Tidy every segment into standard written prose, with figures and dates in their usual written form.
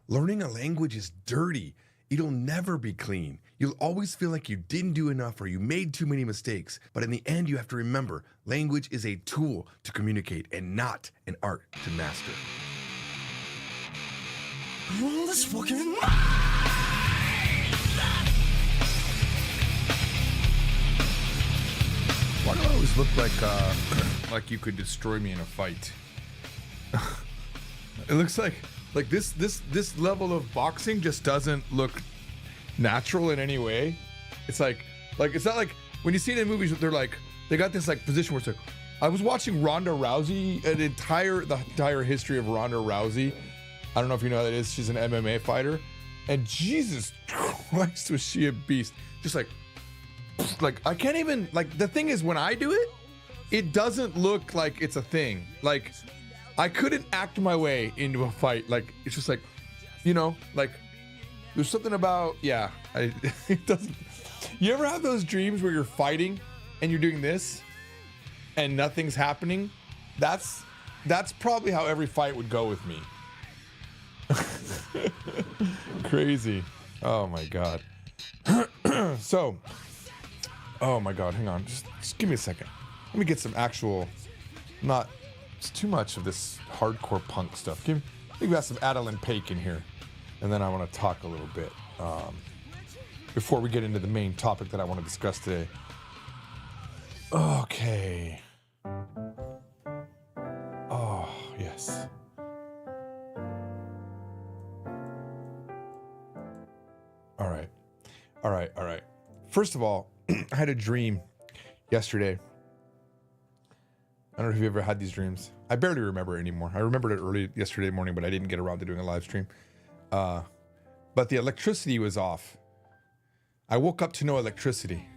Learning a language is dirty. It'll never be clean. You'll always feel like you didn't do enough or you made too many mistakes. But in the end, you have to remember language is a tool to communicate and not an art to master. Let's fucking. Why do I always look like you could destroy me in a fight? It looks like this level of boxing just doesn't look natural in any way. It's like it's not like when you see it in movies, they got this like position where it's like, I was watching Ronda Rousey, the entire history of Ronda Rousey. I don't know if you know what that is. She's an MMA fighter, and Jesus Christ, was she a beast? Just like I can't even, like, the thing is, when I do it, it doesn't look like it's a thing. Like, I couldn't act my way into a fight. Like, it's just like, like, there's something about, it doesn't. You ever have those dreams where you're fighting and you're doing this and nothing's happening? That's probably how every fight would go with me. Crazy. Oh my God. So, oh my God, hang on. Just give me a second. Let me get some actual, it's too much of this hardcore punk stuff. We got some Adeline Paik in here. And then I want to talk a little bit before we get into the main topic that I want to discuss today. Okay. Oh, yes. All right. First of all, I had a dream yesterday. I don't know if you've ever had these dreams. I barely remember it anymore. I remembered it early yesterday morning, but I didn't get around to doing a live stream. But the electricity was off. I woke up to no electricity.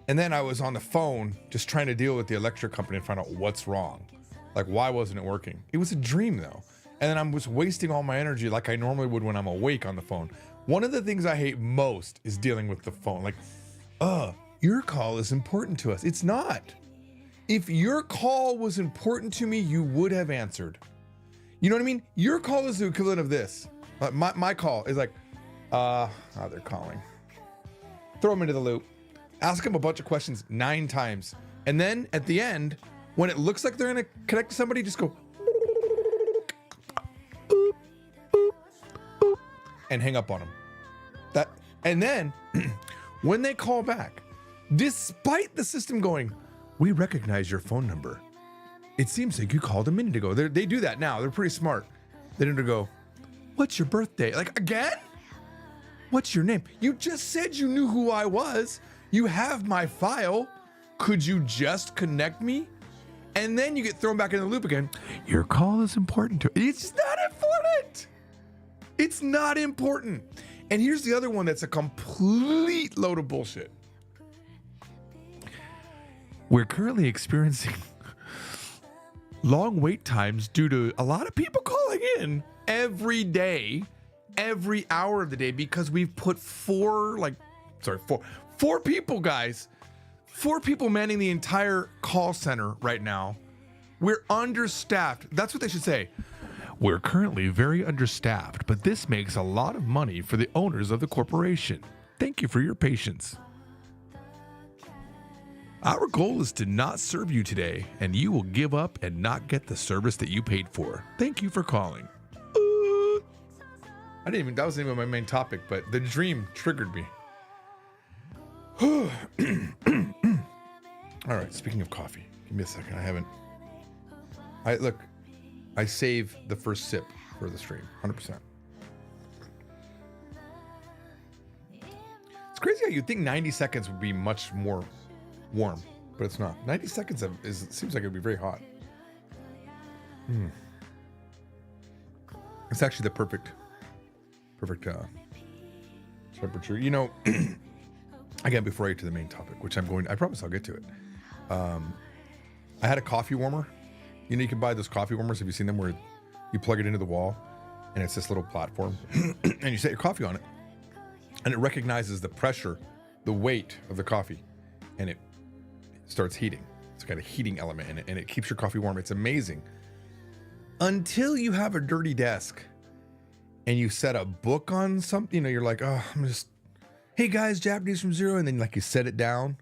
And then I was on the phone just trying to deal with the electric company and find out what's wrong. Like, why wasn't it working? It was a dream, though. And then I was wasting all my energy like I normally would when I'm awake on the phone. One of the things I hate most is dealing with the phone. Like, your call is important to us. It's not. If your call was important to me, you would have answered. You know what I mean? Your call is the equivalent of this. My call is like, they're calling. Throw them into the loop. Ask them a bunch of questions 9 times. And then at the end, when it looks like they're going to connect to somebody, just go boop, boop, boop, and hang up on them. And then when they call back, despite the system going, we recognize your phone number. It seems like you called a minute ago. They do that now. They're pretty smart. They don't go, what's your birthday? Like, again? What's your name? You just said you knew who I was. You have my file. Could you just connect me? And then you get thrown back in the loop again. Your call is important to. It's not important. It's not important. And here's the other one that's a complete load of bullshit. We're currently experiencing long wait times due to a lot of people calling in every day, every hour of the day, because we've put four people, guys. 4 people manning the entire call center right now. We're understaffed. That's what they should say. We're currently very understaffed, but this makes a lot of money for the owners of the corporation. Thank you for your patience. Our goal is to not serve you today, and you will give up and not get the service that you paid for. Thank you for calling. That wasn't even my main topic, but the dream triggered me. All right, speaking of coffee, give me a second. I save the first sip for the stream, 100%. It's crazy how you'd think 90 seconds would be much more warm, but it's not. 90 seconds seems like it would be very hot. It's actually the perfect temperature. Again, before I get to the main topic, which I promise I'll get to it. I had a coffee warmer. You can buy those coffee warmers. Have you seen them where you plug it into the wall and it's this little platform and you set your coffee on it and it recognizes the pressure, the weight of the coffee, and it starts heating. It's got a heating element in it and it keeps your coffee warm. It's amazing. Until you have a dirty desk and you set a book on something, you're like, oh, hey guys, Japanese from zero. And then like you set it down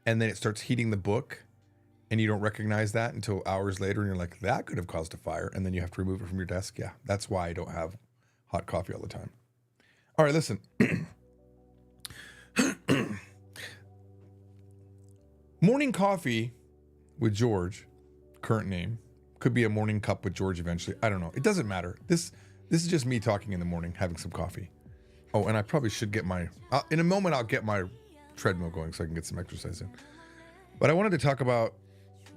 and then it starts heating the book and you don't recognize that until hours later. And you're like, that could have caused a fire. And then you have to remove it from your desk. Yeah, that's why I don't have hot coffee all the time. All right, listen. Morning coffee with George, current name, could be a morning cup with George eventually. I don't know. It doesn't matter. This is just me talking in the morning, having some coffee. Oh, and I probably should get in a moment, I'll get my treadmill going so I can get some exercise in. But I wanted to talk about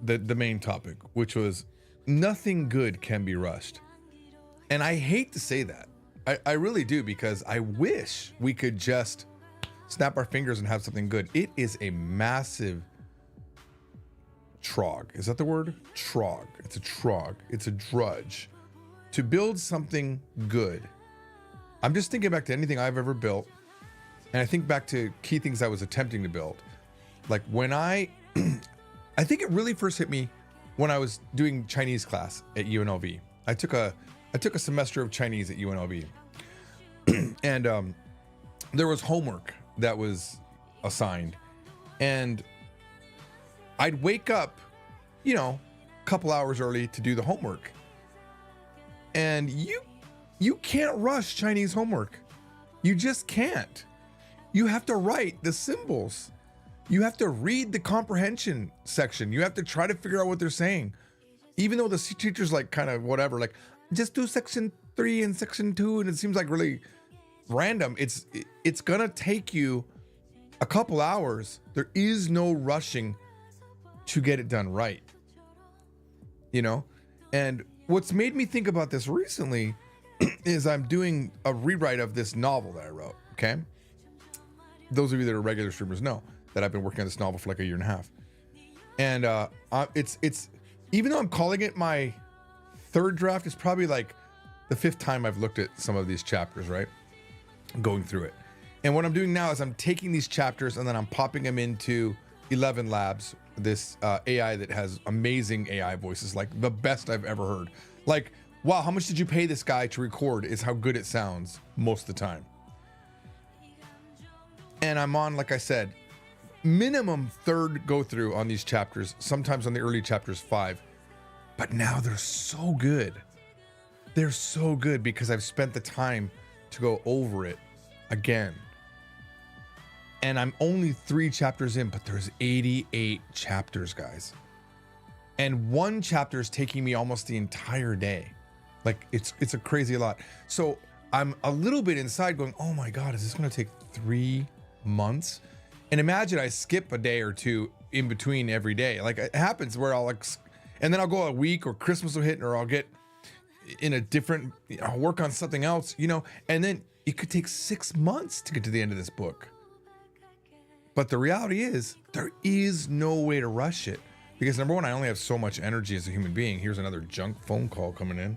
the main topic, which was nothing good can be rushed. And I hate to say that. I really do, because I wish we could just snap our fingers and have something good. It is a massive trog. Is that the word? Trog. It's a trog. It's a drudge. To build something good. I'm just thinking back to anything I've ever built. And I think back to key things I was attempting to build. Like when I think it really first hit me when I was doing Chinese class at UNLV. I took a semester of Chinese at UNLV. And there was homework that was assigned. And I'd wake up, a couple hours early to do the homework. And you can't rush Chinese homework. You just can't. You have to write the symbols. You have to read the comprehension section. You have to try to figure out what they're saying. Even though the teacher's like kind of whatever, like just do section 3 and section 2, and it seems like really random. It's gonna take you a couple hours. There is no rushing to get it done right. And what's made me think about this recently is I'm doing a rewrite of this novel that I wrote, okay? Those of you that are regular streamers know that I've been working on this novel for like a year and a half. And it's even though I'm calling it my third draft, it's probably like the 5th time I've looked at some of these chapters, right? Going through it. And what I'm doing now is I'm taking these chapters and then I'm popping them into 11 Labs, this AI that has amazing AI voices, like the best I've ever heard. Like, wow, how much did you pay this guy to record is how good it sounds most of the time. And I'm on, like I said, minimum 3rd go through on these chapters, sometimes on the early chapters 5. But now they're so good. They're so good because I've spent the time to go over it again. And I'm only 3 chapters in, but there's 88 chapters, guys. And one chapter is taking me almost the entire day. Like it's a crazy lot. So I'm a little bit inside going, oh my God, is this gonna take 3 months? And imagine I skip a day or 2 in between every day. Like it happens where I'll and then I'll go a week or Christmas will hit or I'll get in a different, I'll work on something else, and then it could take 6 months to get to the end of this book. But the reality is there is no way to rush it because number one, I only have so much energy as a human being. Here's another junk phone call coming in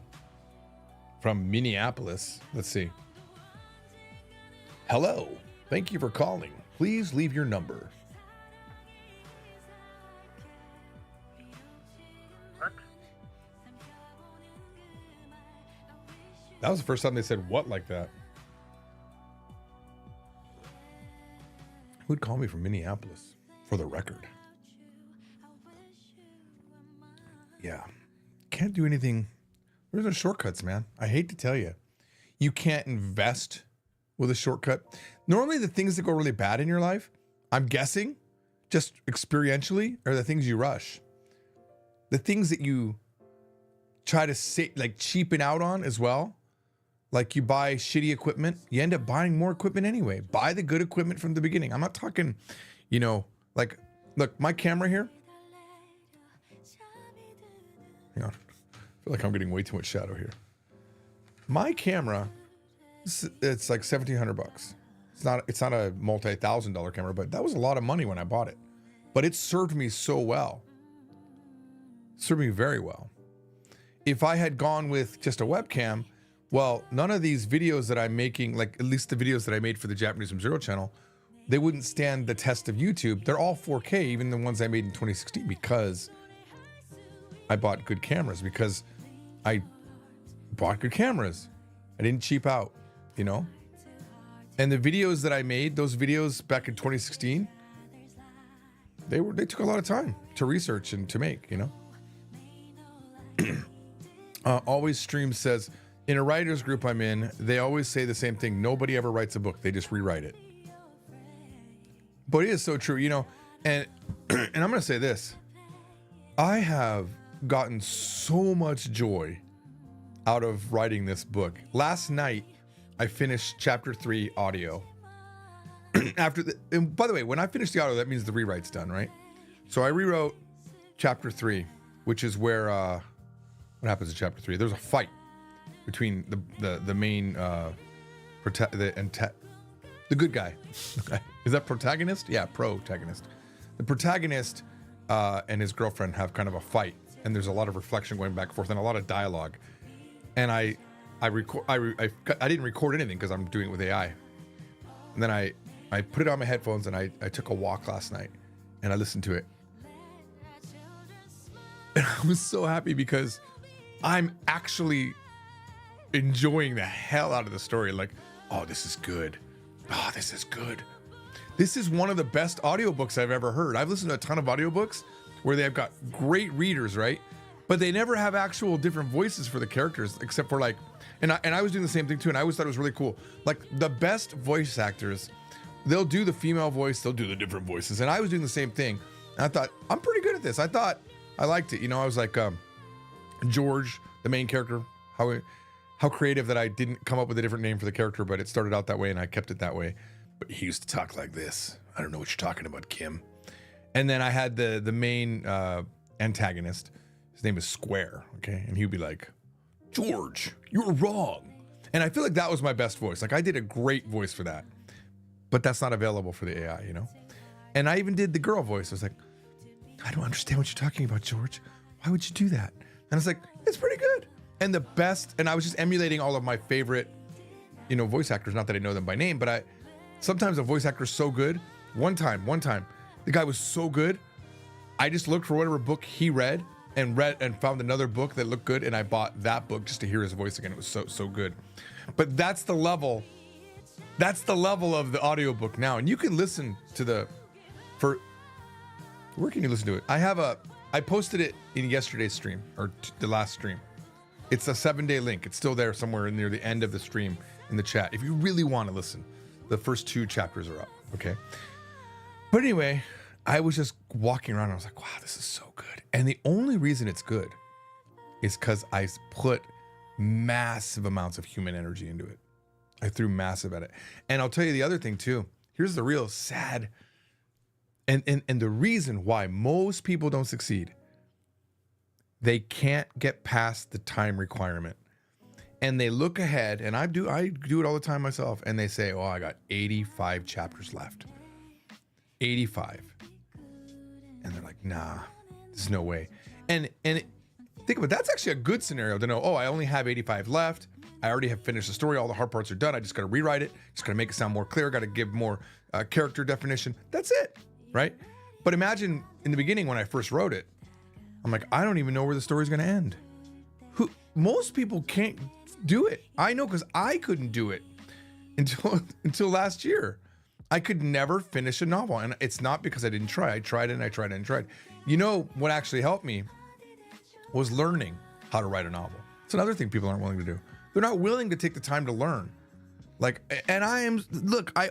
from Minneapolis. Let's see. Hello. Thank you for calling. Please leave your number. What? That was the first time they said what like that. Who'd call me from Minneapolis, for the record? Yeah. Can't do anything. There's no shortcuts, man. I hate to tell you. You can't invest with a shortcut. Normally the things that go really bad in your life, I'm guessing, just experientially, are the things you rush. The things that you try to say, like cheapen out on as well. Like you buy shitty equipment, you end up buying more equipment anyway. Buy the good equipment from the beginning. I'm not talking, like, look, my camera here. Hang on. I feel like I'm getting way too much shadow here. My camera, it's like $1,700. It's not a multi-$1,000 camera, but that was a lot of money when I bought it. But it served me so well. Served me very well. If I had gone with just a webcam, well, none of these videos that I'm making, like at least the videos that I made for the Japanese from Zero channel, they wouldn't stand the test of YouTube. They're all 4K, even the ones I made in 2016, because I bought good cameras, because I bought good cameras. I didn't cheap out, you know? And the videos that I made, those videos back in 2016, they took a lot of time to research and to make, you know? Always Streams says, in a writer's group I'm in, they always say the same thing. Nobody ever writes a book. They just rewrite it. But it is so true, you know? And and I'm going to say this. I have gotten so much joy out of writing this book. Last night, I finished chapter 3 audio. And by the way, when I finish the audio, that means the rewrite's done, right? So I rewrote chapter 3, which is where what happens in chapter 3? There's a fight between the main the good guy. Is that protagonist? Yeah, protagonist. The protagonist and his girlfriend have kind of a fight, and there's a lot of reflection going back and forth and a lot of dialogue. And I didn't record anything because I'm doing it with AI. And then I put it on my headphones and I took a walk last night and I listened to it. And I was so happy because I'm actually enjoying the hell out of the story. Like, oh, this is good. Oh, this is good. This is one of the best audiobooks I've ever heard. I've listened to a ton of audiobooks where they've got great readers, right? But they never have actual different voices for the characters, except for like, and I was doing the same thing too, and I always thought it was really cool. Like the best voice actors, they'll do the female voice, they'll do the different voices, and I was doing the same thing. And I thought, I'm pretty good at this. I thought I liked it. You know, I was like, George, the main character, how creative that I didn't come up with a different name for the character, but it started out that way and I kept it that way. But he used to talk like this. I don't know what you're talking about, Kim. And then I had the main antagonist. His name is Square, okay? And he'd be like, George, you're wrong. And I feel like that was my best voice. Like I did a great voice for that. But that's not available for the AI, you know? And I even did the girl voice. I was like, I don't understand what you're talking about, George. Why would you do that? And I was like, it's pretty good. And the best, and I was just emulating all of my favorite, you know, voice actors. Not that I know them by name, but sometimes a voice actor is so good. One time, the guy was so good. I just looked for whatever book he read and found another book that looked good. And I bought that book just to hear his voice again. It was so good. But that's the level of the audiobook now. And you can listen to where can you listen to it? I posted it in yesterday's stream or the last stream. It's a 7-day link. It's still there somewhere near the end of the stream in the chat. If you really want to listen, the first 2 chapters are up. Okay. But anyway, I was just walking around and I was like, wow, this is so good. And the only reason it's good is because I put massive amounts of human energy into it. I threw massive at it. And I'll tell you the other thing too. Here's the real sad and the reason why most people don't succeed. They can't get past the time requirement. And they look ahead, and I do it all the time myself, and they say, oh, I got 85 chapters left. 85. And they're like, nah, there's no way. And think about it, that's actually a good scenario to know, oh, I only have 85 left. I already have finished the story. All the hard parts are done. I just got to rewrite it. Just got to make it sound more clear. Got to give more character definition. That's it, right? But imagine in the beginning when I first wrote it, I'm like, I don't even know where the story's going to end. Most people can't do it. I know because I couldn't do it until last year. I could never finish a novel. And it's not because I didn't try. I tried and I tried and I tried. You know what actually helped me was learning how to write a novel. It's another thing people aren't willing to do. They're not willing to take the time to learn. Like, and I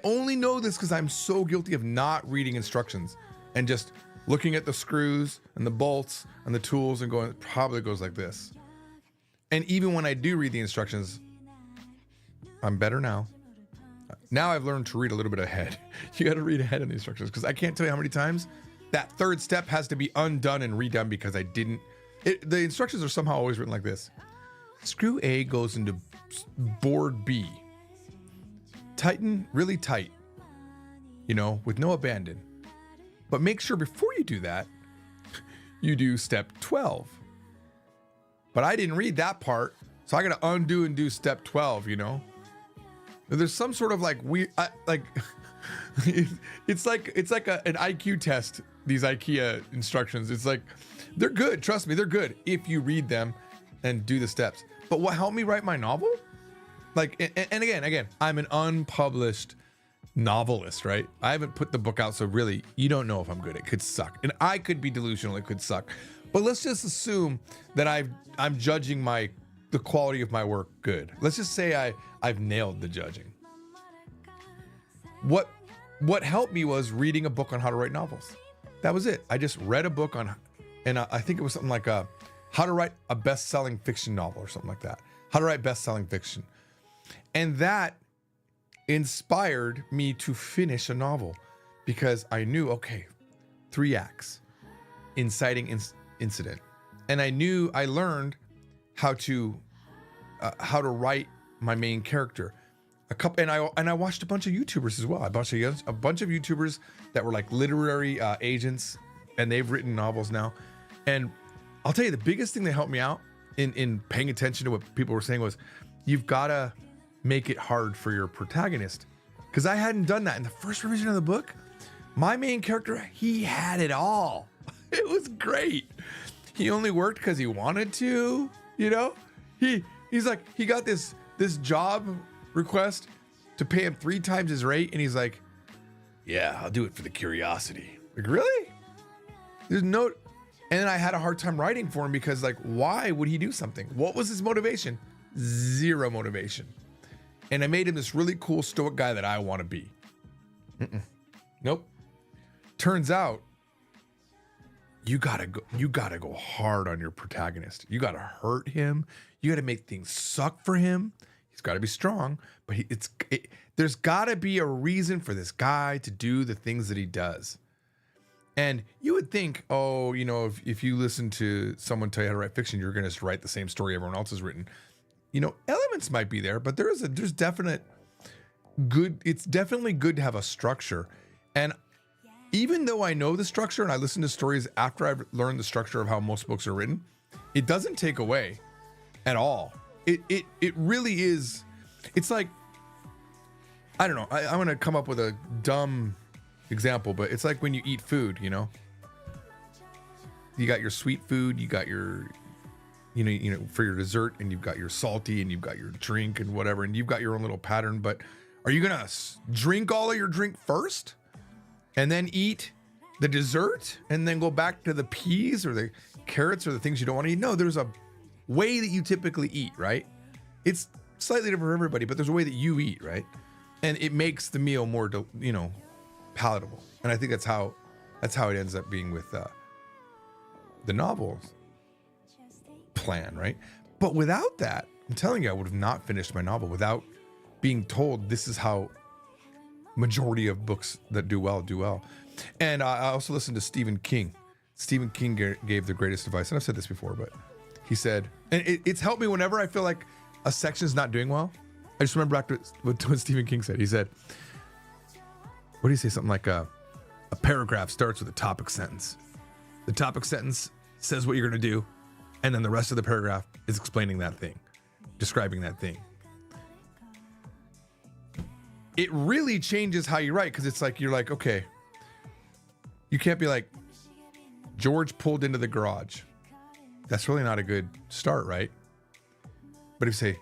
only know this because I'm so guilty of not reading instructions and just looking at the screws and the bolts and the tools and going, it probably goes like this. And even when I do read the instructions, I'm better now. Now I've learned to read a little bit ahead. You got to read ahead in the instructions because I can't tell you how many times that third step has to be undone and redone because I didn't. The instructions are somehow always written like this. Screw A goes into board B. Tighten really tight, with no abandon. But make sure before you do that, you do step 12. But I didn't read that part, so I got to undo and do step 12, There's some sort of like weird, it's like an IQ test, these IKEA instructions. It's like, they're good. Trust me, they're good if you read them and do the steps. But what helped me write my novel Like, and again, I'm an unpublished novelist, right? I haven't put the book out, so really, you don't know if I'm good. It could suck, and I could be delusional. It could suck, but let's just assume that I'm judging the quality of my work good. Let's just say I've nailed the judging. What helped me was reading a book on how to write novels. That was it. I just read a book on, and I think it was something like how to write a best-selling fiction novel or something like that. How to write best-selling fiction. And that inspired me to finish a novel because I knew, okay, 3 acts, inciting incident. And I learned how to write my main character. And I watched a bunch of YouTubers as well. I watched a bunch of YouTubers that were like literary agents, and they've written novels now. And I'll tell you, the biggest thing that helped me out in paying attention to what people were saying was, you've got to make it hard for your protagonist. Because I hadn't done that in the first revision of the book. My main character, he had it all. It was great. He only worked because he wanted to, you know? He's like, he got this job request to pay him 3 times his rate, and he's like, yeah, I'll do it for the curiosity. Like, really? There's no. And then I had a hard time writing for him because, like, why would he do something? What was his motivation? 0 motivation. And I made him this really cool stoic guy that I want to be. Nope. Turns out you gotta go hard on your protagonist. You gotta hurt him. You gotta make things suck for him. He's got to be strong, but there's got to be a reason for this guy to do the things that he does. And you would think, oh, you know, if you listen to someone tell you how to write fiction, you're going to write the same story everyone else has written. You know, elements might be there, but there's definite good. It's definitely good to have a structure. And even though I know the structure and I listen to stories after I've learned the structure of how most books are written, it doesn't take away at all. It really is. It's like, I don't know. I'm going to come up with a dumb example, but it's like when you eat food, you know, you got your sweet food, you got your, you know, for your dessert, and you've got your salty, and you've got your drink and whatever, and you've got your own little pattern. But are you going to drink all of your drink first and then eat the dessert and then go back to the peas or the carrots or the things you don't want to eat? No, there's a way that you typically eat, right? It's slightly different for everybody, but there's a way that you eat, right? And it makes the meal more, you know, palatable. And I think that's how it ends up being with the novel plan, right? But without that, I'm telling you, I would have not finished my novel without being told this is how majority of books that do well. And I also listened to Stephen King. Stephen King gave the greatest advice, and I've said this before, but he said, and it's helped me whenever I feel like a section's not doing well. I just remember back to what Stephen King said. He said, what do you say? Something like a paragraph starts with a topic sentence. The topic sentence says what you're going to do, and then the rest of the paragraph is explaining that thing, describing that thing. It really changes how you write, because it's like, you're like, okay, you can't be like, George pulled into the garage. That's really not a good start, right? But if you say,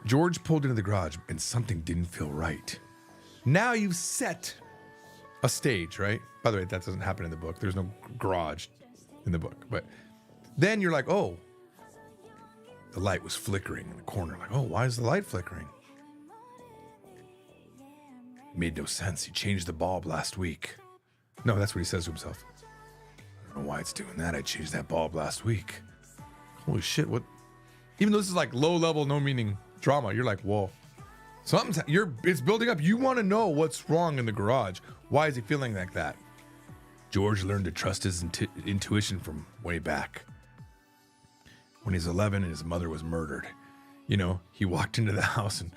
George pulled into the garage and something didn't feel right. Now you've set a stage, right? By the way, that doesn't happen in the book. There's no garage in the book. But then you're like, oh, the light was flickering in the corner. Like, oh, why is the light flickering? It made no sense. He changed the bulb last week. No, that's what he says to himself. I don't know why it's doing that. I changed that bulb last week. Holy shit, what? Even though this is like low level, no meaning drama, you're like, whoa. It's building up. You want to know what's wrong in the garage. Why is he feeling like that? George learned to trust his intuition from way back. When he's 11 and his mother was murdered. You know, he walked into the house and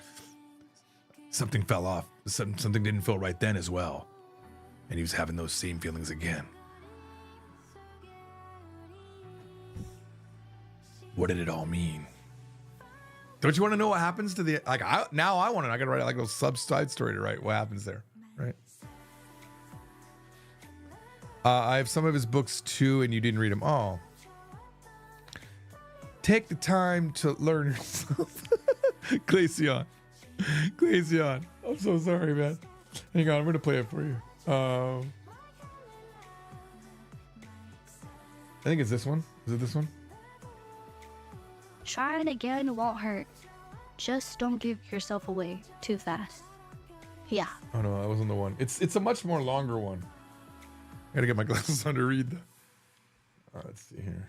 something fell off. Something didn't feel right then as well. And he was having those same feelings again. What did it all mean? Don't you want to know what happens to the, like, I want to, I got to write like a little side story to write what happens there, right? I have some of his books too, and you didn't read them all. Take the time to learn yourself. Glaceon. Glaceon. I'm so sorry, man. Hang on, I'm gonna play it for you. I think it's this one. Is it this one? Trying again won't hurt. Just don't give yourself away too fast. Yeah. Oh no, that wasn't the one. It's a much more longer one. I gotta get my glasses on to read that. Let's see here.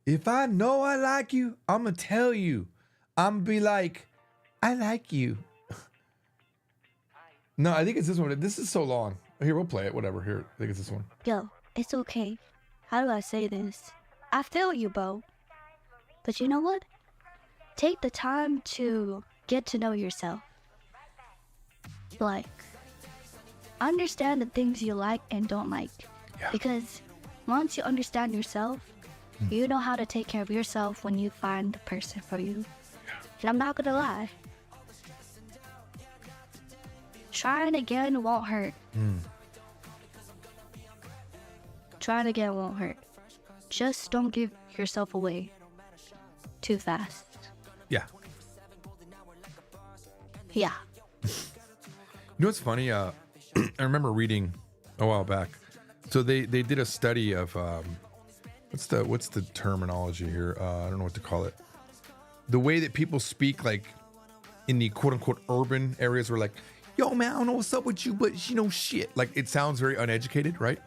If I know I like you, I'ma tell you. I'ma be like, I like you. No, I think it's this one. This is so long. Here, we'll play it. Whatever. Here, I think it's this one. Yo, it's okay. How do I say this? I feel you, Bo. But you know what? Take the time to get to know yourself. Like, understand the things you like and don't like. Yeah. Because once you understand yourself, you know how to take care of yourself when you find the person for you. And I'm not gonna lie. Trying again won't hurt. Trying again won't hurt. Just don't give yourself away too fast. Yeah. Yeah. You know what's funny? I remember reading a while back. So they did a study of what's the terminology here? I don't know what to call it. The way that people speak, like in the quote unquote urban areas, were like, "Yo, man, I don't know what's up with you, but you know, shit." Like it sounds very uneducated, right?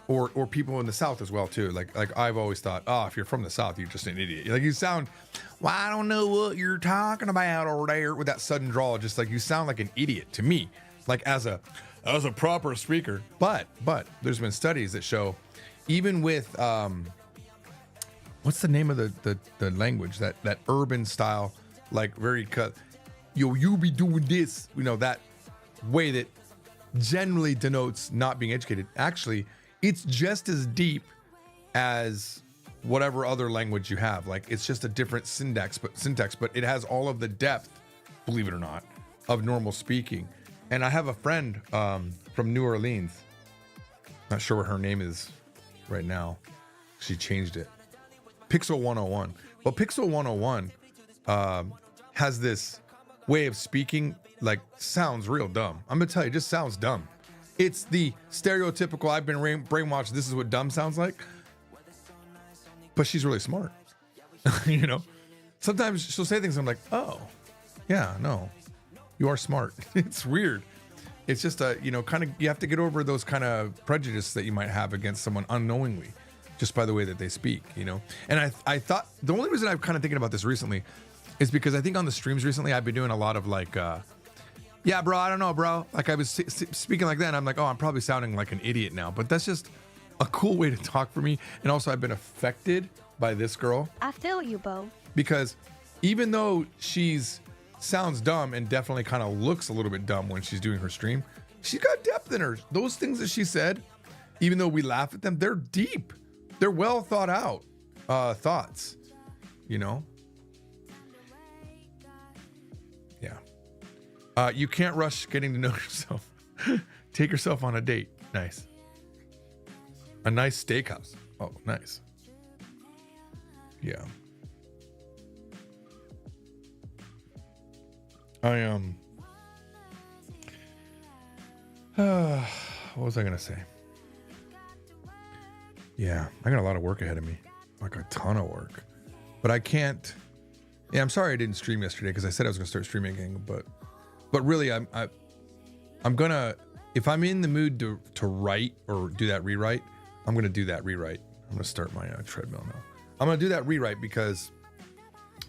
Or people in the South as well too. Like I've always thought, oh, if you're from the South, you're just an idiot. Like you sound, well, I don't know what you're talking about over there with that sudden drawl. Just like you sound like an idiot to me. Like as a proper speaker. But there's been studies that show, even with what's the name of the language that urban style, like very cut. Yo, you be doing this. You know, that way that generally denotes not being educated. Actually, it's just as deep as whatever other language you have. Like it's just a different syntax, but it has all of the depth, believe it or not, of normal speaking. And I have a friend from New Orleans. Not sure what her name is right now. She changed it. Pixel 101. Well, Pixel 101 has this way of speaking, like sounds real dumb. I'm gonna tell you, it just sounds dumb. It's the stereotypical, I've been brainwashed, this is what dumb sounds like. But she's really smart. You know? Sometimes she'll say things, I'm like, oh, yeah, no, you are smart. It's weird. It's just kind of, you have to get over those kind of prejudice that you might have against someone unknowingly, just by the way that they speak, you know? And I thought, the only reason I'm kind of thinking about this recently is because I think on the streams recently, I've been doing a lot of like, yeah, bro, I don't know, bro. Like I was speaking like that, and I'm like, oh, I'm probably sounding like an idiot now. But that's just a cool way to talk for me. And also, I've been affected by this girl. I feel you, Bo. Because even though sounds dumb and definitely kind of looks a little bit dumb when she's doing her stream, she's got depth in her. Those things that she said, even though we laugh at them, they're deep. They're well thought out thoughts, you know? Yeah. You can't rush getting to know yourself. Take yourself on a date. Nice. A nice steakhouse. Oh, nice. Yeah. What was I gonna say? Yeah, I got a lot of work ahead of me. Like a ton of work. But I can't. Yeah, I'm sorry I didn't stream yesterday because I said I was gonna start streaming again, but really I'm gonna, if I'm in the mood to write or do that rewrite, I'm gonna do that rewrite. I'm gonna start my treadmill now. I'm gonna do that rewrite because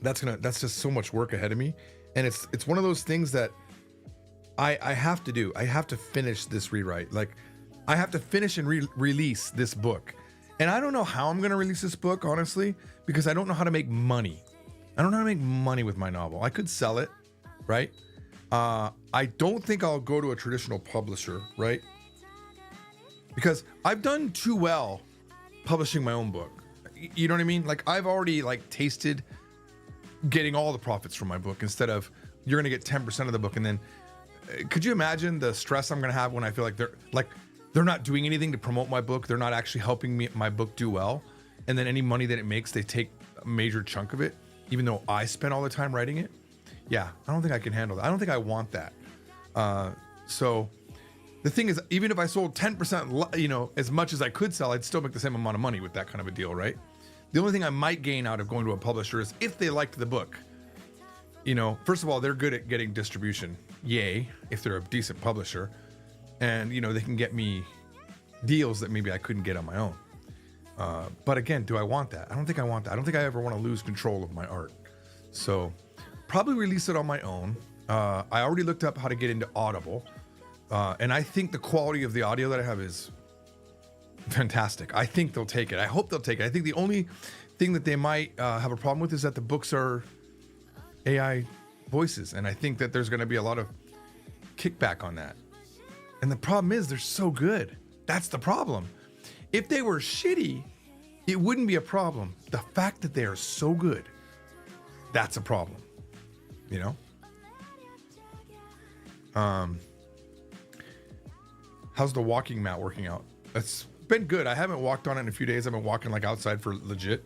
that's just so much work ahead of me, and it's one of those things that I have to do. I have to finish this rewrite. Like I have to finish and release this book, and I don't know how I'm gonna release this book honestly because I don't know how to make money. I don't know how to make money with my novel. I could sell it, right? I don't think I'll go to a traditional publisher, right? Because I've done too well publishing my own book. You know what I mean? Like I've already like tasted getting all the profits from my book instead of you're going to get 10% of the book. And then could you imagine the stress I'm going to have when I feel like they're not doing anything to promote my book. They're not actually helping my book do well. And then any money that it makes, they take a major chunk of it, even though I spent all the time writing it. Yeah, I don't think I can handle that. I don't think I want that. So the thing is, even if I sold 10%, as much as I could sell, I'd still make the same amount of money with that kind of a deal, right? The only thing I might gain out of going to a publisher is if they liked the book. First of all, they're good at getting distribution. Yay, if they're a decent publisher. And, they can get me deals that maybe I couldn't get on my own. But again, do I want that? I don't think I want that. I don't think I ever want to lose control of my art. So probably release it on my own. I already looked up how to get into Audible. And I think the quality of the audio that I have is fantastic. I think they'll take it. I hope they'll take it. I think the only thing that they might have a problem with is that the books are AI voices. And I think that there's going to be a lot of kickback on that. And the problem is they're so good. That's the problem. If they were shitty, it wouldn't be a problem. The fact that they are so good, that's a problem. How's the walking mat working out? It's been good. I haven't walked on it in a few days. I've been walking like outside for legit.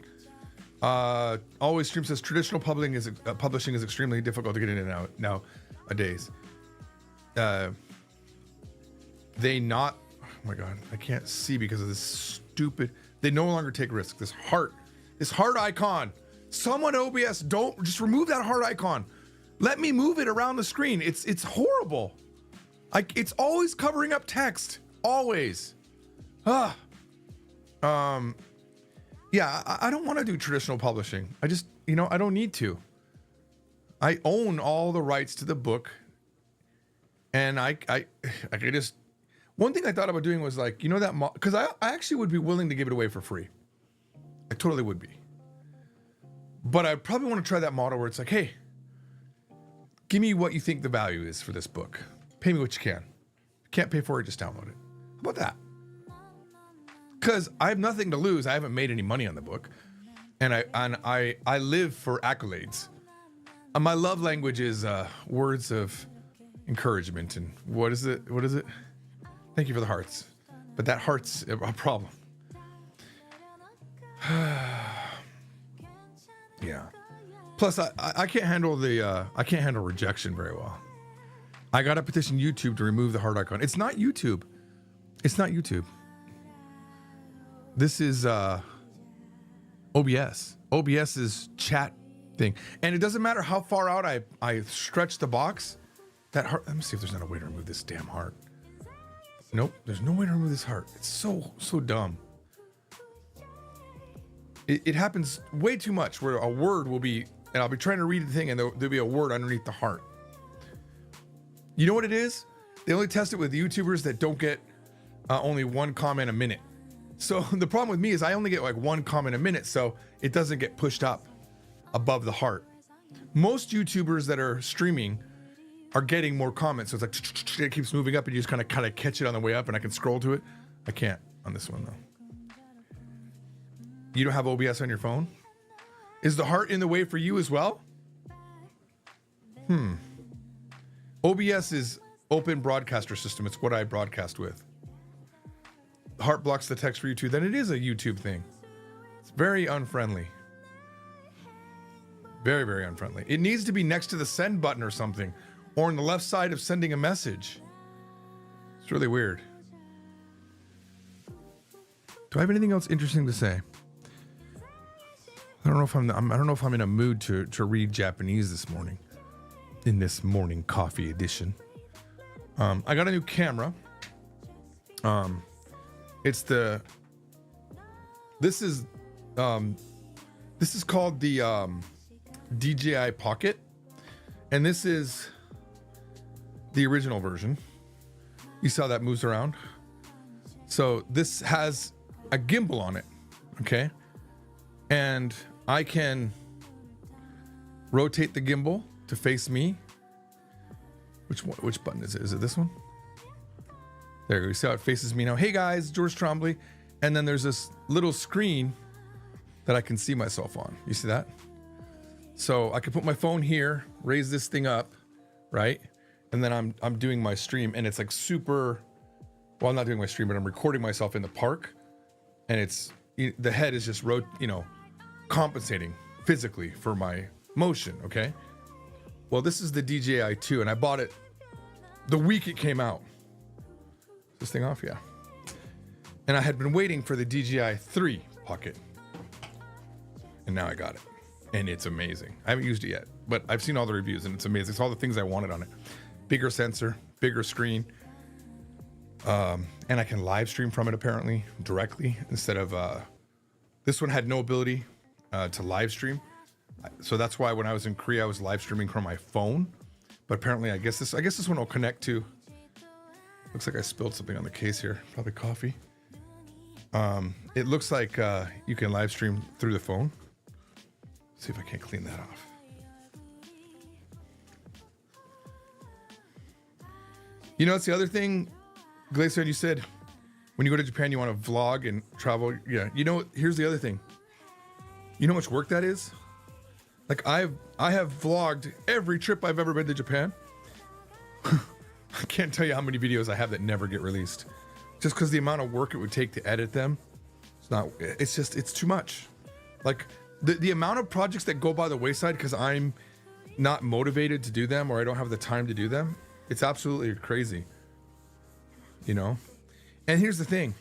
Always Stream says traditional publishing is extremely difficult to get in and out nowadays. Oh my God, I can't see because of this stupid. They no longer take risks. This heart icon. Someone OBS, don't just remove that heart icon. Let me move it around the screen. It's horrible. It's always covering up text. Always. Yeah, I don't want to do traditional publishing. I just, I don't need to. I own all the rights to the book. And I just, one thing I thought about doing was like, because I actually would be willing to give it away for free. I totally would be. But I probably want to try that model where it's like, hey, give me what you think the value is for this book. Pay me what you can. If you can't pay for it, just download it. How about that? Because I have nothing to lose. I haven't made any money on the book. And I live for accolades. My love language is words of encouragement. And what is it? Thank you for the hearts. But that heart's a problem. Yeah. Plus, I can't handle I can't handle rejection very well. I got to petition YouTube to remove the heart icon. It's not YouTube. It's not YouTube. This is OBS. OBS's chat thing. And it doesn't matter how far out I stretch the box. That heart, let me see if there's not a way to remove this damn heart. Nope, there's no way to remove this heart. It's so dumb. It happens way too much where a word will be, and I'll be trying to read the thing and there'll be a word underneath the heart. You know what it is? They only test it with YouTubers that don't get only one comment a minute. So the problem with me is I only get like one comment a minute, so it doesn't get pushed up above the heart. Most YouTubers that are streaming are getting more comments, so it's like it keeps moving up and you just kind of catch it on the way up and I can scroll to it. I can't on this one though. You don't have OBS on your phone? Is the heart in the way for you as well? OBS is Open Broadcaster System. It's what I broadcast with. Heart blocks the text for YouTube. Then it is a YouTube thing. It's very unfriendly. Very, very unfriendly. It needs to be next to the send button or something, or on the left side of sending a message. It's really weird. Do I have anything else interesting to say? I don't know if I'm in a mood to read Japanese this morning, in this morning coffee edition. I got a new camera. This is called the DJI Pocket, and this is the original version. You saw that moves around. So this has a gimbal on it, okay? And I can rotate the gimbal to face me. Which button is it? Is it this one? There you go. You see how it faces me now. Hey guys, George Trombley. And then there's this little screen that I can see myself on. You see that? So I can put my phone here, raise this thing up, right? And then I'm doing my stream, and it's like super. Well, I'm not doing my stream, but I'm recording myself in the park, and the head is just compensating physically for my motion. Okay. Well, this is the DJI 2, and I bought it the week it came out. Is this thing off? Yeah. And I had been waiting for the DJI 3 Pocket. And now I got it. And it's amazing. I haven't used it yet, but I've seen all the reviews and it's amazing. It's all the things I wanted on it. Bigger sensor, bigger screen. And I can live stream from it apparently directly instead of, this one had no ability to live stream. So that's why when I was in Korea, I was live streaming from my phone. But apparently I guess this one will connect to, looks like I spilled something on the case here. Probably coffee. It looks like you can live stream through the phone. See if I can't clean that off. You know, it's the other thing, Glacier, you said when you go to Japan, you want to vlog and travel. Yeah. You know, here's the other thing. You know how much work that is? Like I have vlogged every trip I've ever been to Japan. I can't tell you how many videos I have that never get released. Just because the amount of work it would take to edit them. It's too much. Like the amount of projects that go by the wayside because I'm not motivated to do them or I don't have the time to do them. It's absolutely crazy. You know? And here's the thing.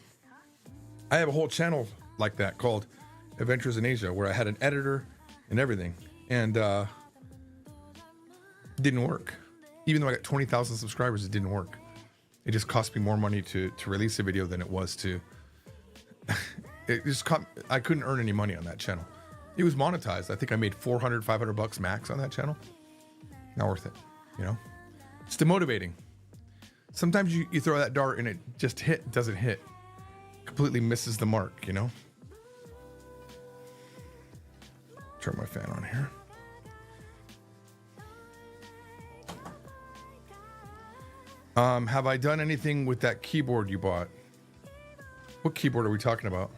I have a whole channel like that called Adventures in Asia where I had an editor and everything. And it didn't work. Even though I got 20,000 subscribers, it didn't work. It just cost me more money to release a video than it was to... I couldn't earn any money on that channel. It was monetized. I think I made $400, $500 max on that channel. Not worth it, you know? It's demotivating. Sometimes you throw that dart and it just doesn't hit. Completely misses the mark, you know? Turn my fan on here. Have I done anything with that keyboard you bought? What keyboard are we talking about?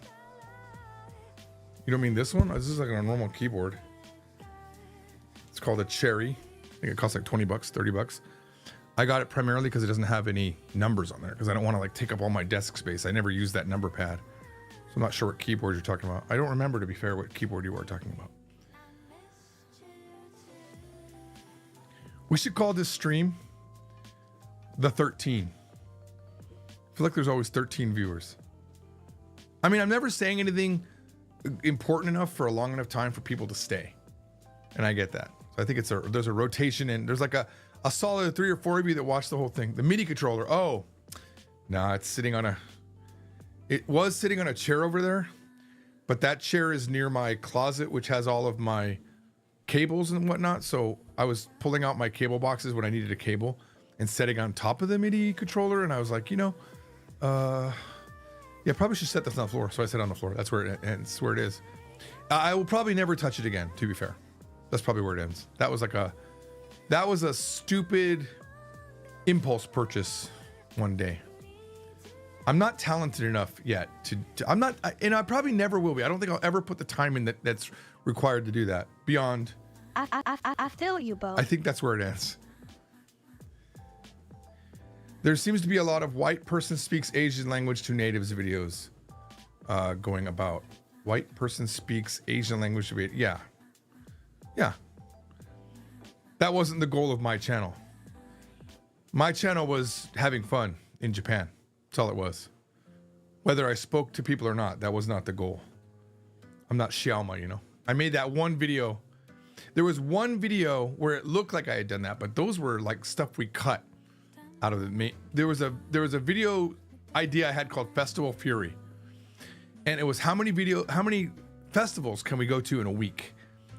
You don't mean this one? This is like a normal keyboard. It's called a Cherry. I think it costs like 20 bucks, 30 bucks. I got it primarily because it doesn't have any numbers on there because I don't want to like take up all my desk space. I never use that number pad. So I'm not sure what keyboard you're talking about. I don't remember, to be fair, what keyboard you were talking about. We should call this stream the 13. I feel like there's always 13 viewers. I mean, I'm never saying anything important enough for a long enough time for people to stay. And I get that. So I think there's a rotation and there's like a solid 3 or 4 of you that watch the whole thing. The MIDI controller. Oh, no, it was sitting on a chair over there, but that chair is near my closet, which has all of my cables and whatnot. So I was pulling out my cable boxes when I needed a cable and setting on top of the MIDI controller. And I was like, yeah, probably should set this on the floor. So I set it on the floor. That's where it ends, where it is. I will probably never touch it again, to be fair. That's probably where it ends. That was a stupid impulse purchase one day. I'm not talented enough yet and I probably never will be. I don't think I'll ever put the time in that's required to do that beyond. I feel you, Bo. I think that's where it ends. There seems to be a lot of white person speaks Asian language to natives videos going about. White person speaks Asian language to yeah. That wasn't the goal of my channel. My channel was having fun in Japan. That's all it was. Whether I spoke to people or not, that was not the goal. I'm not Xiaoma, you know. I made that one video. There was one video where it looked like I had done that, but those were like stuff we cut out of the. There was a video idea I had called Festival Fury, and it was how many festivals can we go to in a week?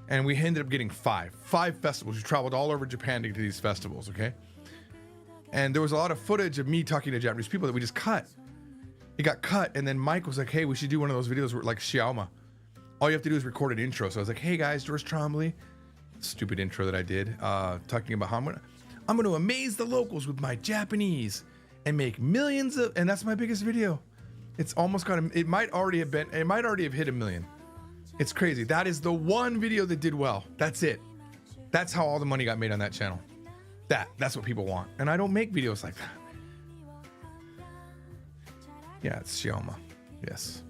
And we ended up getting five festivals. We traveled all over Japan to get to these festivals, okay? And there was a lot of footage of me talking to Japanese people that we just cut. It got cut, and then Mike was like, hey, we should do one of those videos where, like Xiaoma. All you have to do is record an intro. So I was like, hey guys, George Trombley. Stupid intro that I did, talking about how I'm gonna amaze the locals with my Japanese and make millions of, and that's my biggest video. It's almost it might already have hit 1 million. It's crazy. That is the one video that did well. That's it. That's how all the money got made on that channel. That's what people want. And I don't make videos like that. Yeah, it's Xiaoma. Yes.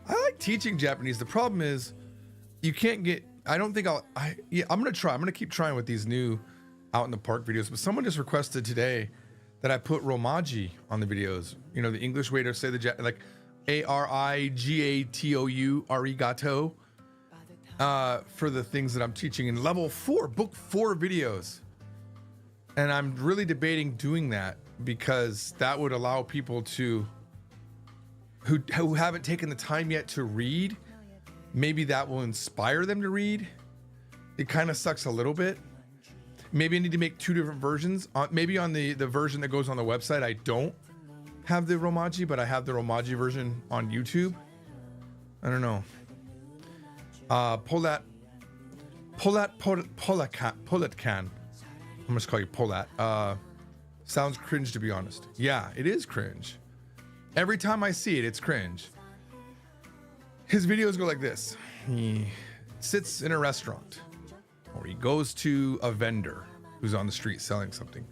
I like teaching Japanese. The problem is you can't get, I'm going to keep trying with these new out in the park videos, but someone just requested today that I put Romaji on the videos. You know, the English way to say like ARIGATOU, arigato, for the things that I'm teaching in level 4, book 4 videos. And I'm really debating doing that because that would allow people to, who haven't taken the time yet to read, maybe that will inspire them to read. It kind of sucks a little bit. Maybe I need to make 2 different versions. Maybe on the version that goes on the website, I don't have the Romaji, but I have the Romaji version on YouTube. I don't know. Polat can. I'm just call you Polat. Sounds cringe, to be honest. Yeah, it is cringe. Every time I see it, it's cringe. His videos go like this. He sits in a restaurant, or he goes to a vendor who's on the street selling something,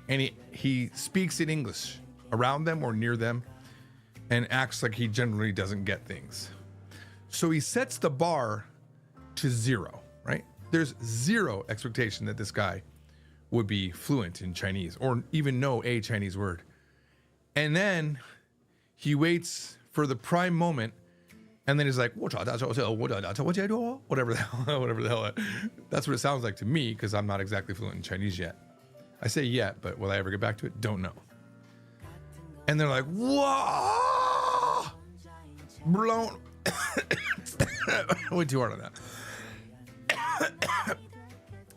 and he speaks in English around them or near them and acts like he generally doesn't get things. So he sets the bar to 0, right? There's 0 expectation that this guy would be fluent in Chinese or even know a Chinese word. And then he waits for the prime moment, and then he's like, whatever the hell. That's what it sounds like to me, because I'm not exactly fluent in Chinese yet. I say yet, but will I ever get back to it? Don't know. And they're like, whoa, blown. Went too hard on that.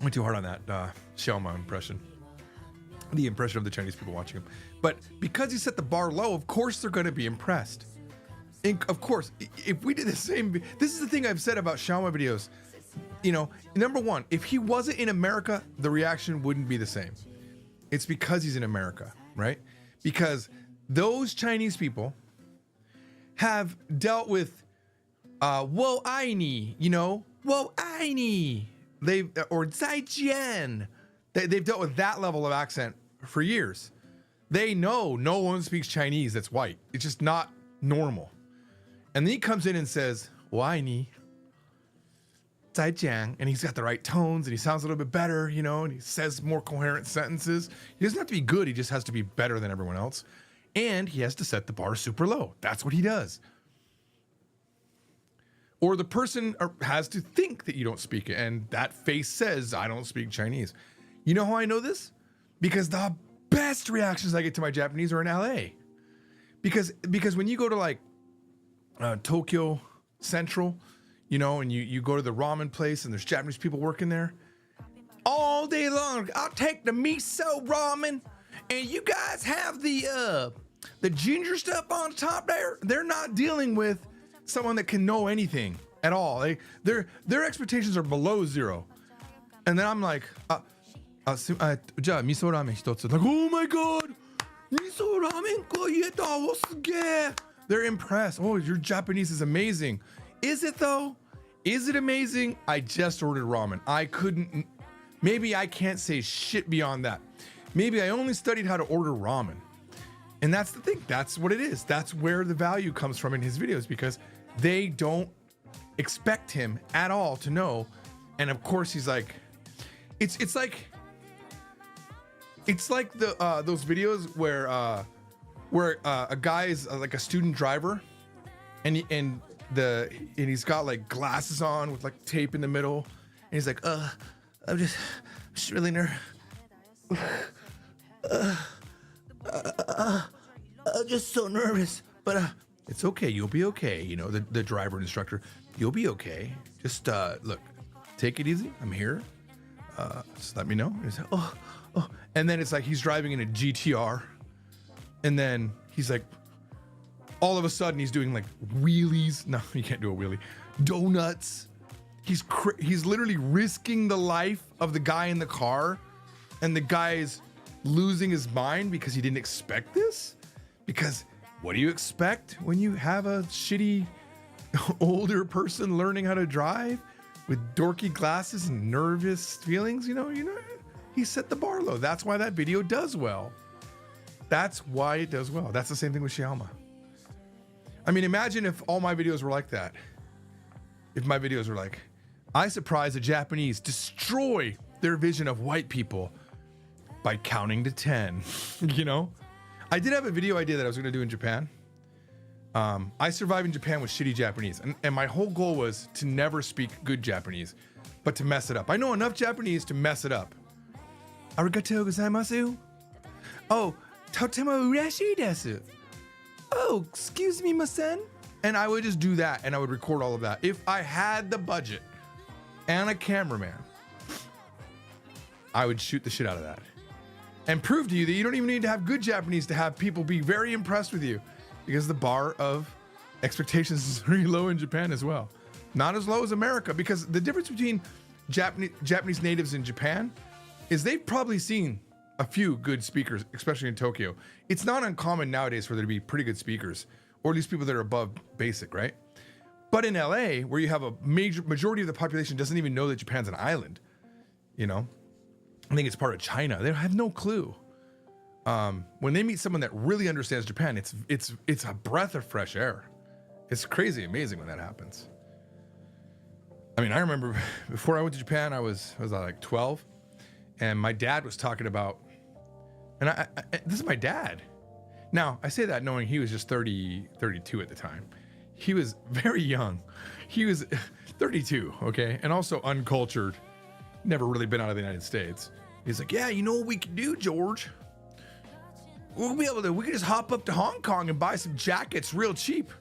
Went too hard on that Xiaoma impression. The impression of the Chinese people watching him. But because he set the bar low, of course they're going to be impressed. And of course, if we did the same, this is the thing I've said about Xiaoma videos. You know, number one, if he wasn't in America, the reaction wouldn't be the same. It's because he's in America, right? Because those Chinese people have dealt with wo ai ni, you know, wo ai ni. Or zaijian. They've dealt with that level of accent for years. They know no one speaks Chinese that's white. It's just not normal. And then he comes in and says, 我爱你 zaijian, and he's got the right tones and he sounds a little bit better, you know, and he says more coherent sentences. He doesn't have to be good, he just has to be better than everyone else. And he has to set the bar super low. That's what he does. Or the person has to think that you don't speak it, and that face says, I don't speak Chinese. You know how I know this? Because the best reactions I get to my Japanese are in LA. Because when you go to like Tokyo Central, you know, and you go to the ramen place and there's Japanese people working there, all day long, I'll take the miso ramen, and you guys have the ginger stuff on top there. They're not dealing with someone that can know anything at all. Their expectations are below 0. And then I'm like, miso ramen hitotsu. Like, oh my god, miso ramen koyeta, wo suge. They're impressed. Oh, your Japanese is amazing. Is it though? Is it amazing? I just ordered ramen. Maybe I can't say shit beyond that. Maybe I only studied how to order ramen. And that's the thing. That's what it is. That's where the value comes from in his videos, because they don't expect him at all to know. And of course he's like, it's like the those videos where a guy is like a student driver, and he's got like glasses on with like tape in the middle, and he's like, I'm just really nervous. I'm just so nervous, but it's okay. You'll be okay. You know, the driver instructor, you'll be okay. Just look, take it easy. I'm here. Just let me know. And he's like, oh. And then it's like he's driving in a GTR, and then he's like, all of a sudden he's doing like wheelies. No, you can't do a wheelie. Donuts. He's literally risking the life of the guy in the car, and the guy's losing his mind because he didn't expect this. Because what do you expect when you have a shitty older person learning how to drive with dorky glasses and nervous feelings? You know, he set the bar low. That's why that video does well. That's why it does well. That's the same thing with Xiaoma. I mean, imagine if all my videos were like that. If my videos were like, I surprise the Japanese, destroy their vision of white people by counting to 10, you know? I did have a video idea that I was gonna do in Japan. I survived in Japan with shitty Japanese, and my whole goal was to never speak good Japanese, but to mess it up. I know enough Japanese to mess it up. Arigatou gozaimasu. Oh, totemo urashii desu. Oh, excuse me, masen. And I would just do that, and I would record all of that. If I had the budget and a cameraman, I would shoot the shit out of that and prove to you that you don't even need to have good Japanese to have people be very impressed with you, because the bar of expectations is very low in Japan as well. Not as low as America, because the difference between Japanese natives in Japan is they've probably seen a few good speakers, especially in Tokyo. It's not uncommon nowadays for there to be pretty good speakers, or at least people that are above basic, right? But in LA, where you have a majority of the population doesn't even know that Japan's an island, you know? I think it's part of China. They have no clue. When they meet someone that really understands Japan, it's a breath of fresh air. It's crazy amazing when that happens. I mean, I remember before I went to Japan, I was like 12, and my dad was talking about, and I this is my dad. Now, I say that knowing he was just 32 at the time. He was very young. He was 32, okay? And also uncultured, never really been out of the United States. He's like, yeah, you know what we can do, George? We can just hop up to Hong Kong and buy some jackets real cheap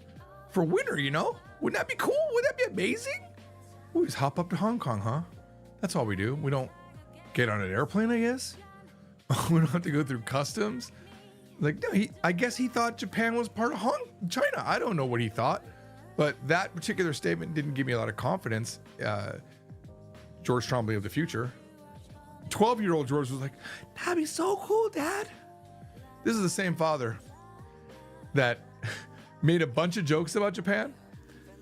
for winter, you know? Wouldn't that be cool? Wouldn't that be amazing? We just hop up to Hong Kong, huh? That's all we do. We don't get on an airplane, I guess. We don't have to go through customs. Like, no, I guess he thought Japan was part of China. I don't know what he thought, but that particular statement didn't give me a lot of confidence. George Trombley of the future. 12-year-old George was like, that'd be so cool, Dad. This is the same father that made a bunch of jokes about Japan,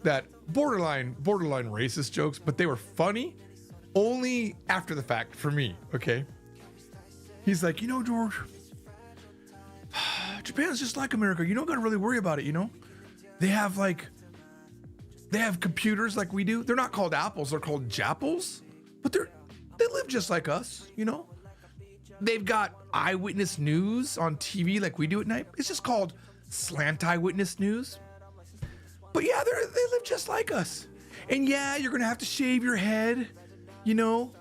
that borderline racist jokes, but they were funny only after the fact for me, okay? He's like, you know, George, Japan's just like America. You don't gotta really worry about it, you know? They have computers like we do. They're not called apples, they're called japples, but they live just like us, you know? They've got eyewitness news on TV like we do at night. It's just called slant eyewitness news. But yeah, they live just like us. And yeah, you're gonna have to shave your head, you know?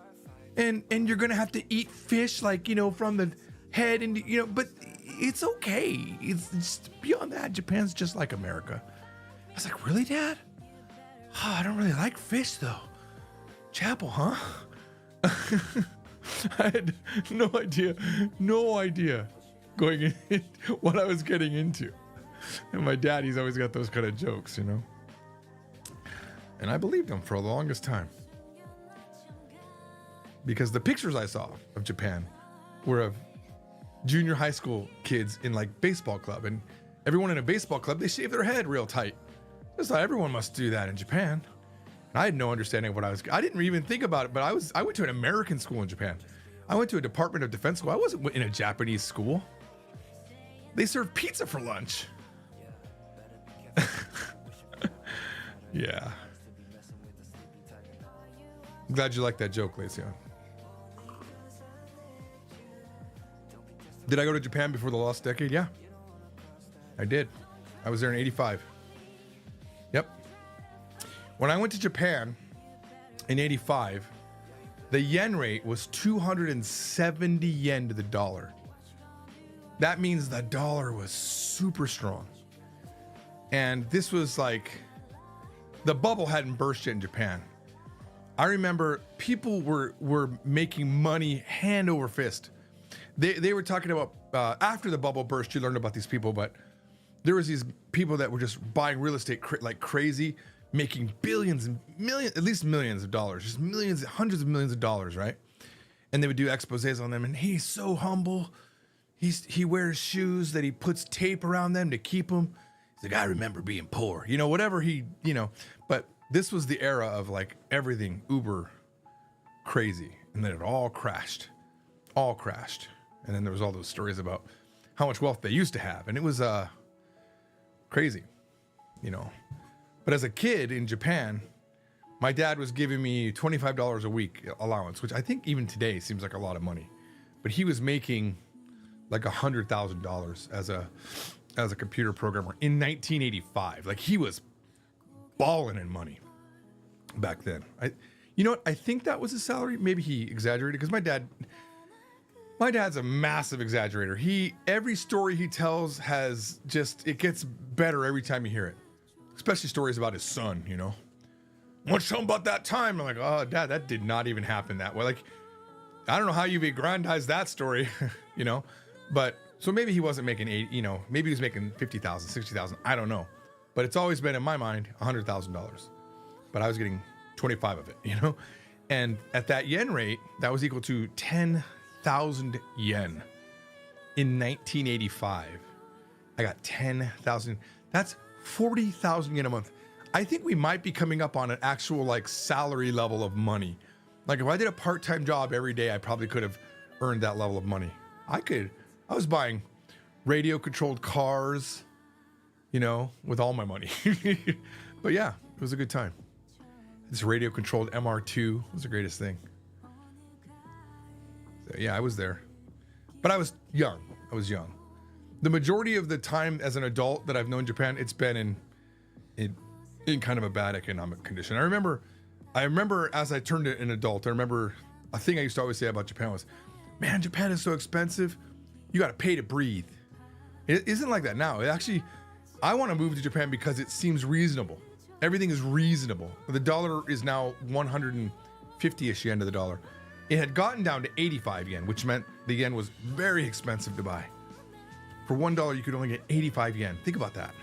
And you're gonna have to eat fish, like, you know, from the head, and, you know, but it's okay. It's just beyond that, Japan's just like America. I was like, really, Dad? Oh, I don't really like fish though. Chapel, huh? I had no idea going in what I was getting into. And my dad, he's always got those kind of jokes, you know? And I believed him for the longest time. Because the pictures I saw of Japan were of junior high school kids in like baseball club, and everyone in a baseball club, they shave their head real tight. Just like everyone must do that in Japan. And I had no understanding of I didn't even think about it, but I went to an American school in Japan. I went to a Department of Defense school. I wasn't in a Japanese school. They serve pizza for lunch. Yeah. I'm glad you liked that joke, Lesion. Did I go to Japan before the lost decade? Yeah, I did. I was there in 85. Yep. When I went to Japan in 85, the yen rate was 270 yen to the dollar. That means the dollar was super strong. And this was like, the bubble hadn't burst yet in Japan. I remember people were making money hand over fist. They were talking about, after the bubble burst, you learned about these people, but there was these people that were just buying real estate like crazy, making billions and millions, at least millions of dollars, just millions, hundreds of millions of dollars, right? And they would do exposés on them, and he's so humble. He wears shoes that he puts tape around them to keep them. He's like, I remember being poor, you know, whatever but this was the era of like everything uber crazy, and then it all crashed. And then there was all those stories about how much wealth they used to have, and it was crazy. you know. But as a kid in Japan, my dad was giving me $25 a week allowance, which I think even today seems like a lot of money. But he was making like $100,000 as a computer programmer in 1985. Like he was balling in money back then. You know what? I think that was his salary. Maybe he exaggerated because my dad's a massive exaggerator. Every story he tells it gets better every time you hear it. Especially stories about his son, you know. What's something about that time? I'm like, oh, Dad, that did not even happen that way. Like, I don't know how you've aggrandized that story, you know. But so maybe he wasn't making maybe he was making $50,000, $60,000. I don't know. But it's always been in my mind $100,000. But I was getting 25 of it, you know. And at that yen rate, that was equal to 10,000 yen in 1985. I got 10,000. That's 40,000 yen a month. I think we might be coming up on an actual like salary level of money. Like if I did a part-time job every day, I probably could have earned that level of money. I was buying radio controlled cars, you know, with all my money. But yeah, it was a good time. This radio controlled MR2 was the greatest thing. So, yeah, I was there, but I was young. The majority of the time as an adult that I've known Japan, it's been in kind of a bad economic condition. I remember as I turned an adult, I remember a thing I used to always say about Japan was, man, Japan is so expensive. You got to pay to breathe. It isn't like that now. I want to move to Japan because it seems reasonable. Everything is reasonable. The dollar is now 150-ish yen to the dollar. It had gotten down to 85 yen, which meant the yen was very expensive to buy. For $1, you could only get 85 yen. Think about that.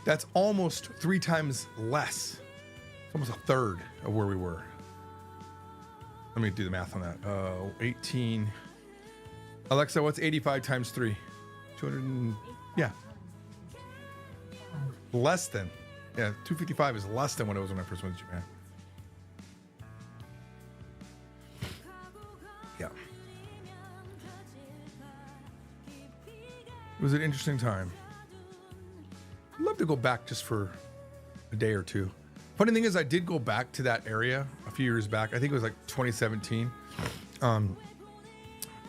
That's almost 3 times less. It's almost a third of where we were. Let me do the math on that. 18. Alexa, what's 85 times 3? 200. Yeah. Less than. Yeah, 255 is less than what it was when I first went to Japan. Yeah. It was an interesting time. I'd love to go back just for a day or two. Funny thing is, I did go back to that area a few years back. I think it was like 2017.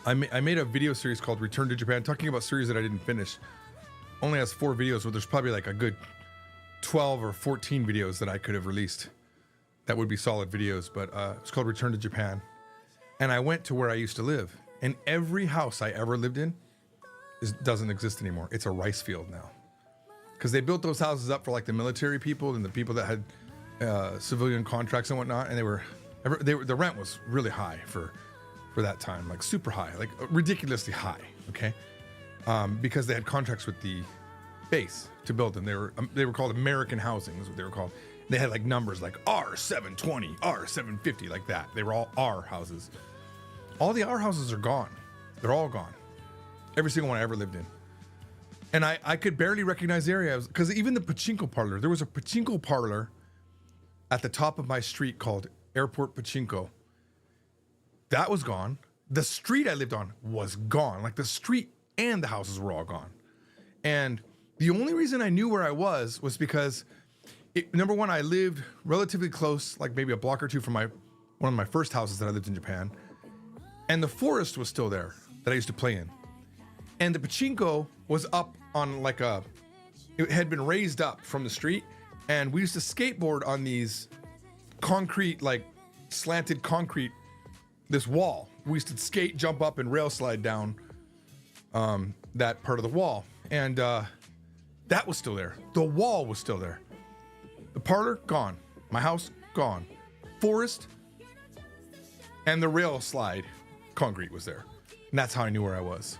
I made a video series called Return to Japan, talking about series that I didn't finish. Only has 4 videos, but there's probably like a good 12 or 14 videos that I could have released that would be solid videos. But it's called Return to Japan. And I went to where I used to live. And every house I ever lived in doesn't exist anymore. It's a rice field now. Because they built those houses up for like the military people and the people that had civilian contracts and whatnot. And the rent was really high for that time, like super high, like ridiculously high. Okay. Because they had contracts with the base to build them. They were called American housing is what they were called. They had like numbers like R720, R750, like that. They were all R houses. All the R houses are gone. They're all gone. Every single one I ever lived in. And I could barely recognize the area because even the pachinko parlor, there was a pachinko parlor at the top of my street called Airport Pachinko. That was gone. The street I lived on was gone. Like the street and the houses were all gone. And the only reason I knew where I was because number one, I lived relatively close, like maybe a block or two from one of my first houses that I lived in Japan. And the forest was still there that I used to play in. And the pachinko was up on it had been raised up from the street. And we used to skateboard on these concrete, like slanted concrete, this wall. We used to skate, jump up, and rail slide down that part of the wall. And that was still there. The wall was still there. The parlor, gone. My house, gone. Forest and the rail slide concrete was there. And that's how I knew where I was.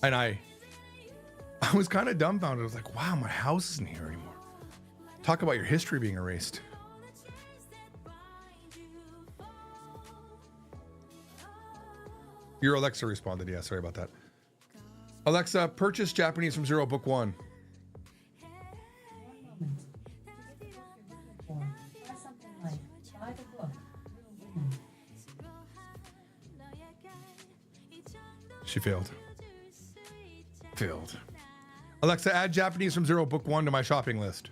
And I was kind of dumbfounded. I was like, wow, my house isn't here anymore. Talk about your history being erased. Your Alexa responded. Yeah, sorry about that. Alexa, purchase Japanese from Zero, book 1. She failed. Alexa, add Japanese from Zero Book 1 to my shopping list.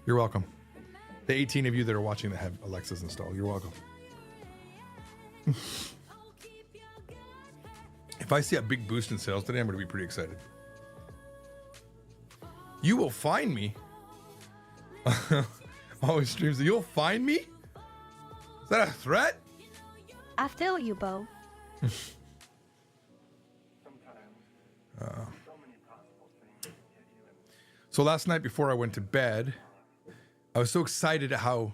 You're welcome. The 18 of you that are watching that have Alexas installed, you're welcome. If I see a big boost in sales today, I'm going to be pretty excited. You will find me. Always streams. You'll find me? Is that a threat? I feel you, Bo. So last night before I went to bed, I was so excited at how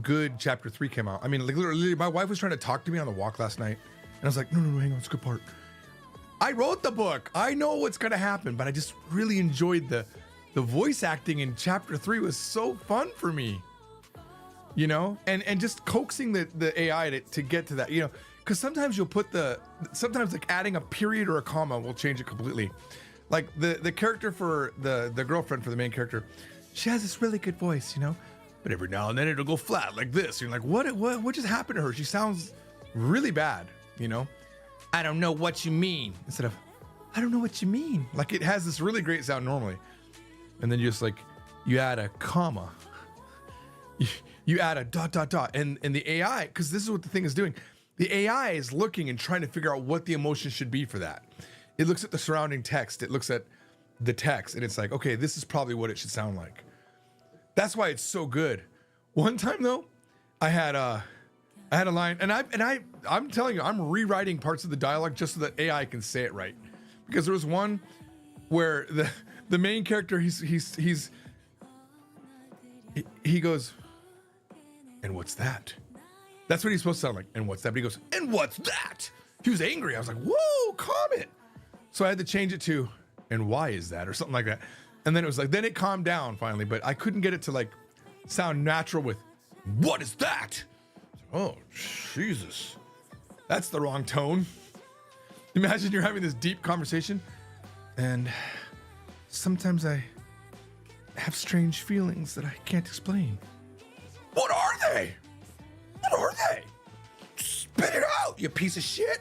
good chapter 3 came out. I mean, like literally, my wife was trying to talk to me on the walk last night, and I was like, no, hang on, it's a good part. I wrote the book. I know what's gonna happen, but I just really enjoyed the voice acting in chapter 3 was so fun for me. You know, and just coaxing the AI to get to that, you know, because sometimes you'll put sometimes like adding a period or a comma will change it completely. Like the character for the girlfriend for the main character, she has this really good voice, you know, but every now and then it'll go flat like this. You're like, what just happened to her? She sounds really bad, you know. I don't know what you mean. Instead of, I don't know what you mean. Like it has this really great sound normally, and then you just like you add a comma. You add a ... and the AI, because this is what the thing is doing. The AI is looking and trying to figure out what the emotion should be for that. It looks at the surrounding text. It looks at the text, and it's like, okay, this is probably what it should sound like. That's why it's so good. One time though, I had a line, and I'm telling you, I'm rewriting parts of the dialogue just so that AI can say it right. Because there was one where the main character he goes, and what's that? That's what he's supposed to sound like. And what's that? But he goes, and what's that? He was angry. I was like, whoa, calm it. So I had to change it to, and why is that? Or something like that. And then it was like, then it calmed down finally, but I couldn't get it to like sound natural with, what is that? Oh, Jesus. That's the wrong tone. Imagine you're having this deep conversation, and sometimes I have strange feelings that I can't explain. What are they? What are they? Spit it out, you piece of shit.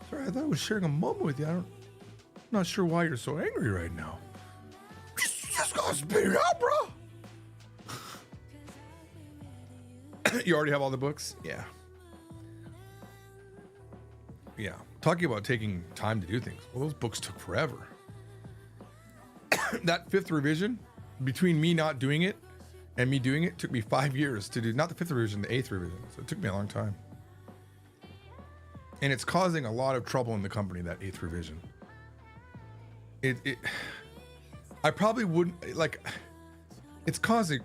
Sorry, I thought I was sharing a moment with you. I'm not sure why you're so angry right now. Just gotta spit it out, bro. You already have all the books? Yeah. Yeah. Talking about taking time to do things. Well, those books took forever. That 5th revision, between me not doing it and me doing it, took me 5 years to do, not the 5th revision, the 8th revision. So it took me a long time. And it's causing a lot of trouble in the company, that 8th revision. I probably wouldn't, like, it's causing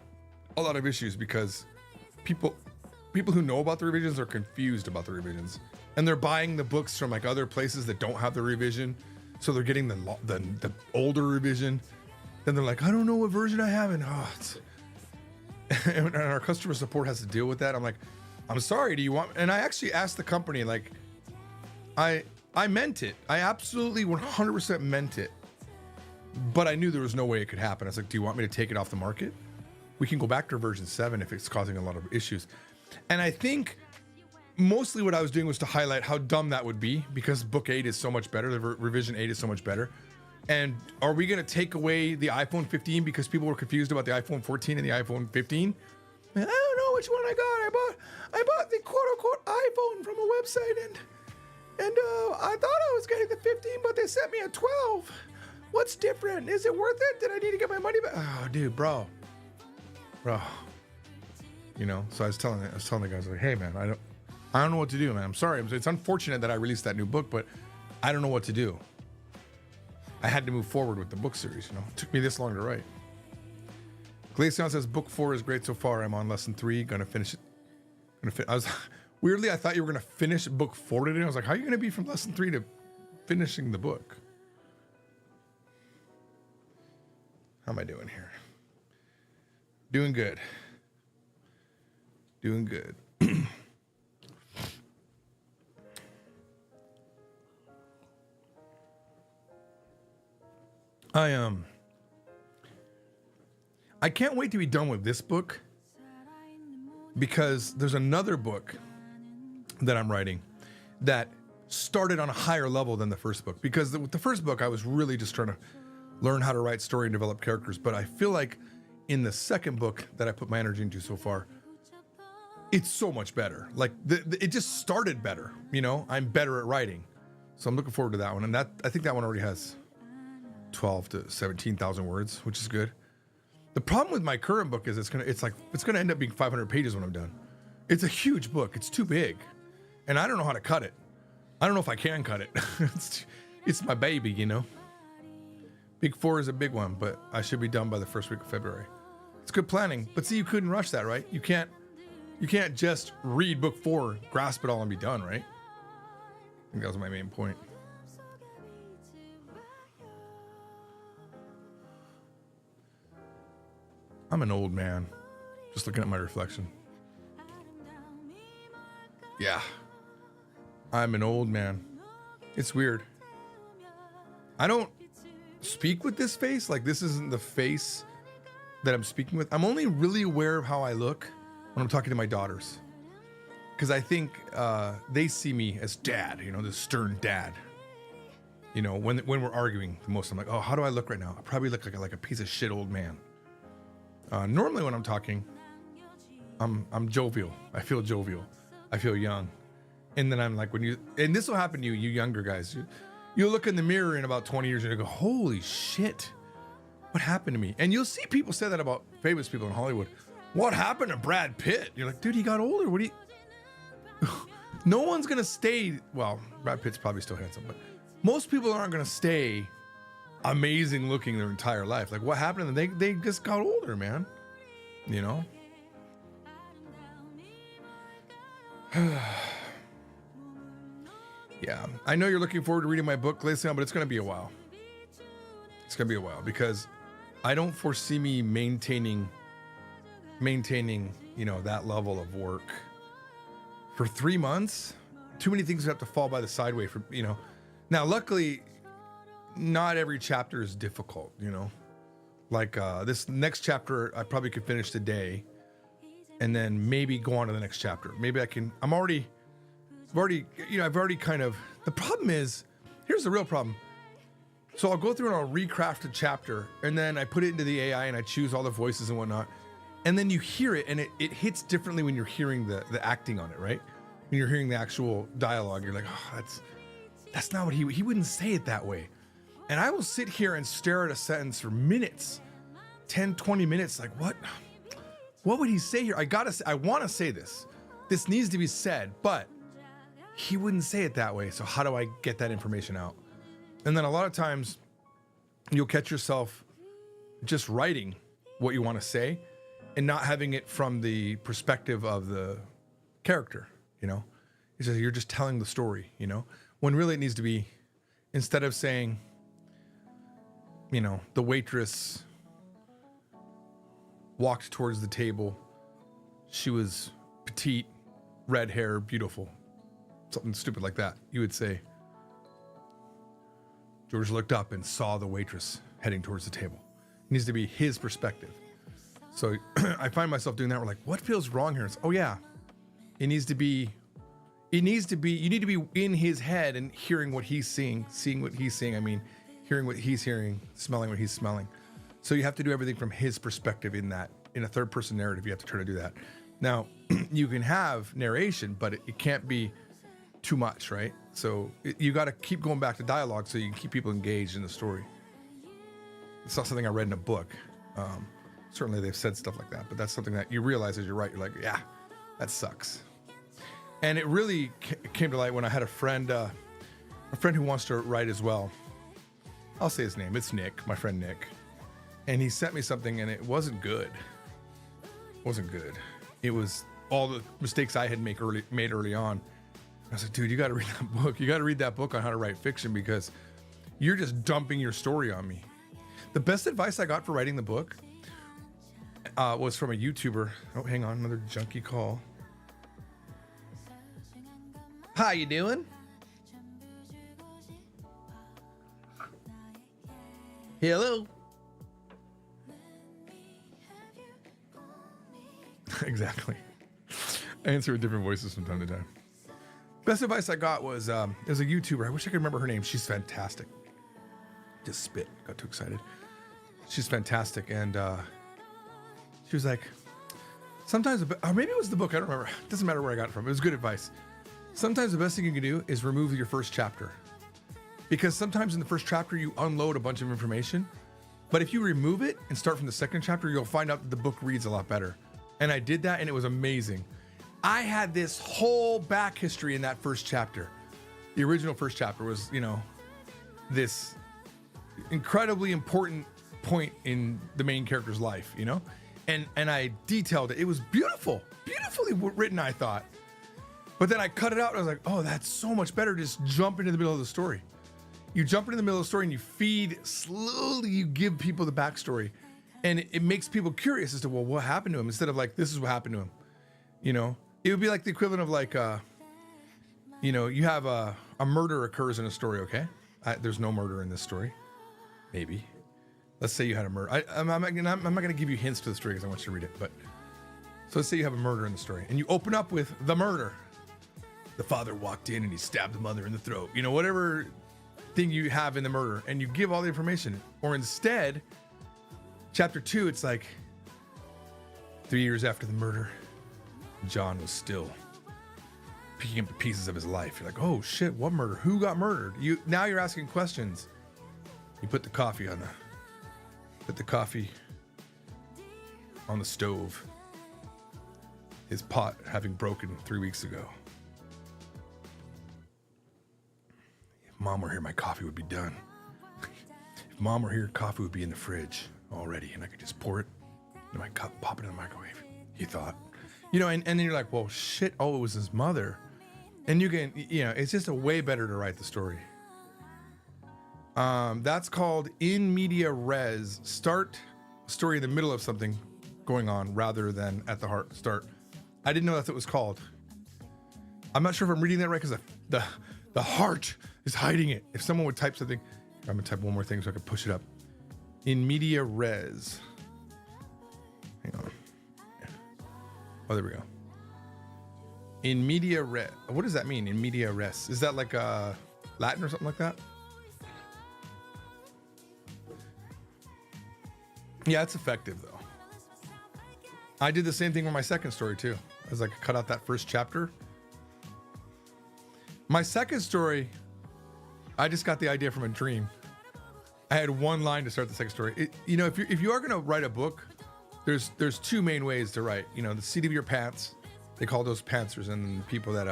a lot of issues because people who know about the revisions are confused about the revisions. And they're buying the books from like other places that don't have the revision. So they're getting the older revision. Then they're like, I don't know what version I have. And and our customer support has to deal with that. I'm like, I'm sorry, do you want, and I actually asked the company, like, I meant it. I absolutely 100% meant it. But I knew there was no way it could happen. I was like, do you want me to take it off the market? We can go back to version 7 if it's causing a lot of issues. And I think mostly what I was doing was to highlight how dumb that would be, because book 8 is so much better. The revision 8 is so much better. And are we going to take away the iPhone 15 because people were confused about the iPhone 14 and the iPhone 15? I don't know which one I got. I bought the quote unquote iPhone from a website, and I thought I was getting the 15, but they sent me a 12. What's different? Is it worth it? Did I need to get my money back? Oh, dude, bro. You know, so I was telling the guys, like, hey man, I don't know what to do, man. I'm sorry. It's unfortunate that I released that new book, but I don't know what to do. I had to move forward with the book series, you know. It took me this long to write. Glaceon says book 4 is great so far. I'm on lesson 3. Gonna finish it. I was weirdly, I thought you were gonna finish book 4 today. I was like, how are you gonna be from lesson 3 to finishing the book? How am I doing here? Doing good. Doing good. I can't wait to be done with this book, because there's another book that I'm writing that started on a higher level than the first book. Because with the first book, I was really just trying to learn how to write story and develop characters. But I feel like in the second book that I put my energy into so far, it's so much better. Like it just started better, you know. I'm better at writing, so I'm looking forward to that one. And I think that one already has 12 to 17,000 words, which is good. The problem with my current book is it's gonna end up being 500 pages when I'm done. It's a huge book. It's too big, and I don't know how to cut it. I don't know if I can cut it. It's my baby, you know. Big 4 is a big one, but I should be done by the first week of February. It's good planning, but see, you couldn't rush that, right? You can't just read book 4, grasp it all, and be done, right? I think that was my main point. I'm an old man, just looking at my reflection. Yeah, I'm an old man. It's weird. I don't speak with this face. Like, this isn't the face that I'm speaking with. I'm only really aware of how I look when I'm talking to my daughters, because I think they see me as dad, you know, this stern dad. You know, when we're arguing the most, I'm like, oh, how do I look right now? I probably look like a piece of shit old man. Normally when I'm talking, I'm jovial. I feel jovial. I feel young. And then I'm like, and this will happen to you younger guys. You'll look in the mirror in about 20 years and you go, holy shit, what happened to me? And you'll see people say that about famous people in Hollywood. What happened to Brad Pitt? You're like, dude, he got older. What do you... No one's going to stay... Well, Brad Pitt's probably still handsome, but most people aren't going to stay amazing looking their entire life. Like, what happened to them? They just got older, man. You know? Yeah, I know you're looking forward to reading my book, Glaceon, but it's going to be a while. It's going to be a while because I don't foresee me maintaining, you know, that level of work for 3 months. Too many things have to fall by the sideway for, you know. Now, luckily, not every chapter is difficult, you know. Like this next chapter, I probably could finish today and then maybe go on to the next chapter. Maybe I can, I've already kind of, the problem is, here's the real problem. So I'll go through and I'll recraft a chapter and then I put it into the AI and I choose all the voices and whatnot. And then you hear it and it hits differently when you're hearing the acting on it, right? When you're hearing the actual dialogue, you're like, oh, that's not what he wouldn't say it that way. And I will sit here and stare at a sentence for minutes, 10, 20 minutes. Like, what would he say here? I want to say this. This needs to be said, but he wouldn't say it that way. So how do I get that information out? And then a lot of times you'll catch yourself just writing what you want to say and not having it from the perspective of the character, you know? It's just, you're just telling the story, you know? When really it needs to be, instead of saying, you know, the waitress walked towards the table. She was petite, red hair, beautiful. Something stupid like that. You would say, George looked up and saw the waitress heading towards the table. It needs to be his perspective. So I find myself doing that. We're like, what feels wrong here? It's, oh yeah, you need to be in his head and hearing what he's seeing what he's seeing. I mean, hearing what he's hearing, smelling what he's smelling. So you have to do everything from his perspective in a third person narrative. You have to try to do that. Now, you can have narration, but it can't be too much, right? So you got to keep going back to dialogue so you can keep people engaged in the story. It's not something I read in a book. Certainly they've said stuff like that, but that's something that you realize as you're right. You're like, yeah, that sucks. And it really came to light when I had a friend who wants to write as well. I'll say his name. It's Nick, my friend Nick. And he sent me something and it wasn't good. It wasn't good. It was all the mistakes I had made early on. I was like, dude, you got to read that book. You got to read that book on how to write fiction because you're just dumping your story on me. The best advice I got for writing the book was from a YouTuber. Oh, hang on. Another junkie call. How you doing? Hello. Exactly. I answer with different voices from time to time. Best advice I got was there's a YouTuber. I wish I could remember her name. She's fantastic. Just spit. Got too excited. She's fantastic. And she was like, sometimes, or maybe it was the book. I don't remember. It doesn't matter where I got it from. It was good advice. Sometimes the best thing you can do is remove your first chapter. Because sometimes in the first chapter, you unload a bunch of information. But if you remove it and start from the second chapter, you'll find out that the book reads a lot better. And I did that and it was amazing. I had this whole back history in that first chapter. The original first chapter was, you know, this incredibly important point in the main character's life, you know? And I detailed it. It was beautiful, beautifully written, I thought. But then I cut it out and I was like, oh, that's so much better. Just jump into the middle of the story. You jump into the middle of the story and you feed slowly, you give people the backstory. And it makes people curious as to, well, what happened to him? Instead of like, this is what happened to him, you know? It would be like the equivalent of like, you know, you have a murder occurs in a story, okay? There's no murder in this story. Maybe. Let's say you had a murder. I'm not going to give you hints to the story because I want you to read it. But so let's say you have a murder in the story and you open up with the murder. The father walked in and he stabbed the mother in the throat. You know, whatever thing you have in the murder, and you give all the information. Or instead, chapter 2, it's like 3 years after the murder, John was still picking up the pieces of his life. You're like, oh shit, what murder? Who got murdered? Now you're asking questions. You put the coffee on the stove. His pot having broken 3 weeks ago. If mom were here, my coffee would be done. If mom were here, coffee would be in the fridge already, and I could just pour it in my cup, pop it in the microwave. He thought. You know, and then you're like, well, shit, oh, it was his mother. And you can, you know, it's just a way better to write the story. That's called in media res. Start story in the middle of something going on rather than at the start. I didn't know that's what it was called. I'm not sure if I'm reading that right because the heart is hiding it. If someone would type something, I'm gonna type one more thing so I can push it up. In media res. Hang on. Oh, there we go. In media res. What does that mean? In media res. Is that like Latin or something like that? Yeah, it's effective though. I did the same thing with my second story too. I was like, cut out that first chapter. My second story, I just got the idea from a dream. I had one line to start the second story. You know, if you are gonna write a book, there's two main ways to write. You know, the seat of your pants. They call those pantsers, and people that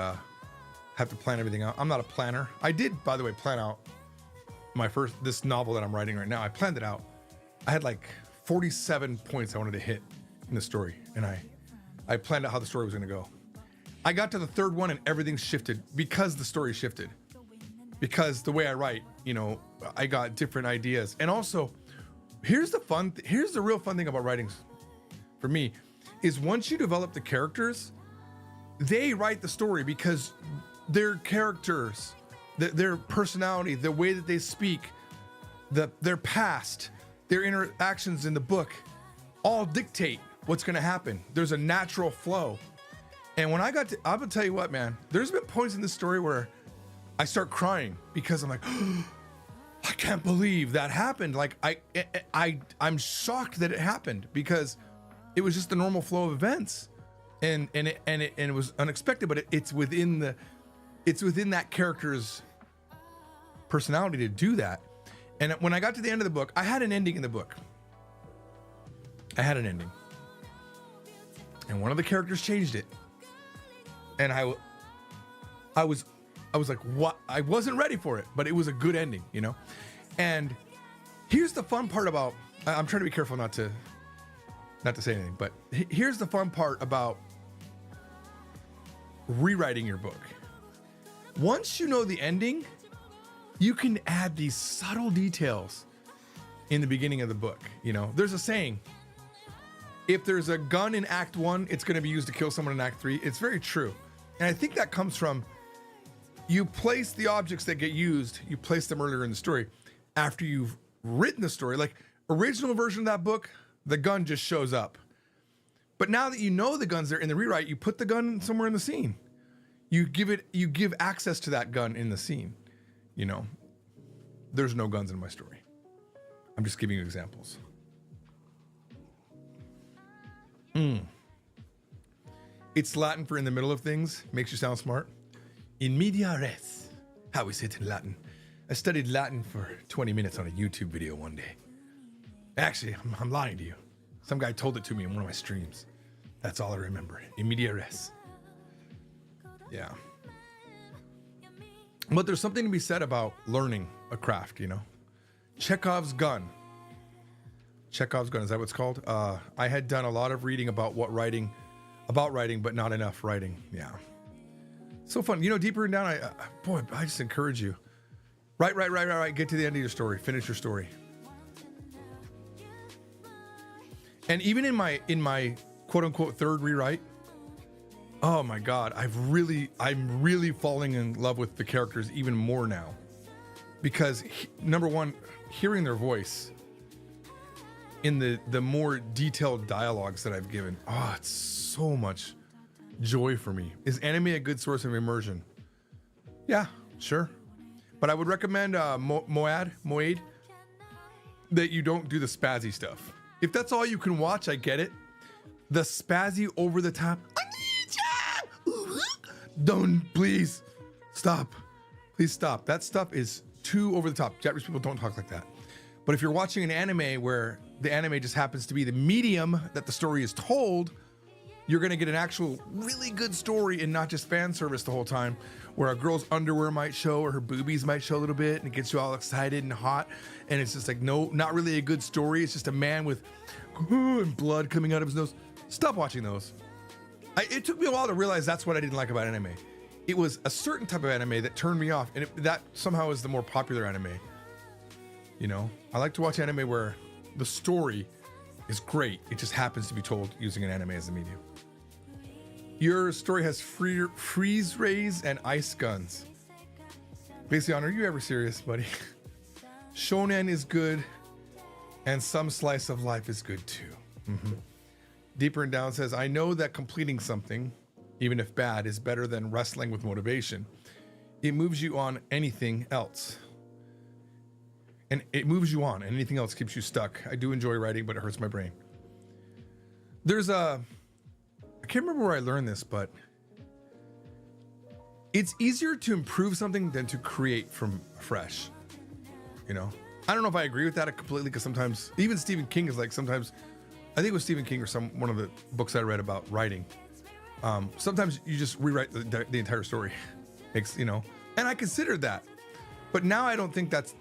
have to plan everything out. I'm not a planner. I did, by the way, plan out this novel that I'm writing right now. I planned it out. I had like 47 points I wanted to hit in the story, and I planned out how the story was going to go. I got to the third one and everything shifted because the story shifted. Because the way I write, you know, I got different ideas. And also, here's the real fun thing about writing for me is once you develop the characters, they write the story because their characters, their personality, the way that they speak, their past, their interactions in the book all dictate what's going to happen. There's a natural flow. And when I'm gonna tell you what, man, there's been points in this story where I start crying because I'm like, oh, I can't believe that happened. Like I'm shocked that it happened because it was just the normal flow of events, and it was unexpected. But it's within that character's personality to do that. And when I got to the end of the book, I had an ending in the book. I had an ending, and one of the characters changed it, and I was like, what? I wasn't ready for it, but it was a good ending, you know? And here's the fun part about, I'm trying to be careful not to say anything, but here's the fun part about rewriting your book. Once you know the ending, you can add these subtle details in the beginning of the book. You know, there's a saying, if there's a gun in Act 1, it's going to be used to kill someone in Act 3. It's very true. And I think that comes from, you place the objects that get used, you place them earlier in the story. After you've written the story, like original version of that book, the gun just shows up. But now that you know the gun's there in the rewrite, you put the gun somewhere in the scene. You give access to that gun in the scene. You know, there's no guns in my story. I'm just giving you examples. It's Latin for in the middle of things. Makes you sound smart. In media res. How is it in Latin? I studied Latin for 20 minutes on a YouTube video one day. Actually, I'm lying to you. Some guy told it to me in one of my streams. That's all I remember. In media res. Yeah. But there's something to be said about learning a craft, you know? Chekhov's gun. Chekhov's gun, is that what it's called? I had done a lot of reading about writing, but not enough writing. Yeah. So fun. You know, deeper and down, I just encourage you. Right. Get to the end of your story. Finish your story. And even in my quote unquote third rewrite, oh my God, I'm really falling in love with the characters even more now. Because number one, hearing their voice in the more detailed dialogues that I've given, it's so much joy for me. Is anime a good source of immersion? Yeah, sure. But I would recommend Moed, that you don't do the spazzy stuff. If that's all you can watch, I get it. The spazzy over the top, don't, please stop. Please stop. That stuff is too over the top. Japanese people don't talk like that. But if you're watching an anime where the anime just happens to be the medium that the story is told, you're going to get an actual really good story and not just fan service the whole time, where a girl's underwear might show or her boobies might show a little bit and it gets you all excited and hot. And it's just like, no, not really a good story. It's just a man with and blood coming out of his nose. Stop watching those. It took me a while to realize that's what I didn't like about anime. It was a certain type of anime that turned me off, and that somehow is the more popular anime. You know, I like to watch anime where the story is great. It just happens to be told using an anime as a medium. Your story has freeze rays and ice guns. Glaceon, are you ever serious, buddy? Shonen is good, and some slice of life is good too. Mm-hmm. Deeper and Down says, I know that completing something, even if bad, is better than wrestling with motivation. It moves you on anything else. And it moves you on, and anything else keeps you stuck. I do enjoy writing, but it hurts my brain. I can't remember where I learned this, but it's easier to improve something than to create from fresh. You know? I don't know if I agree with that completely, because sometimes, even Stephen King is like, sometimes, I think it was Stephen King or one of the books I read about writing. Sometimes you just rewrite the entire story. And I considered that. But now I don't think that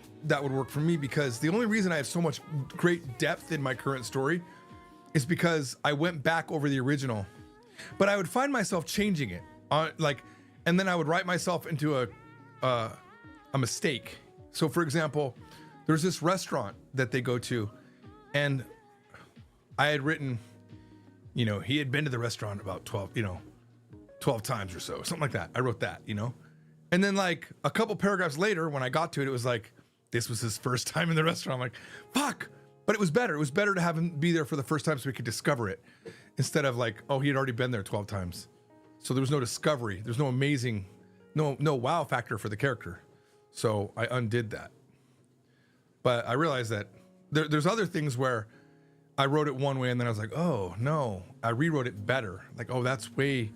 would work for me, because the only reason I have so much great depth in my current story is because I went back over the original. But I would find myself changing it, and then I would write myself into a mistake. So, for example, there's this restaurant that they go to, and I had written, he had been to the restaurant about 12 times or so, something like that. I wrote that, and then like a couple paragraphs later, when I got to it, it was like, this was his first time in the restaurant. I'm like, fuck. But it was better. It was better to have him be there for the first time so we could discover it, instead of like, oh, he had already been there 12 times. So there was no discovery. There's no amazing, no wow factor for the character. So I undid that. But I realized that there's other things where I wrote it one way and then I was like, oh no, I rewrote it better. Like, oh, that's way,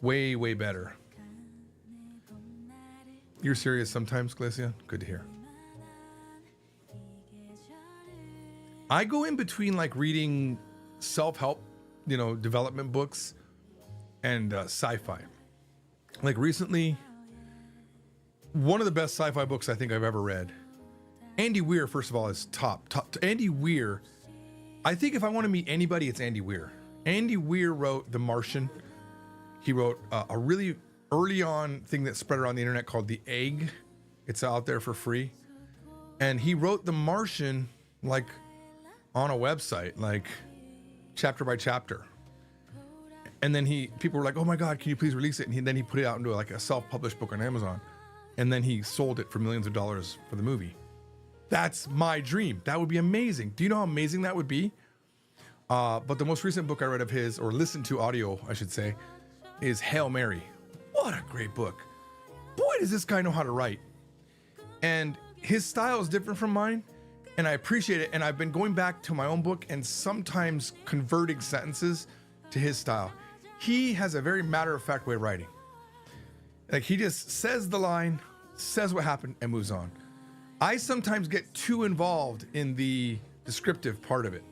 way, way better. You're serious sometimes, Glacia? Good to hear. I go in between like reading self-help, development books and sci-fi. Like recently, one of the best sci-fi books I think I've ever read. Andy Weir, first of all, is top. Andy Weir, I think if I want to meet anybody, it's Andy Weir. Andy Weir wrote The Martian. He wrote a really early on thing that spread around the internet called The Egg. It's out there for free. And he wrote The Martian like on a website, like chapter by chapter. And then people were like, oh my God, can you please release it? And then he put it out into like a self-published book on Amazon. And then he sold it for millions of dollars for the movie. That's my dream. That would be amazing. Do you know how amazing that would be? But the most recent book I read of his, or listened to audio, I should say, is Hail Mary. what a great book. Boy, does this guy know how to write. And his style is different from mine, and I appreciate it. And I've been going back to my own book and sometimes converting sentences to his style. He has a very matter-of-fact way of writing. Like, he just says the line, says what happened, and moves on. I sometimes get too involved in the descriptive part of it,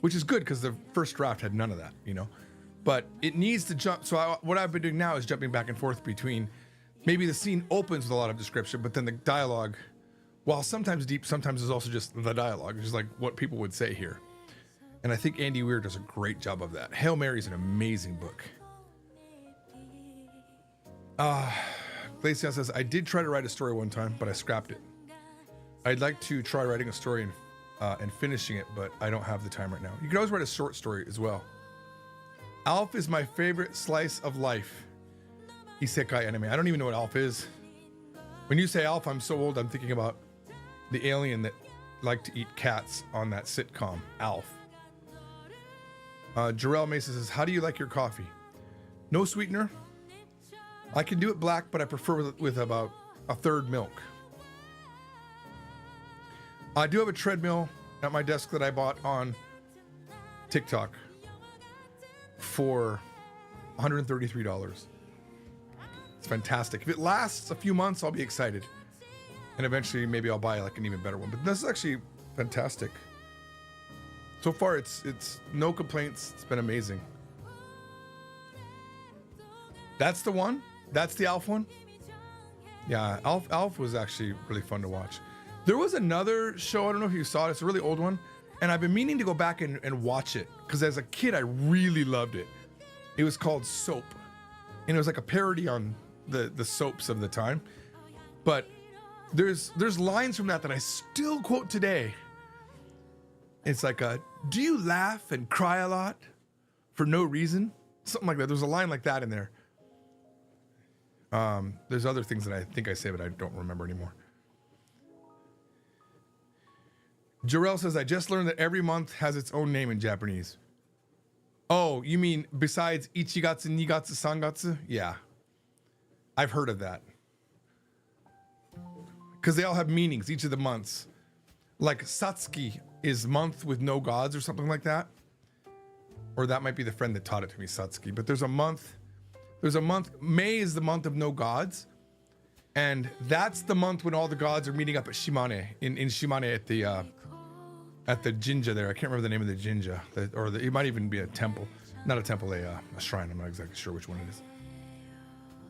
which is good because the first draft had none of that, you know? But it needs to jump. So what I've been doing now is jumping back and forth between maybe the scene opens with a lot of description, but then the dialogue, while sometimes deep, sometimes is also just the dialogue, which is like what people would say here. And I think Andy Weir does a great job of that. Hail Mary is an amazing book. Glacian says, I did try to write a story one time, but I scrapped it. I'd like to try writing a story and finishing it, but I don't have the time right now. You can always write a short story as well. Alf is my favorite slice of life. Isekai anime. I don't even know what Alf is. When you say Alf, I'm so old, I'm thinking about the alien that liked to eat cats on that sitcom, Alf. Jarrell Mason says, how do you like your coffee? No sweetener. I can do it black, but I prefer with about a third milk. I do have a treadmill at my desk that I bought on TikTok for $133. It's fantastic. If it lasts a few months, I'll be excited. And eventually maybe I'll buy like an even better one. But this is actually fantastic. So far it's no complaints. It's been amazing. That's the one? That's the Alf one? Yeah, Alf was actually really fun to watch. There was another show, I don't know if you saw it, it's a really old one, and I've been meaning to go back and watch it, because as a kid, I really loved it. It was called Soap, and it was like a parody on the soaps of the time, but there's lines from that I still quote today. It's like, do you laugh and cry a lot for no reason? Something like that. There's a line like that in there. There's other things that I think I say, but I don't remember anymore. Jarrell says, I just learned that every month has its own name in Japanese. Oh, you mean besides Ichigatsu, Nigatsu, Sangatsu? Yeah. I've heard of that. Because they all have meanings, each of the months. Like Satsuki is month with no gods or something like that. Or that might be the friend that taught it to me, Satsuki. But there's a month, May is the month of no gods. And that's the month when all the gods are meeting up at Shimane, in Shimane at the jinja there. I can't remember the name of the jinja. It might even be a temple. Not a temple, a shrine. I'm not exactly sure which one it is.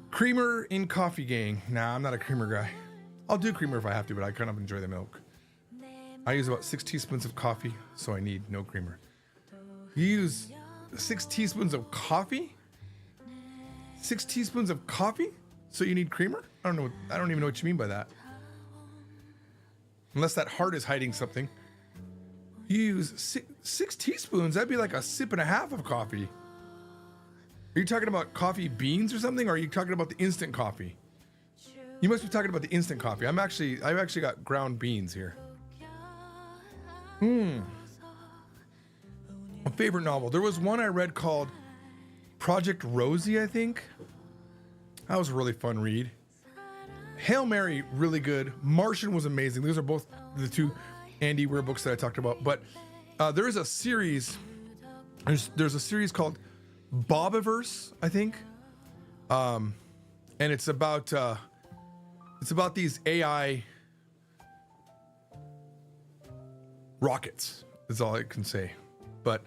Creamer in coffee gang. Nah, I'm not a creamer guy. I'll do creamer if I have to, but I kind of enjoy the milk. I use about 6 teaspoons of coffee, so I need no creamer. You use 6 teaspoons of coffee? 6 teaspoons of coffee? So you need creamer? I don't even know what you mean by that. Unless that heart is hiding something. You use 6 teaspoons, that'd be like a sip and a half of coffee. Are you talking about coffee beans or something? Or are you talking about the instant coffee? You must be talking about the instant coffee. I've actually got ground beans here. A favorite novel. There was one I read called Project Rosie, I think. That was a really fun read. Hail Mary, really good. Martian was amazing. Those are both the two Andy Weir books that I talked about. But there is a series. There's a series called Bobiverse, I think. And it's about these AI rockets, is all I can say. But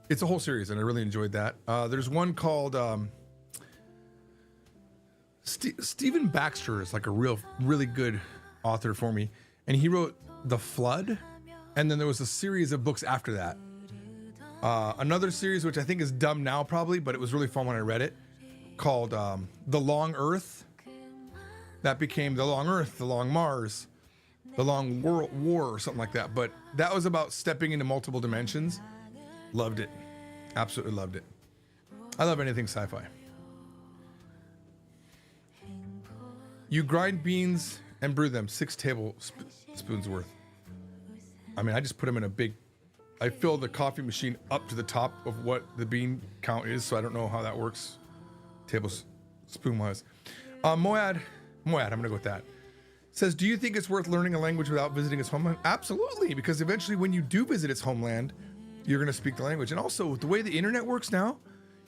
it's a whole series, and I really enjoyed that. There's one called Stephen Baxter is like a really good author for me, and he wrote The Flood, and then there was a series of books after that. Another series which I think is dumb now probably, but it was really fun when I read it, called The Long Earth. That became The Long Earth, The Long Mars, The Long World War, or something like that. But that was about stepping into multiple dimensions. Loved it. Absolutely loved it. I love anything sci-fi. You grind beans and brew them 6 tablespoons worth. I mean, I just put them in a big, I fill the coffee machine up to the top of what the bean count is, so I don't know how that works. Tablespoons Spoon-wise. Moad, I'm gonna go with that. Says, do you think it's worth learning a language without visiting its homeland? Absolutely, because eventually when you do visit its homeland, you're gonna speak the language. And also, with the way the internet works now,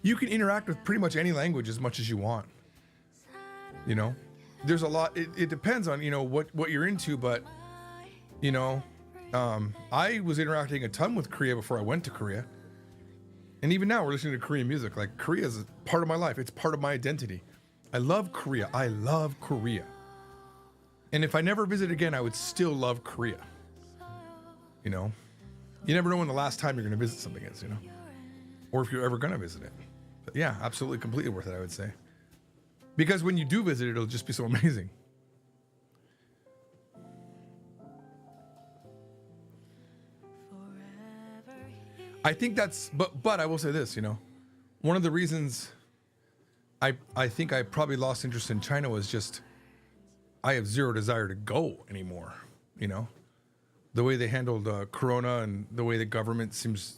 you can interact with pretty much any language as much as you want. You know, there's a lot, it depends on, you know, what you're into, but, you know, I was interacting a ton with Korea before I went to Korea. And even now we're listening to Korean music. Like, Korea is part of my life. It's part of my identity. I love Korea. I love Korea. And if I never visit again, I would still love Korea. You know, you never know when the last time you're going to visit something is, you know, or if you're ever going to visit it. But yeah, absolutely, completely worth it, I would say. Because when you do visit it, it'll just be so amazing. I think that's, but I will say this, you know, one of the reasons I think I probably lost interest in China was just, I have zero desire to go anymore, you know? The way they handled Corona and the way the government seems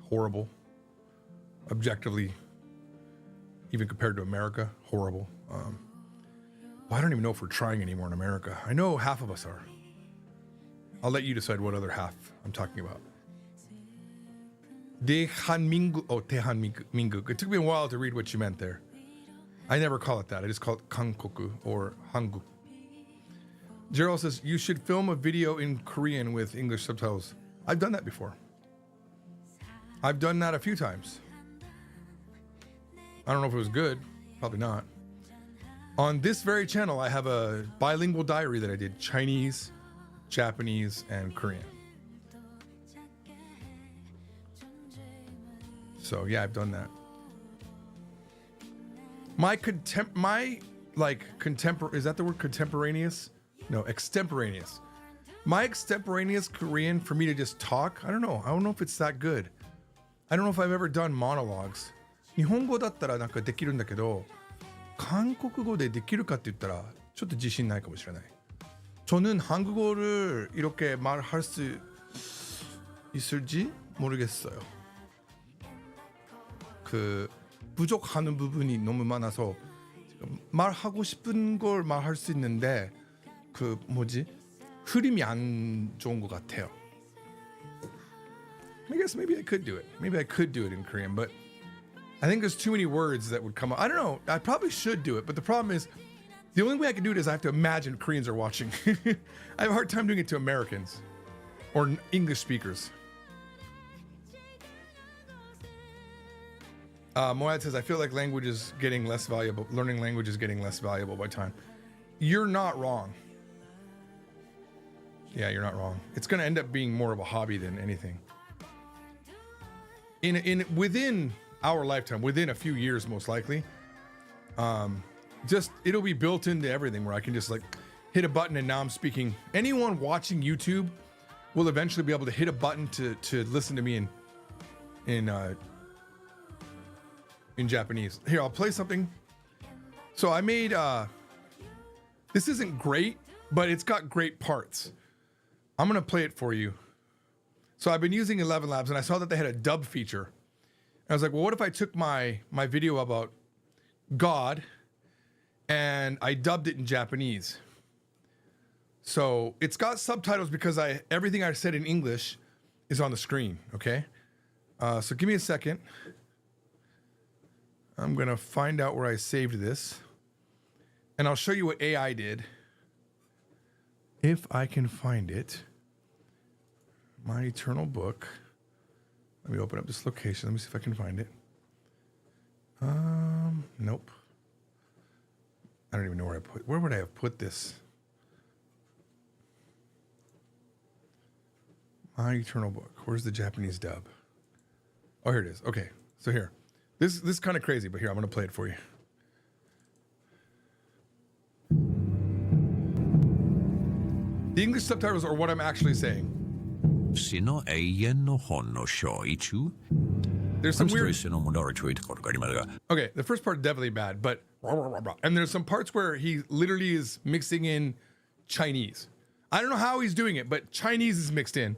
horrible, objectively, even compared to America, horrible. Well, I don't even know if we're trying anymore in America. I know half of us are. I'll let you decide what other half I'm talking about. Tehanmingu. Oh, Tehanmingu. It took me a while to read what you meant there. I never call it that. I just call it Kankoku or Hanguk. Gerald says, you should film a video in Korean with English subtitles. I've done that before. I've done that a few times. I don't know if it was good. Probably not. On this very channel, I have a bilingual diary that I did Chinese, Japanese, and Korean. So yeah, I've done that. Is that the word contemporaneous? No, extemporaneous. My extemporaneous Korean for me to just talk, I don't know. I don't know if it's that good. I don't know if I've ever done monologues. 日本語だったらなんかできるんだけど、韓国語でできるかって言ったらちょっと自信ないかもしれない. 저는 한국어를 이렇게 말할 수 있을지 모르겠어요. 그 부족하는 부분이 너무 많아서 말하고 싶은 걸 말할 수 있는데 그 뭐지? 흐름이 안 좋은 것 같아요. I guess maybe I could do it. Maybe I could do it in Korean, but I think there's too many words that would come up. I don't know. I probably should do it, but the problem is the only way I can do it is I have to imagine Koreans are watching. I have a hard time doing it to Americans or English speakers. Moad says, I feel like language is getting less valuable. Learning language is getting less valuable by time. You're not wrong. Yeah, you're not wrong. It's going to end up being more of a hobby than anything. Within our lifetime, within a few years, most likely, just it'll be built into everything where I can just like hit a button and now I'm speaking. Anyone watching YouTube will eventually be able to hit a button to listen to me in Japanese. Here, I'll play something. So I made, this isn't great, but it's got great parts. I'm gonna play it for you. So I've been using 11 Labs and I saw that they had a dub feature. And I was like, well, what if I took my video about God and I dubbed it in Japanese? So it's got subtitles because everything I said in English is on the screen, okay? So give me a second. I'm gonna find out where I saved this and I'll show you what AI did. If I can find it. My Eternal Book. Let me open up this location. Let me see if I can find it. Nope. I don't even know where would I have put this? My Eternal Book. Where's the Japanese dub? Oh, here it is. Okay, so here. This is kind of crazy, but here, I'm gonna play it for you. The English subtitles are what I'm actually saying. There's some weird. Okay, the first part is definitely bad, but and there's some parts where he literally is mixing in Chinese. I don't know how he's doing it, but Chinese is mixed in,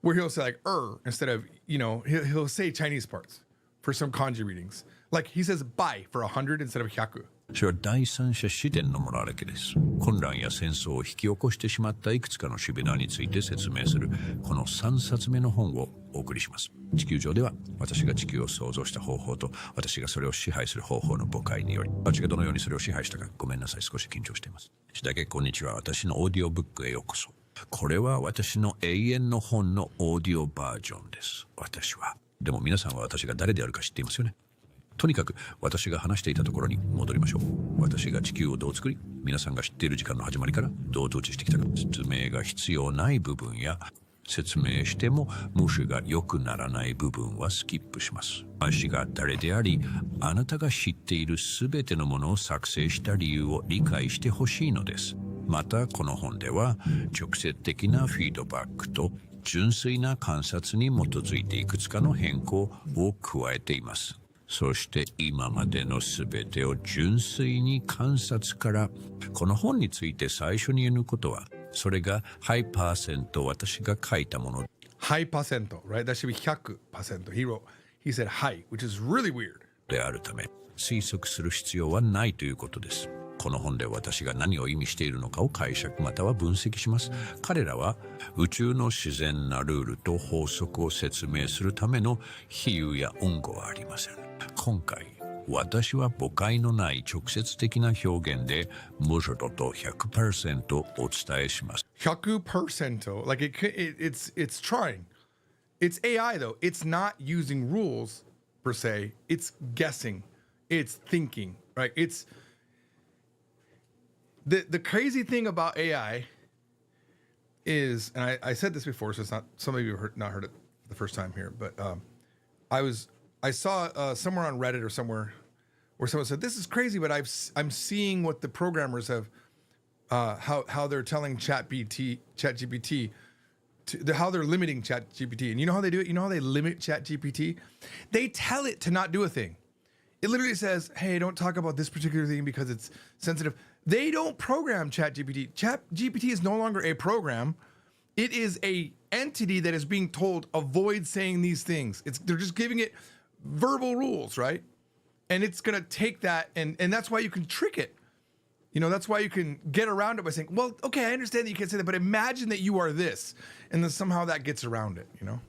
where he'll say like instead of, you know, he'll say Chinese parts for some kanji readings. Like he says buy for 100 instead of 100. それは第三者視点のものだけです。混乱や戦争を引き起こしてしまったいくつかのシビラについて説明するこの3冊目の本をお送りします。地球上では私が地球を創造した方法と私がそれを支配する方法の誤解により、私がどのようにそれを支配したかごめんなさい、少し緊張しています。しだけこんにちは、私のオーディオブックへようこそ。これは私の永遠の本のオーディオバージョンです。私は。でも皆さんは私が誰であるか知っていますよね。とにかく私が話していたところに戻りましょう。私が地球をどう作り、皆さんが知っている時間の始まりからどう統治してきたか、説明が必要ない部分や説明しても無視が良くならない部分はスキップします。私が誰であり、あなたが知っているすべてのものを作成した理由を理解してほしいのです。またこの本では直接的なフィードバックと純粋な観察に基づいていくつかの変更を加えています。そして今までのすべてを純粋に観察から、この本について最初に言うことは、それがハイパーセント私が書いたもの。High percent, right? That should be 100%. He said high, which is really weird. であるため、推測する必要はないということです。この本で私が何を意味しているのかを解釈または分析します。彼らは宇宙の自然なルールと法則を説明するための比喩や隠語はありません。今回、私は誤解のない直接的な表現で無所と 100% お伝えします。100%. Like it's trying. It's AI though. It's not using rules per se. It's guessing. It's thinking, right? It's the crazy thing about AI is, and I said this before, so it's not, some of you have not heard it for the first time here, but I saw somewhere on Reddit or somewhere where someone said, this is crazy, but I'm seeing what the programmers have, how they're telling ChatGPT, how they're limiting ChatGPT. And you know how they do it? You know how they limit ChatGPT? They tell it to not do a thing. It literally says, hey, don't talk about this particular thing because it's sensitive. They don't program ChatGPT. ChatGPT is no longer a program. It is a entity that is being told, avoid saying these things. They're just giving it verbal rules, right? And it's going to take that, and that's why you can trick it. You know, that's why you can get around it by saying, well, okay, I understand that you can't say that, but imagine that you are this. And then somehow that gets around it, you know?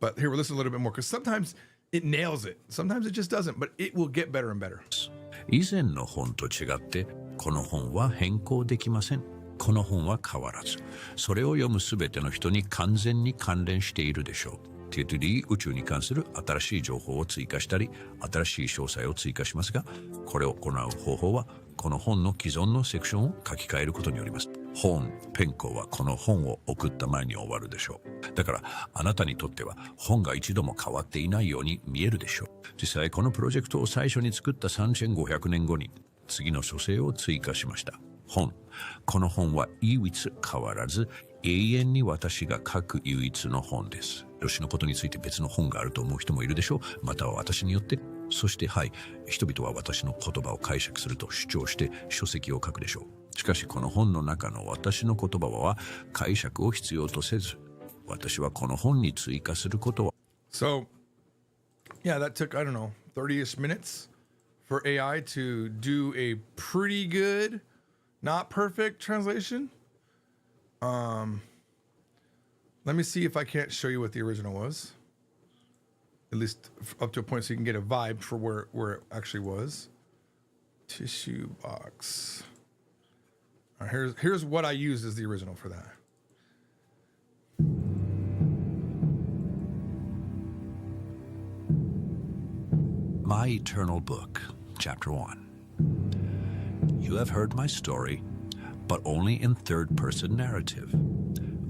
But here, we'll listen a little bit more, because sometimes it nails it. Sometimes it just doesn't, but it will get better and better. 以前の本と違って、この本は変更できません。この本は変わらず、それを読むすべての人に完全に関連しているでしょう。ティトリー宇宙に関する新しい情報を追加したり、新しい詳細を追加しますが、これを行う方法は、この本の既存のセクションを書き換えることによります。本変更はこの本を送った前に終わるでしょう。だから、あなたにとっては本が一度も変わっていないように見えるでしょう。実際、このプロジェクトを最初に作った3500年後に、次の書生を追加しました。この本は唯一変わらず、永遠に私が書く唯一の本です。ロシのことについて別の本があると思う人もいるでしょう。または私によって、そしてはい、人々は私の言葉を解釈すると主張して書籍を書くでしょう。しかしこの本の中の私の言葉は解釈を必要とせず、私はこの本に追加することは。So, yeah, that took, I don't know, 30-ish minutes for AI to do a pretty good, not perfect translation. Let me see if I can't show you what the original was. At least up to a point so you can get a vibe for where it actually was. Tissue box. All right, here's what I used as the original for that. My Eternal Book, Chapter 1. You have heard my story, but only in third-person narrative.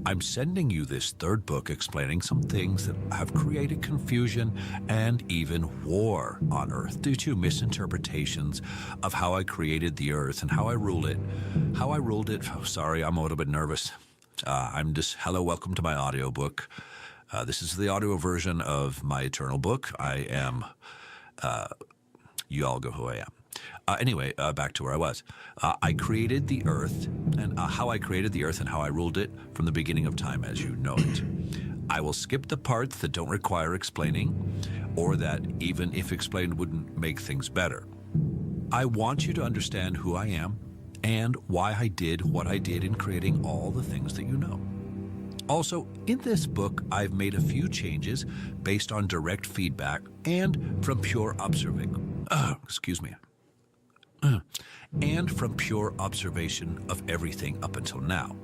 I'm sending you this third book explaining some things that have created confusion and even war on Earth due to misinterpretations of how I created the Earth and how I ruled it. Sorry, I'm a little bit nervous. Hello, welcome to my audiobook. This is the audio version of My Eternal Book. I am, you all go who I am. Anyway, back to where I was. I created the Earth, and how I created the Earth and how I ruled it from the beginning of time, as you know it. I will skip the parts that don't require explaining, or that even if explained wouldn't make things better. I want you to understand who I am and why I did what I did in creating all the things that you know. Also, in this book, I've made a few changes based on direct feedback and from pure observation. And from pure observation of everything up until now.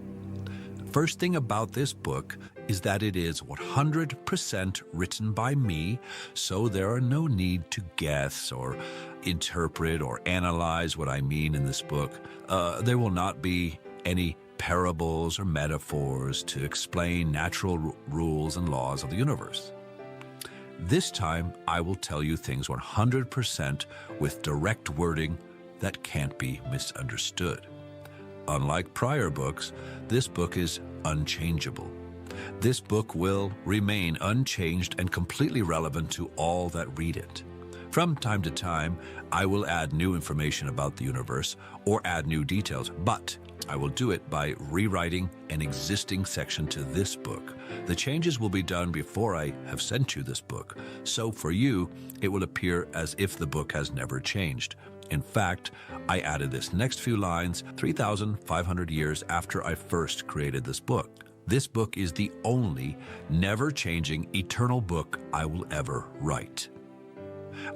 First thing about this book is that it is 100% written by me, so there are no need to guess or interpret or analyze what I mean in this book. There will not be any parables or metaphors to explain natural rules and laws of the universe. This time, I will tell you things 100% with direct wording that can't be misunderstood. Unlike prior books, this book is unchangeable. This book will remain unchanged and completely relevant to all that read it. From time to time, I will add new information about the universe or add new details, but I will do it by rewriting an existing section to this book. The changes will be done before I have sent you this book, so for you, it will appear as if the book has never changed. In fact, I added this next few lines 3,500 years after I first created this book. This book is the only never-changing eternal book I will ever write.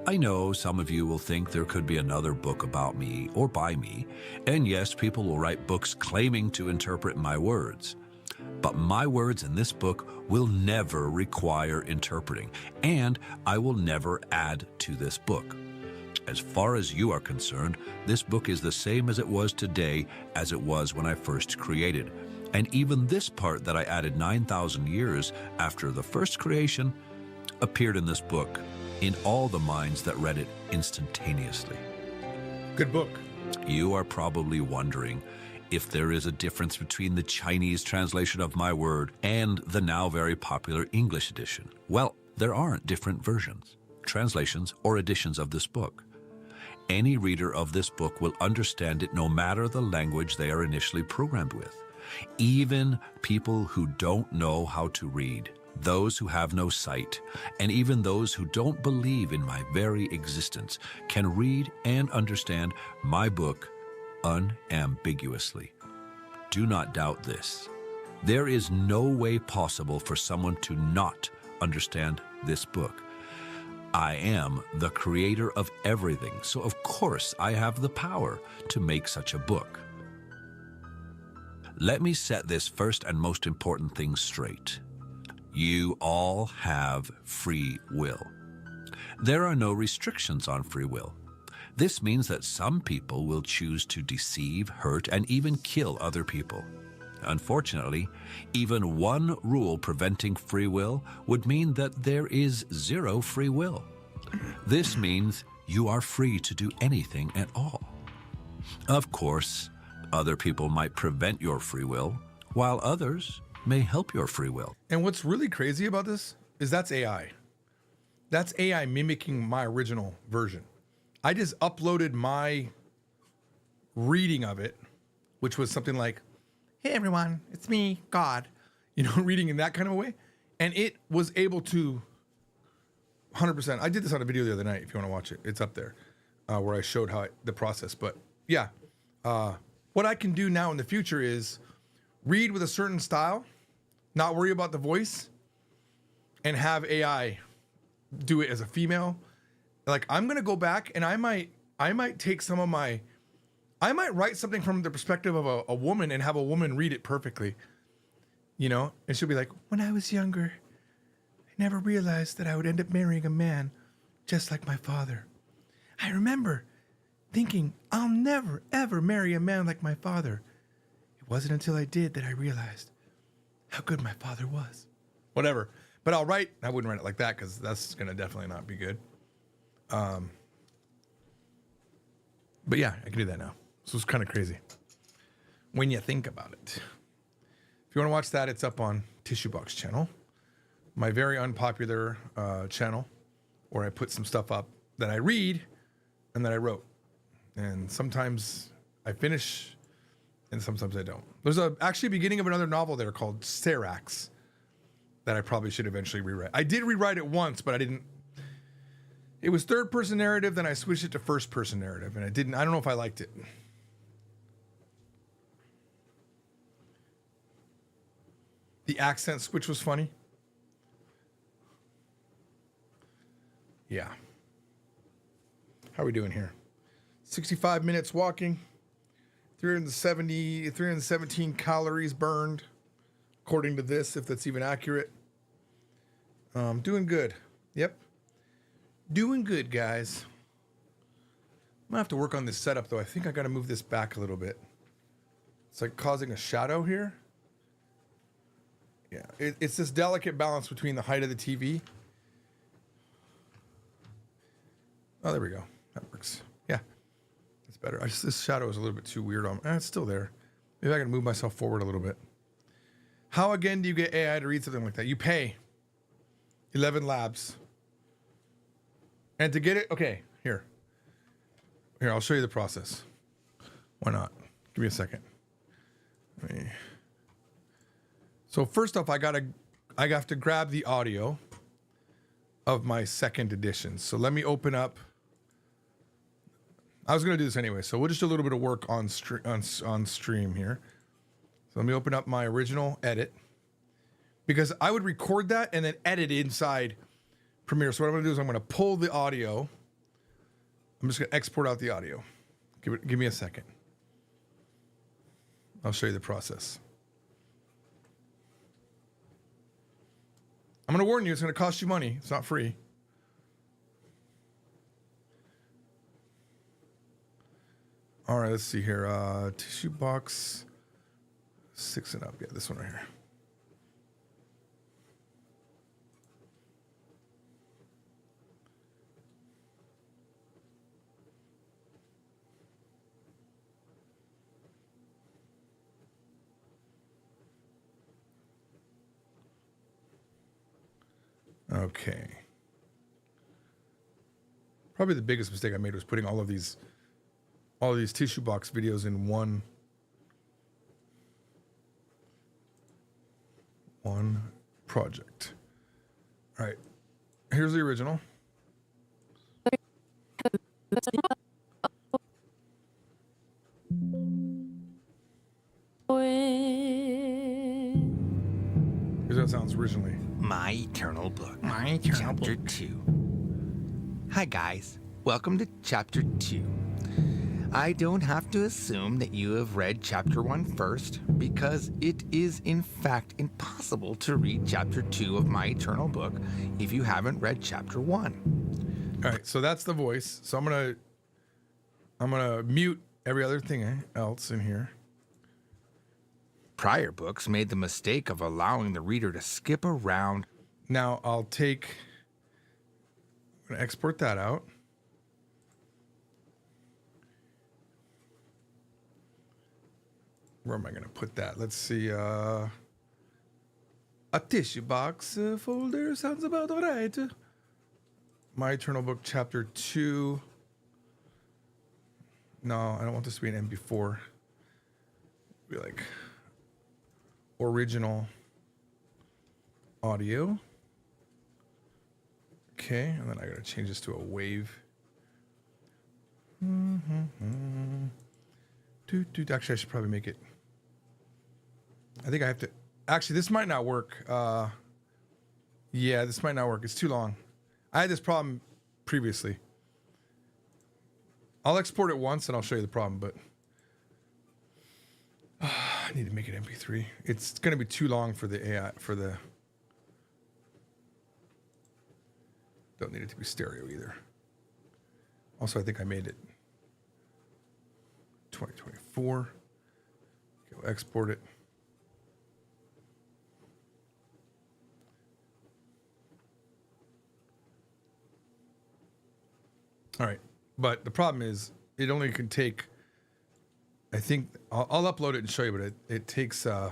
I know some of you will think there could be another book about me or by me, and yes, people will write books claiming to interpret my words. But my words in this book will never require interpreting, and I will never add to this book. As far as you are concerned, this book is the same as it was today as it was when I first created. And even this part that I added 9,000 years after the first creation appeared in this book in all the minds that read it instantaneously. Good book. You are probably wondering if there is a difference between the Chinese translation of my word and the now very popular English edition. Well, there aren't different versions, translations, or editions of this book. Any reader of this book will understand it no matter the language they are initially programmed with. Even people who don't know how to read, those who have no sight, and even those who don't believe in my very existence can read and understand my book unambiguously. Do not doubt this. There is no way possible for someone to not understand this book. I am the creator of everything, so of course I have the power to make such a book. Let me set this first and most important thing straight. You all have free will. There are no restrictions on free will. This means that some people will choose to deceive, hurt, and even kill other people. Unfortunately, even one rule preventing free will would mean that there is zero free will. This means you are free to do anything at all. Of course, other people might prevent your free will, while others may help your free will. And what's really crazy about this is that's AI. That's AI mimicking my original version. I just uploaded my reading of it, which was something like, "Hey everyone, it's me, God," reading in that kind of a way. And it was able to 100%. I did this on a video the other night. If you want to watch it, it's up there where I showed the process. But yeah, what I can do now in the future is read with a certain style, not worry about the voice, and have AI do it as a female. Like, I'm going to go back and I might take some of I might write something from the perspective of a woman and have a woman read it perfectly, and she'll be like, "When I was younger, I never realized that I would end up marrying a man just like my father. I remember thinking I'll never, ever marry a man like my father. It wasn't until I did that I realized how good my father was." Whatever. But I wouldn't write it like that because that's going to definitely not be good. But yeah, I can do that now. So it's kind of crazy when you think about it. If you want to watch that, it's up on Tissue Box channel, my very unpopular channel, where I put some stuff up that I read and that I wrote. And sometimes I finish and sometimes I don't. There's actually a beginning of another novel there called Seracs that I probably should eventually rewrite. I did rewrite it once, but I didn't. It was third person narrative, then I switched it to first person narrative, and I don't know if I liked it. The accent switch was funny. Yeah. How are we doing here? 65 minutes walking, 317 calories burned, according to this, if that's even accurate. Doing good. Yep. Doing good, guys. I'm gonna have to work on this setup, though. I think I gotta move this back a little bit. It's like causing a shadow here. Yeah, it's this delicate balance between the height of the TV. Oh, there we go. That works. Yeah, it's better. This shadow is a little bit too weird on. It's still there. Maybe I can move myself forward a little bit. How again do you get AI to read something like that? You pay 11 labs. And to get it, okay, here, I'll show you the process. Why not? Give me a second. So first off, I have to grab the audio of my second edition. So let me open up. I was going to do this anyway, so we'll just do a little bit of work on stream here. So let me open up my original edit, because I would record that and then edit inside Premiere. So what I'm going to do is I'm going to pull the audio. I'm just going to export out the audio. Give me a second. I'll show you the process. I'm going to warn you, it's going to cost you money. It's not free. All right, let's see here. Tissue box 6 and up. Yeah, this one right here. Okay. Probably the biggest mistake I made was putting all of these tissue box videos in one project. All right. Here's the original. Here's how it sounds originally. My Eternal Book. Chapter 2. Hi, guys. Welcome to Chapter 2. I don't have to assume that you have read Chapter 1 first, because it is, in fact, impossible to read Chapter 2 of My Eternal Book if you haven't read Chapter 1. All right, so that's the voice. So I'm gonna mute every other thing else in here. Prior books made the mistake of allowing the reader to skip around. Now I'm gonna export that out. Where am I gonna put that? Let's see. A tissue box folder sounds about all right. My Eternal Book, Chapter 2. No, I don't want this to be an MP4. Be like original audio. Okay, and then I gotta change this to a wave. Actually, I should probably make it. I think I have to. Actually, this might not work. Yeah, this might not work. It's too long. I had this problem previously. I'll export it once and I'll show you the problem, but I need to make it MP3. It's going to be too long for the AI, don't need it to be stereo either. Also, I think I made it 2024. Okay, we'll export it. All right, but the problem is it only can take, I think, I'll upload it and show you, but it takes only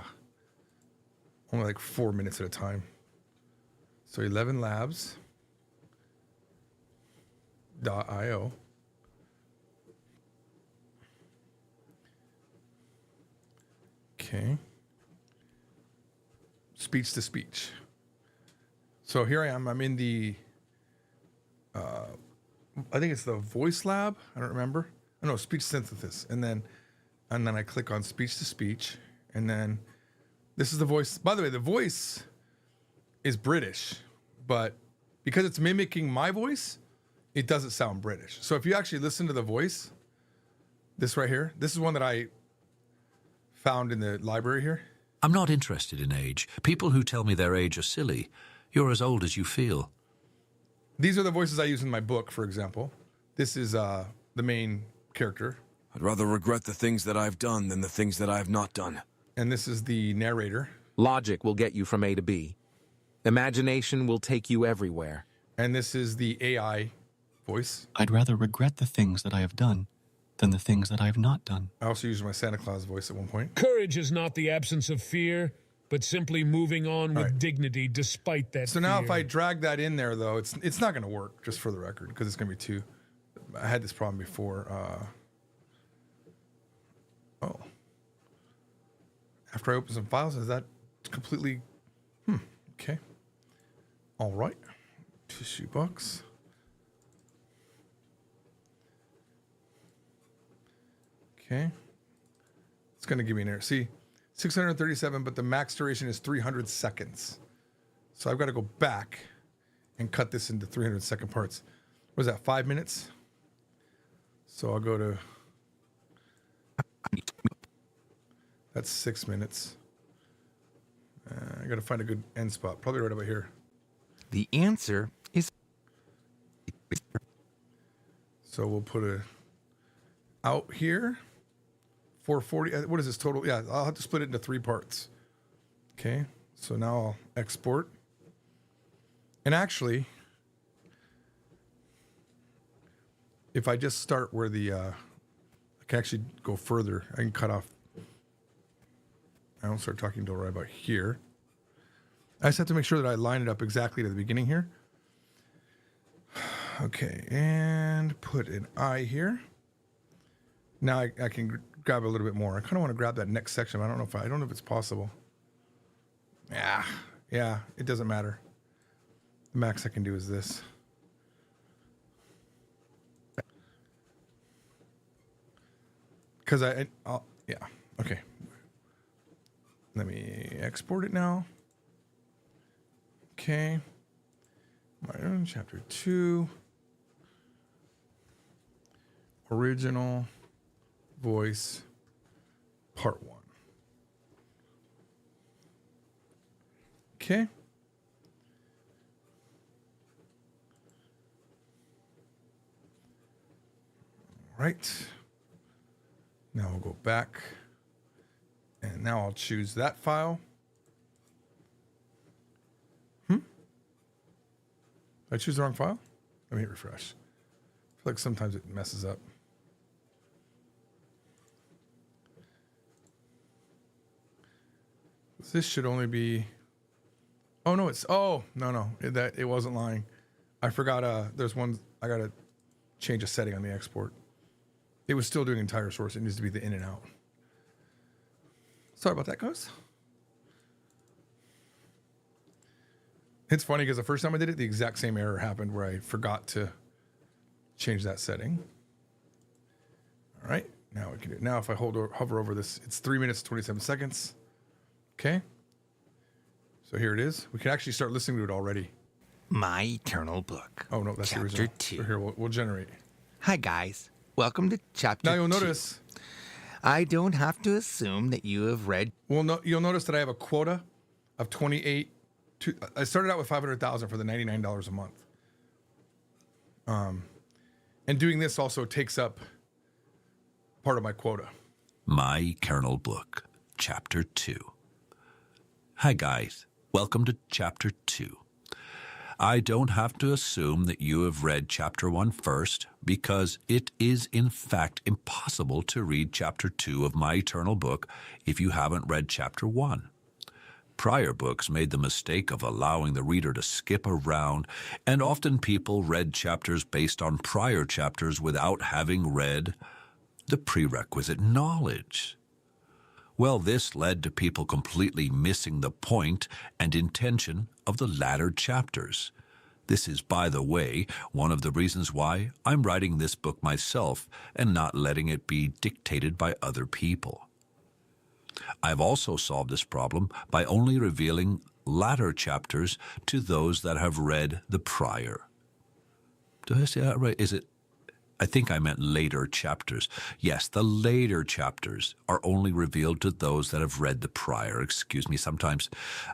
like 4 minutes at a time. So 11 labs.io. Okay. Speech to speech. So here I am. I'm in the I think it's the voice lab. I don't remember. Oh, no, speech synthesis. And then I click on speech to speech. And then this is the voice. By the way, the voice is British, but because it's mimicking my voice, it doesn't sound British. So if you actually listen to the voice, this right here, this is one that I found in the library here. I'm not interested in age. People who tell me their age are silly. You're as old as you feel. These are the voices I use in my book, for example. This is the main character. I'd rather regret the things that I've done than the things that I have not done. And this is the narrator. Logic will get you from A to B. Imagination will take you everywhere. And this is the AI voice. I'd rather regret the things that I have done than the things that I have not done. I also used my Santa Claus voice at one point. Courage is not the absence of fear, but simply moving on with dignity despite that So now fear. if I drag that in there, though, it's not going to work, just for the record, because it's going to be too... I had this problem before. After I open some files, is that completely... Okay. All right. Tissue box. Okay. It's going to give me an error. See, 637, but the max duration is 300 seconds. So I've got to go back and cut this into 300-second parts. What is that, 5 minutes? So I'll go to... That's 6 minutes. I got to find a good end spot. Probably right about here. The answer is... So we'll put a out here. 440. What is this total? Yeah, I'll have to split it into 3 parts. Okay. So now I'll export. And actually, if I just start where the, I can actually go further. I can cut off. I don't start talking until right about here. I just have to make sure that I line it up exactly to the beginning here. Okay, and put an I here. Now I can grab a little bit more. I kind of want to grab that next section. But I don't know if it's possible. Yeah, it doesn't matter. The max I can do is this. Because yeah, okay. Let me export it now. Okay. My own chapter 2. Original voice part 1. Okay. All right. Now we'll go back. And now I'll choose that file. Did I choose the wrong file? Let me hit refresh. I feel like sometimes it messes up. This should only be... Oh, no, it's... Oh, no. It wasn't lying. I forgot there's one... I got to change a setting on the export. It was still doing entire source. It needs to be the in and out. Sorry about that, guys. It's funny because the first time I did it, the exact same error happened where I forgot to change that setting. All right, now we can do it. Now if I hover over this, it's 3 minutes, 27 seconds. Okay. So here it is. We can actually start listening to it already. My Eternal Book. Oh, no, that's the Chapter original. 2. So here, we'll generate. Hi, guys. Welcome to Chapter 2. Now you'll notice... I don't have to assume that you have read... Well, no, you'll notice that I have a quota of 28... I started out with 500,000 for the $99 a month. And doing this also takes up part of my quota. My Eternal Book, Chapter 2. Hi, guys. Welcome to Chapter 2. I don't have to assume that you have read Chapter 1 first, because it is, in fact, impossible to read Chapter 2 of My Eternal Book if you haven't read Chapter 1. Prior books made the mistake of allowing the reader to skip around, and often people read chapters based on prior chapters without having read the prerequisite knowledge. Well, this led to people completely missing the point and intention of the latter chapters. This is, by the way, one of the reasons why I'm writing this book myself and not letting it be dictated by other people. I've also solved this problem by only revealing latter chapters to those that have read the prior. Did I say that right? I think I meant later chapters. Yes, the later chapters are only revealed to those that have read the prior. Excuse me, sometimes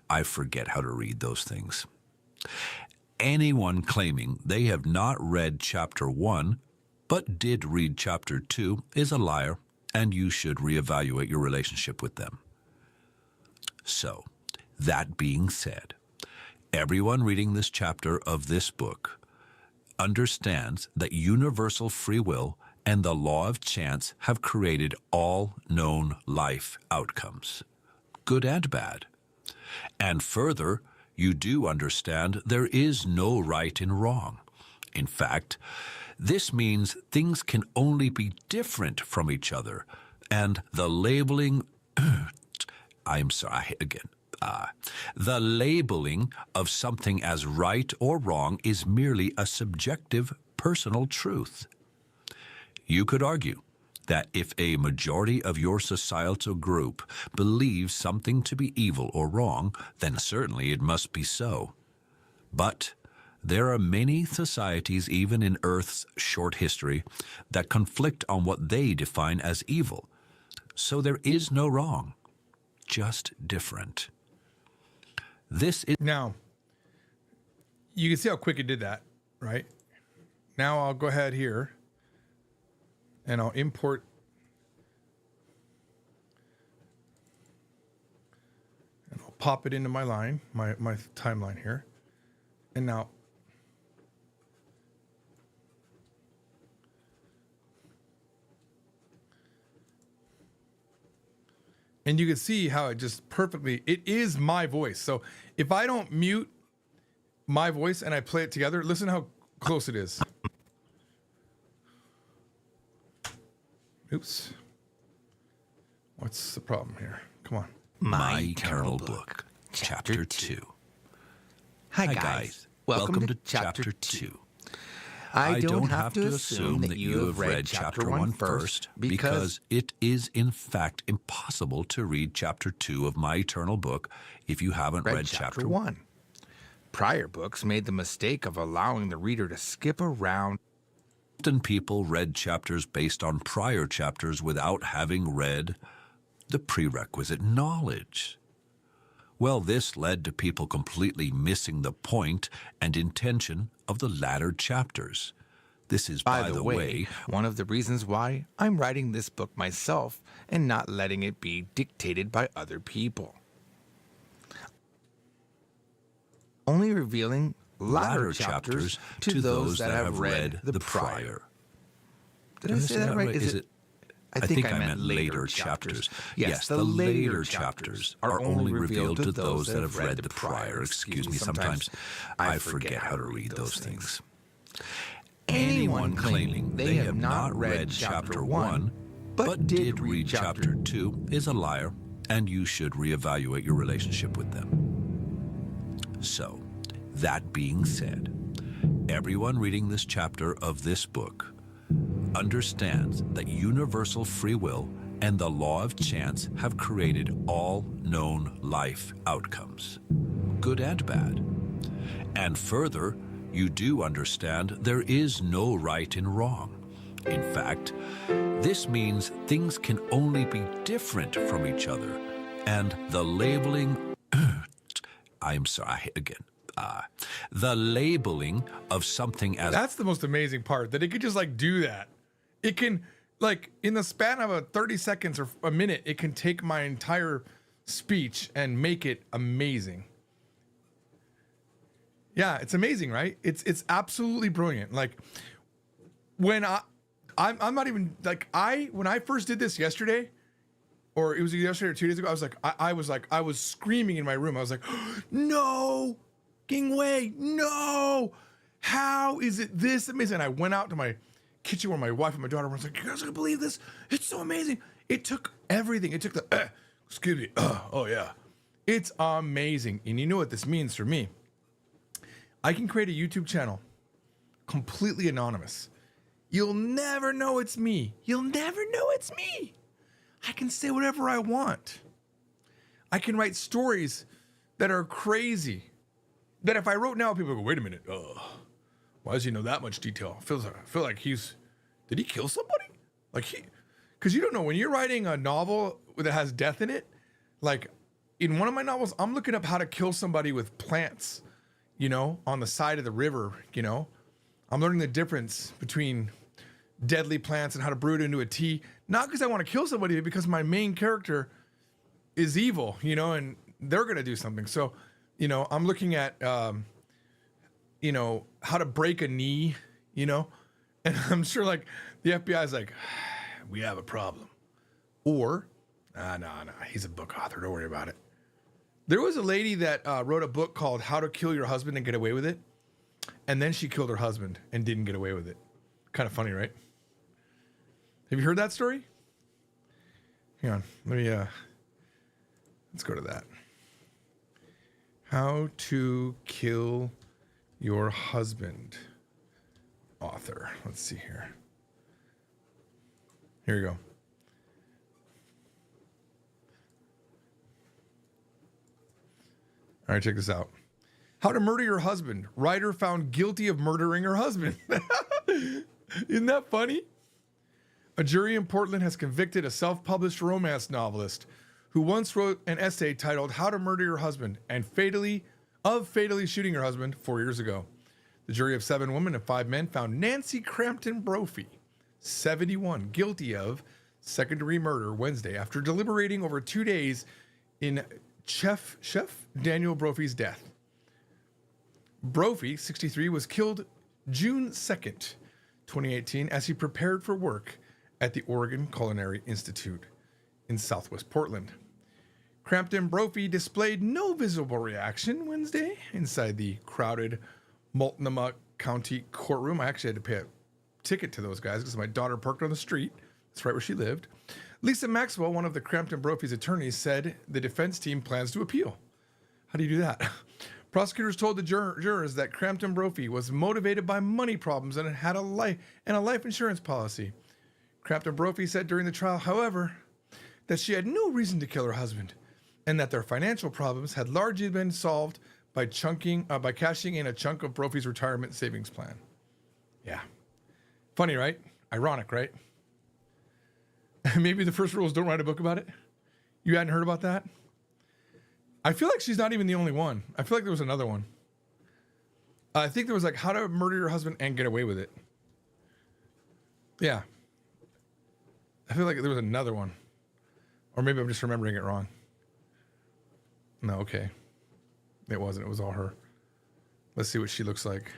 I forget how to read those things. Anyone claiming they have not read chapter 1, but did read chapter 2 is a liar, and you should reevaluate your relationship with them. So, that being said, everyone reading this chapter of this book understands that universal free will and the law of chance have created all known life outcomes, good and bad. And further, you do understand there is no right and wrong. In fact, this means things can only be different from each other, and the labeling, the labeling of something as right or wrong is merely a subjective, personal truth. You could argue that if a majority of your societal group believes something to be evil or wrong, then certainly it must be so. But there are many societies, even in Earth's short history, that conflict on what they define as evil. So there is no wrong, just different. This is... Now, you can see how quick it did that, right? Now I'll go ahead here and I'll import and I'll pop it into my line, my timeline here. And now and you can see how it just perfectly, it is my voice. So if I don't mute my voice and I play it together, listen how close it is. Oops. What's the problem here? Come on. My Eternal Book, Chapter 2. Hi guys, welcome to Chapter 2. I don't have to assume that you have read Chapter 1 first, because it is in fact impossible to read Chapter 2 of My Eternal Book if you haven't read Chapter 1. Prior books made the mistake of allowing the reader to skip around. Often people read chapters based on prior chapters without having read the prerequisite knowledge. Well, this led to people completely missing the point and intention of the latter chapters. This is, by the way, one of the reasons why I'm writing this book myself and not letting it be dictated by other people. Only revealing latter chapters to those that have read the prior. Did I say that right? Is it? I think I meant later chapters. Yes, the later chapters are only revealed to those that have read the prior. Excuse me, sometimes I forget how to read those things. Anyone claiming they have not read Chapter 1, but did read Chapter 2 is a liar, and you should reevaluate your relationship with them. So, that being said, everyone reading this chapter of this book understands that universal free will and the law of chance have created all known life outcomes, good and bad. And further, you do understand there is no right and wrong. In fact, this means things can only be different from each other, and the labeling... the labeling of something as... That's the most amazing part, that it could just like do that. It can, like, in the span of a 30 seconds or a minute, it can take my entire speech and make it amazing. Yeah, it's amazing, right? It's absolutely brilliant. Like, when I'm not even, like, when I first did this yesterday, or it was yesterday or 2 days ago, I was screaming in my room. I was like, no, King Wei, no! How is it this amazing? And I went out to my kitchen where my wife and my daughter were. I was like, you guys gonna believe this? It's so amazing. It took everything. It took the, excuse me, oh yeah. It's amazing. And you know what this means for me? I can create a YouTube channel completely anonymous. You'll never know it's me. You'll never know it's me. I can say whatever I want. I can write stories that are crazy. That if I wrote now, people go, wait a minute. Why does he know that much detail? I feel like did he kill somebody? Because you don't know, when you're writing a novel that has death in it, like in one of my novels, I'm looking up how to kill somebody with plants, on the side of the river, I'm learning the difference between deadly plants and how to brew it into a tea. Not because I want to kill somebody, but because my main character is evil, and they're going to do something. So, I'm looking at, how to break a knee, and I'm sure like the FBI is like, we have a problem. Or, no, he's a book author. Don't worry about it. There was a lady that wrote a book called How to Kill Your Husband and Get Away with It. And then she killed her husband and didn't get away with it. Kind of funny, right? Have you heard that story? Hang on. Let's go to that. How to Kill Your Husband. Author. Let's see here. Here you go. All right, check this out. How to Murder Your Husband. Writer found guilty of murdering her husband. Isn't that funny? A jury in Portland has convicted a self-published romance novelist who once wrote an essay titled How to Murder Your Husband and fatally shooting her husband 4 years ago. The jury of 7 women and 5 men found Nancy Crampton Brophy, 71, guilty of second-degree murder Wednesday after deliberating over 2 days in Chef Daniel Brophy's death. Brophy, 63, was killed June 2nd, 2018, as he prepared for work at the Oregon Culinary Institute in Southwest Portland. Crampton Brophy displayed no visible reaction Wednesday inside the crowded Multnomah County courtroom. I actually had to pay a ticket to those guys because my daughter parked on the street. That's right where she lived. Lisa Maxwell, one of the Crampton Brophy's attorneys, said the defense team plans to appeal. How do you do that? Prosecutors told the jurors that Crampton Brophy was motivated by money problems and had a life insurance policy. Crampton Brophy said during the trial, however, that she had no reason to kill her husband and that their financial problems had largely been solved by cashing in a chunk of Brophy's retirement savings plan. Yeah. Funny, right? Ironic, right? Maybe the first rule is don't write a book about it. You hadn't heard about that? I feel like she's not even the only one. I feel like there was another one. I think there was like How to Murder Your Husband and Get Away with It. Yeah. I feel like there was another one. Or maybe I'm just remembering it wrong. No, okay. It wasn't. It was all her. Let's see what she looks like.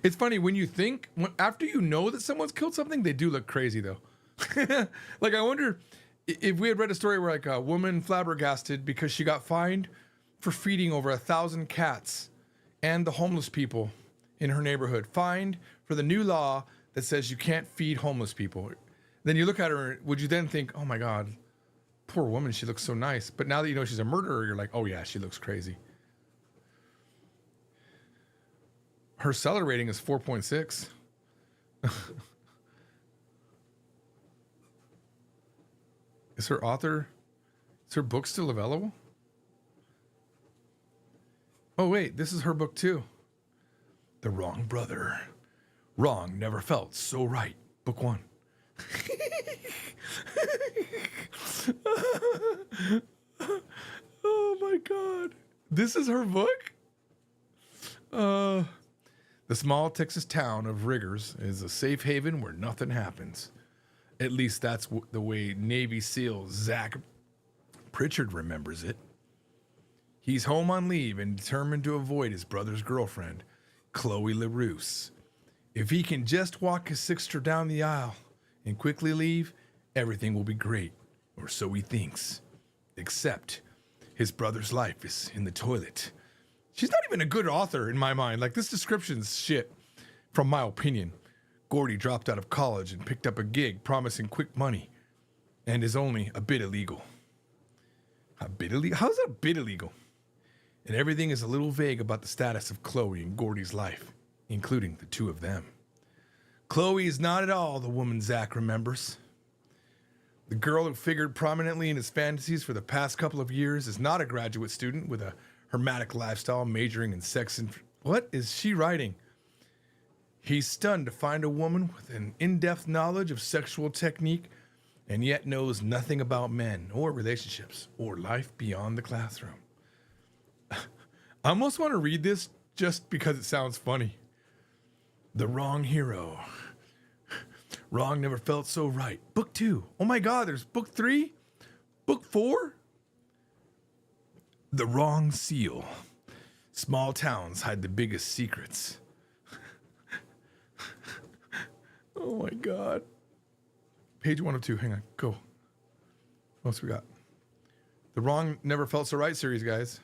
It's funny when you think, after you know that someone's killed something, they do look crazy though. Like I wonder if we had read a story where like a woman flabbergasted because she got fined for feeding over 1,000 cats and the homeless people in her neighborhood, fined for the new law that says you can't feed homeless people. Then you look at her, would you then think, oh my God, poor woman, she looks so nice. But now that you know she's a murderer, you're like, oh yeah, she looks crazy. Her seller rating is 4.6. Is her book still available? Oh wait, this is her book too. The Wrong Brother. Wrong never felt so right. Book 1. Oh my God. This is her book? The small Texas town of Riggers is a safe haven where nothing happens. At least that's the way Navy SEAL Zach Pritchard remembers it. He's home on leave and determined to avoid his brother's girlfriend, Chloe LaRousse. If he can just walk his sister down the aisle and quickly leave, everything will be great, or so he thinks. Except his brother's life is in the toilet. She's not even a good author in my mind. Like, this description's shit, from my opinion. Gordy dropped out of college and picked up a gig promising quick money and is only a bit illegal. A bit illegal? How's that a bit illegal? And everything is a little vague about the status of Chloe and Gordy's life, including the two of them. Chloe is not at all the woman Zach remembers. The girl who figured prominently in his fantasies for the past couple of years is not a graduate student with a hermetic lifestyle majoring in sex and... What is she writing? He's stunned to find a woman with an in-depth knowledge of sexual technique and yet knows nothing about men or relationships or life beyond the classroom. I almost want to read this just because it sounds funny. The wrong hero. Wrong never felt so right. Book 2. Oh my God, there's book 3? Book 4? The wrong seal. Small towns hide the biggest secrets. Oh my God. Page 102. Hang on. Go. What else we got? The Wrong Never Felt So Right series, guys.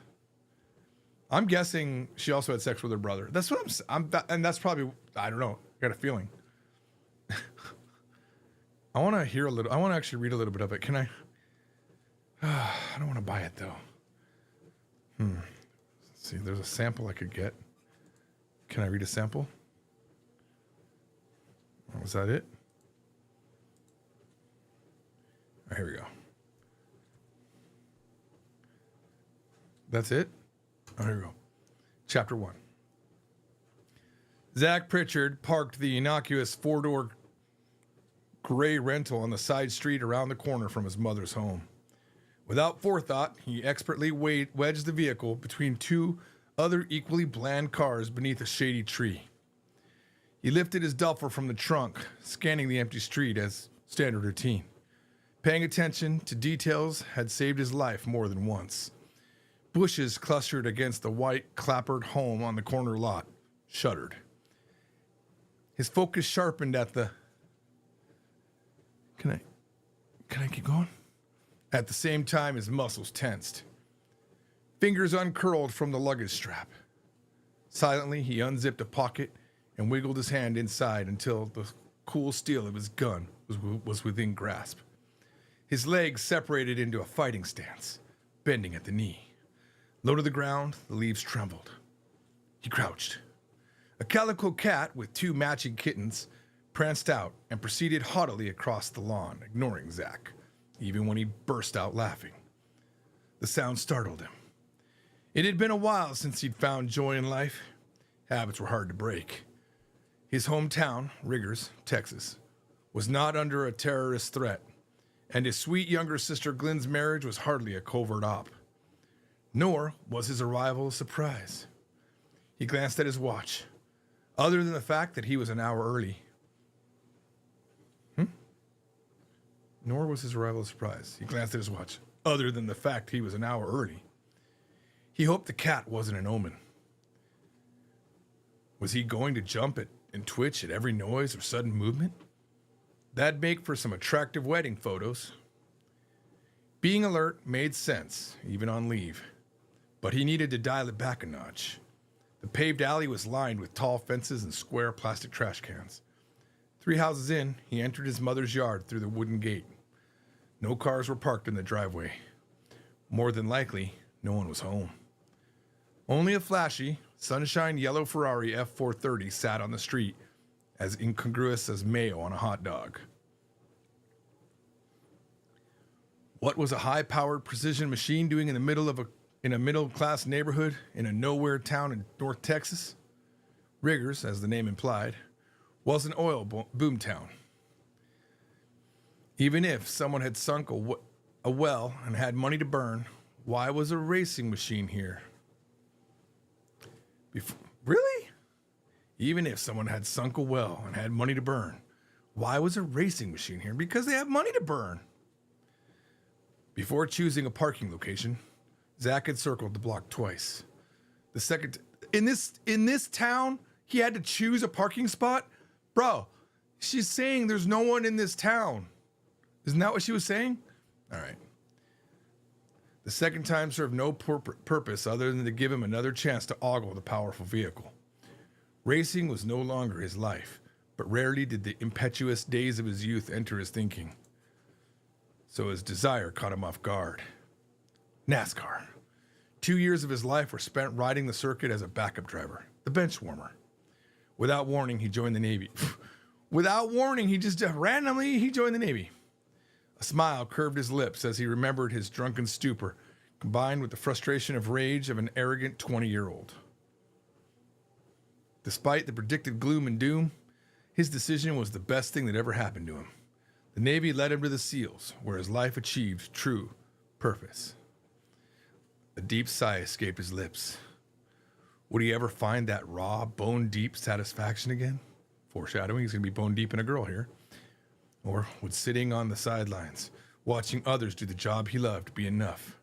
I'm guessing she also had sex with her brother. That's what and that's probably, I don't know. I got a feeling. I want to hear a little. I want to actually read a little bit of it. Can I? I don't want to buy it though. Let's see, there's a sample I could get. Can I read a sample? Was that it? All right, here we go. That's it? Oh, here we go. Chapter 1. Zach Pritchard parked the innocuous four-door gray rental on the side street around the corner from his mother's home. Without forethought, he expertly wedged the vehicle between two other equally bland cars beneath a shady tree. He lifted his duffel from the trunk, scanning the empty street as standard routine. Paying attention to details had saved his life more than once. Bushes clustered against the white, clapboard home on the corner lot shuddered. His focus sharpened at the... Can I keep going? At the same time, his muscles tensed. Fingers uncurled from the luggage strap. Silently, he unzipped a pocket and wiggled his hand inside until the cool steel of his gun was within grasp. His legs separated into a fighting stance, bending at the knee. Low to the ground, the leaves trembled. He crouched. A calico cat with two matching kittens pranced out and proceeded haughtily across the lawn, ignoring Zach, even when he burst out laughing. The sound startled him. It had been a while since he'd found joy in life. Habits were hard to break. His hometown, Riggers, Texas, was not under a terrorist threat, and his sweet younger sister Glenn's marriage was hardly a covert op. Nor was his arrival a surprise. He glanced at his watch. Other than the fact that he was an hour early. Nor was his arrival a surprise. He glanced at his watch. Other than the fact he was an hour early. He hoped the cat wasn't an omen. Was he going to jump at and twitch at every noise or sudden movement? That'd make for some attractive wedding photos. Being alert made sense, even on leave. But he needed to dial it back a notch. The paved alley was lined with tall fences and square plastic trash cans. 3 houses in, he entered his mother's yard through the wooden gate. No cars were parked in the driveway. More than likely, no one was home. Only a flashy, sunshine yellow Ferrari F430 sat on the street, as incongruous as mayo on a hot dog. What was a high-powered precision machine doing in a middle-class neighborhood in a nowhere town in North Texas? Riggers, as the name implied, was an oil boom town. Even if someone had sunk a well and had money to burn, why was a racing machine here? Really? Even if someone had sunk a well and had money to burn, why was a racing machine here? Because they have money to burn. Before choosing a parking location, Zach had circled the block twice. The second in this town, he had to choose a parking spot? Bro, she's saying there's no one in this town. Isn't that what she was saying? All right. The second time served no purpose other than to give him another chance to ogle the powerful vehicle. Racing was no longer his life, but rarely did the impetuous days of his youth enter his thinking. So his desire caught him off guard. NASCAR. 2 years of his life were spent riding the circuit as a backup driver, the bench warmer. Without warning, he joined the Navy. Without warning, he joined the Navy. A smile curved his lips as he remembered his drunken stupor, combined with the frustration of rage of an arrogant 20-year-old. Despite the predicted gloom and doom, his decision was the best thing that ever happened to him. The Navy led him to the SEALs, where his life achieved true purpose. A deep sigh escaped his lips. Would he ever find that raw, bone-deep satisfaction again? Foreshadowing, he's going to be bone-deep in a girl here. Or would sitting on the sidelines, watching others do the job he loved, be enough?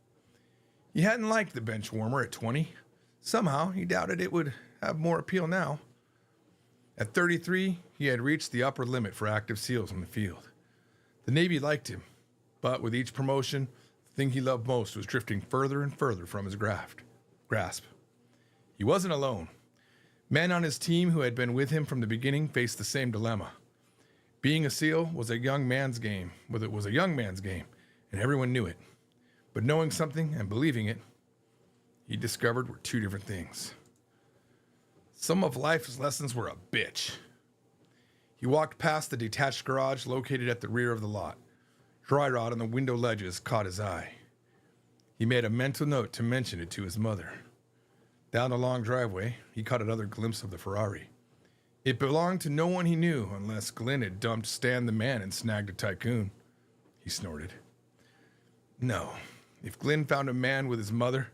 He hadn't liked the bench warmer at 20. Somehow, he doubted it would have more appeal now. At 33, he had reached the upper limit for active SEALs in the field. The Navy liked him, but with each promotion, the thing he loved most was drifting further and further from his grasp. He wasn't alone. Men on his team who had been with him from the beginning faced the same dilemma. Being a SEAL was a young man's game, and everyone knew it. But knowing something and believing it, he discovered were two different things. Some of life's lessons were a bitch. He walked past the detached garage located at the rear of the lot. Dry rot on the window ledges caught his eye. He made a mental note to mention it to his mother. Down the long driveway, he caught another glimpse of the Ferrari. It belonged to no one he knew unless Glenn had dumped Stan the man and snagged a tycoon. He snorted. No, if Glenn found a man with money,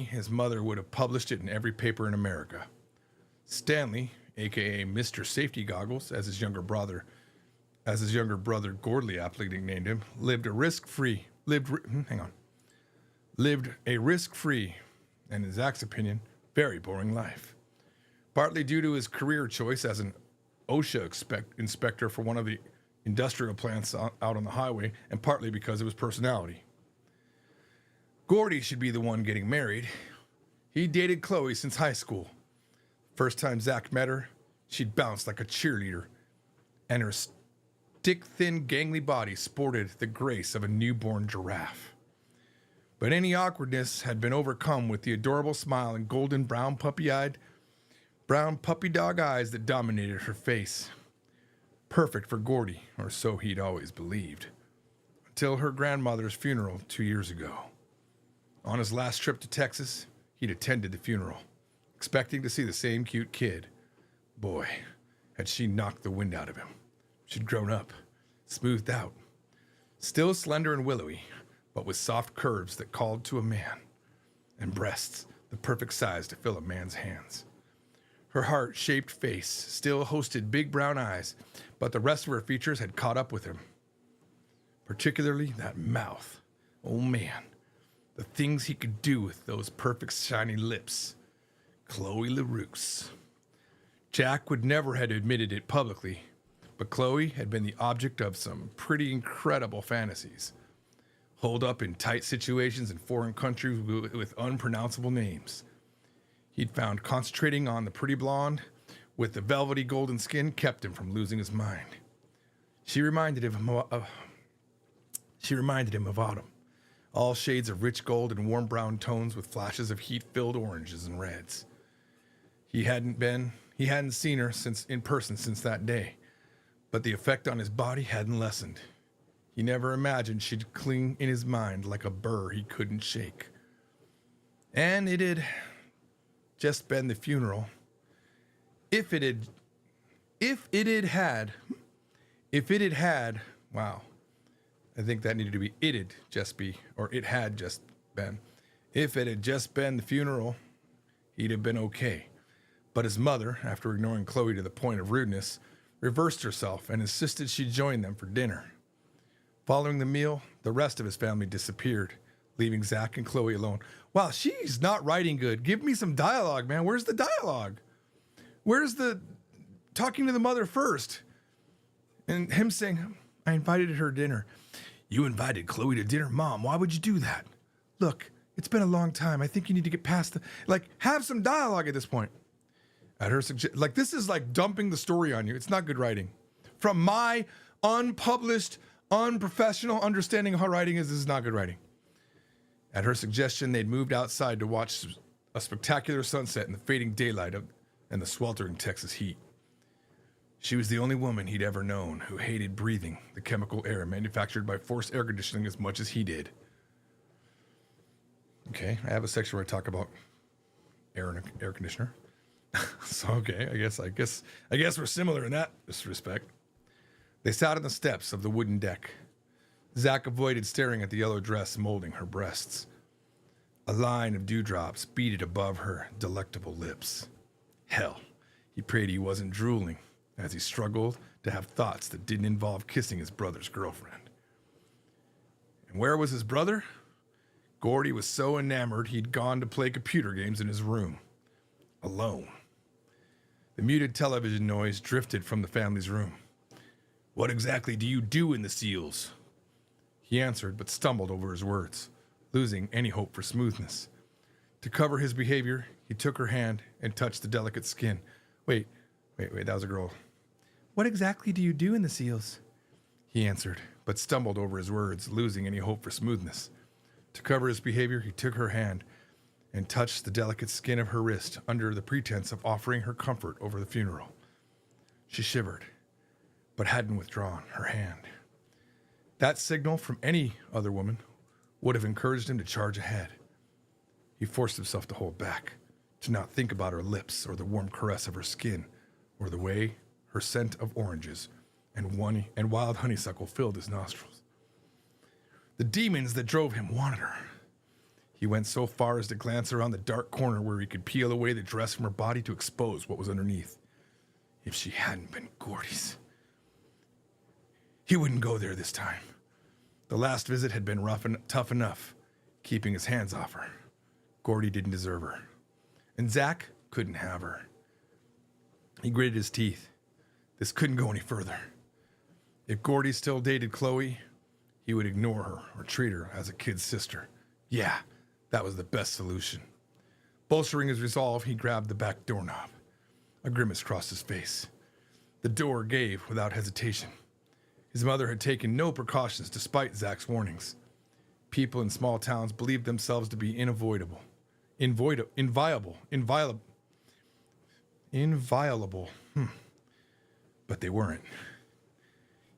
his mother would have published it in every paper in America. Stanley, aka Mr. Safety Goggles, as his younger brother Gordley aptly nicknamed him, lived a risk-free, and in Zach's opinion, very boring life. Partly due to his career choice as an OSHA inspector for one of the industrial plants out on the highway, and partly because of his personality. Gordy should be the one getting married. He dated Chloe since high school. First time Zach met her, she'd bounced like a cheerleader, and her stick-thin, gangly body sported the grace of a newborn giraffe. But any awkwardness had been overcome with the adorable smile and golden brown puppy dog eyes that dominated her face. Perfect for Gordy, or so he'd always believed. Until her grandmother's funeral 2 years ago. On his last trip to Texas, he'd attended the funeral, expecting to see the same cute kid. Boy, had she knocked the wind out of him. She'd grown up, smoothed out, still slender and willowy, but with soft curves that called to a man, and breasts the perfect size to fill a man's hands. Her heart-shaped face still hosted big brown eyes, but the rest of her features had caught up with him. Particularly that mouth. Oh man, the things he could do with those perfect shiny lips. Chloe LaRousse. Jack would never have admitted it publicly, but Chloe had been the object of some pretty incredible fantasies. Holed up in tight situations in foreign countries with unpronounceable names. He'd found concentrating on the pretty blonde with the velvety golden skin kept him from losing his mind. She reminded him of autumn. All shades of rich gold and warm brown tones with flashes of heat-filled oranges and reds. He hadn't seen her in person since that day, but the effect on his body hadn't lessened. He never imagined she'd cling in his mind like a burr he couldn't shake. And it had just been the funeral. If it had wow. I think that needed to be it had just been. If it had just been the funeral, he'd have been okay. But his mother, after ignoring Chloe to the point of rudeness, reversed herself and insisted she join them for dinner. Following the meal, the rest of his family disappeared, leaving Zach and Chloe alone. Wow, she's not writing good. Give me some dialogue, man. Where's the dialogue? Where's the talking to the mother first? And him saying, I invited her to dinner. You invited Chloe to dinner? Mom, why would you do that? Look, it's been a long time. I think you need to get past have some dialogue at this point. At her this is like dumping the story on you. It's not good writing. From my unpublished, unprofessional understanding of how writing is. This is not good writing. At her suggestion, they'd moved outside to watch a spectacular sunset in the fading daylight and the sweltering Texas heat. She was the only woman he'd ever known who hated breathing the chemical air manufactured by forced air conditioning as much as he did. Okay, I have a section where I talk about air conditioner. So okay, I guess we're similar in that respect. They sat on the steps of the wooden deck. Zach avoided staring at the yellow dress molding her breasts. A line of dewdrops beaded above her delectable lips. Hell, he prayed he wasn't drooling as he struggled to have thoughts that didn't involve kissing his brother's girlfriend. And where was his brother? Gordy was so enamored he'd gone to play computer games in his room, alone. The muted television noise drifted from the family's room. What exactly do you do in the SEALs? He answered, but stumbled over his words, losing any hope for smoothness. To cover his behavior, he took her hand and touched the delicate skin. Wait, that was a girl. What exactly do you do in the SEALs? He answered, but stumbled over his words, losing any hope for smoothness. To cover his behavior, he took her hand and touched the delicate skin of her wrist under the pretense of offering her comfort over the funeral. She shivered, but hadn't withdrawn her hand. That signal from any other woman would have encouraged him to charge ahead. He forced himself to hold back, to not think about her lips or the warm caress of her skin, or the way her scent of oranges and wild honeysuckle filled his nostrils. The demons that drove him wanted her. He went so far as to glance around the dark corner where he could peel away the dress from her body to expose what was underneath. If she hadn't been Gordy's. He wouldn't go there this time. The last visit had been rough and tough enough, keeping his hands off her. Gordy didn't deserve her. And Zach couldn't have her. He gritted his teeth. This couldn't go any further. If Gordy still dated Chloe, he would ignore her or treat her as a kid's sister. Yeah, that was the best solution. Bolstering his resolve, he grabbed the back doorknob. A grimace crossed his face. The door gave without hesitation. His mother had taken no precautions despite Zach's warnings. People in small towns believed themselves to be inviolable. But they weren't.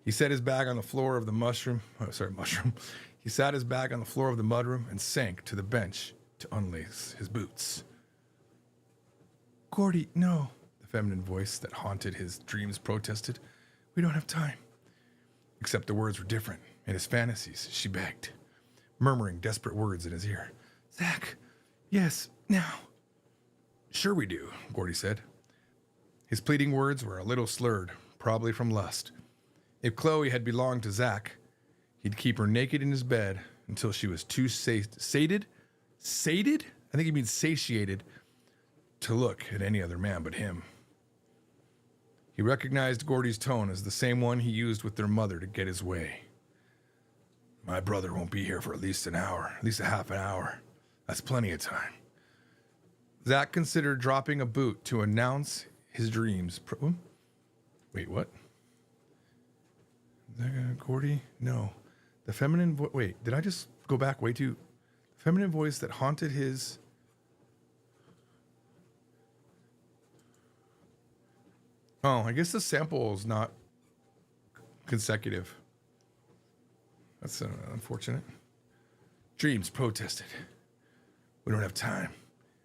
He set his bag on the floor of the He sat his bag on the floor of the mudroom and sank to the bench to unlace his boots. Gordy, no, the feminine voice that haunted his dreams protested. We don't have time. Except the words were different. In his fantasies, she begged, murmuring desperate words in his ear. Zach, yes, now. Sure we do, Gordy said. His pleading words were a little slurred, probably from lust. If Chloe had belonged to Zach, he'd keep her naked in his bed until she was too sated? I think he means satiated to look at any other man but him. He recognized Gordy's tone as the same one he used with their mother to get his way. My brother won't be here for at least an hour, at least a half an hour. That's plenty of time. Zach considered dropping a boot to announce his dreams. Wait, what? Gordy? No. The feminine voice. Wait, did I just go back way too? The feminine voice that haunted his. Oh, I guess the sample is not consecutive. That's unfortunate. Dreams protested. We don't have time.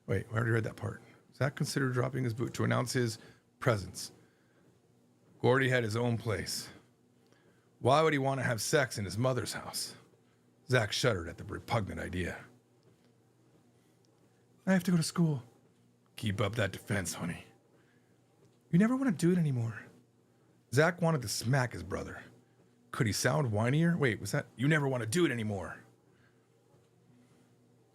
Wait, I already read that part. Zach considered dropping his boot to announce his presence. Gordy had his own place. Why would he want to have sex in his mother's house? Zach shuddered at the repugnant idea. I have to go to school. Keep up that defense, honey. You never want to do it anymore. Zach wanted to smack his brother. Could he sound whinier? Wait, was that, you never want to do it anymore?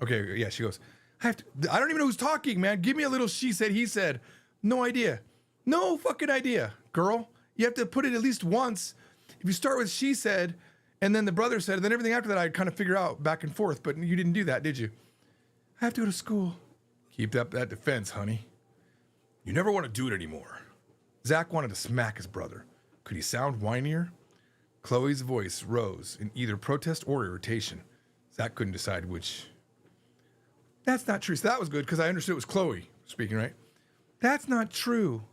Okay, yeah, she goes, I don't even know who's talking, man. Give me a little she said, he said. No idea. No fucking idea, girl. You have to put it at least once. If you start with she said, and then the brother said, and then everything after that I'd kind of figure out back and forth, but you didn't do that, did you? I have to go to school. Keep up that defense, honey. You never want to do it anymore. Zach wanted to smack his brother. Could he sound whinier? Chloe's voice rose in either protest or irritation. Zach couldn't decide which. That's not true. So that was good because I understood it was Chloe speaking, right? That's not true.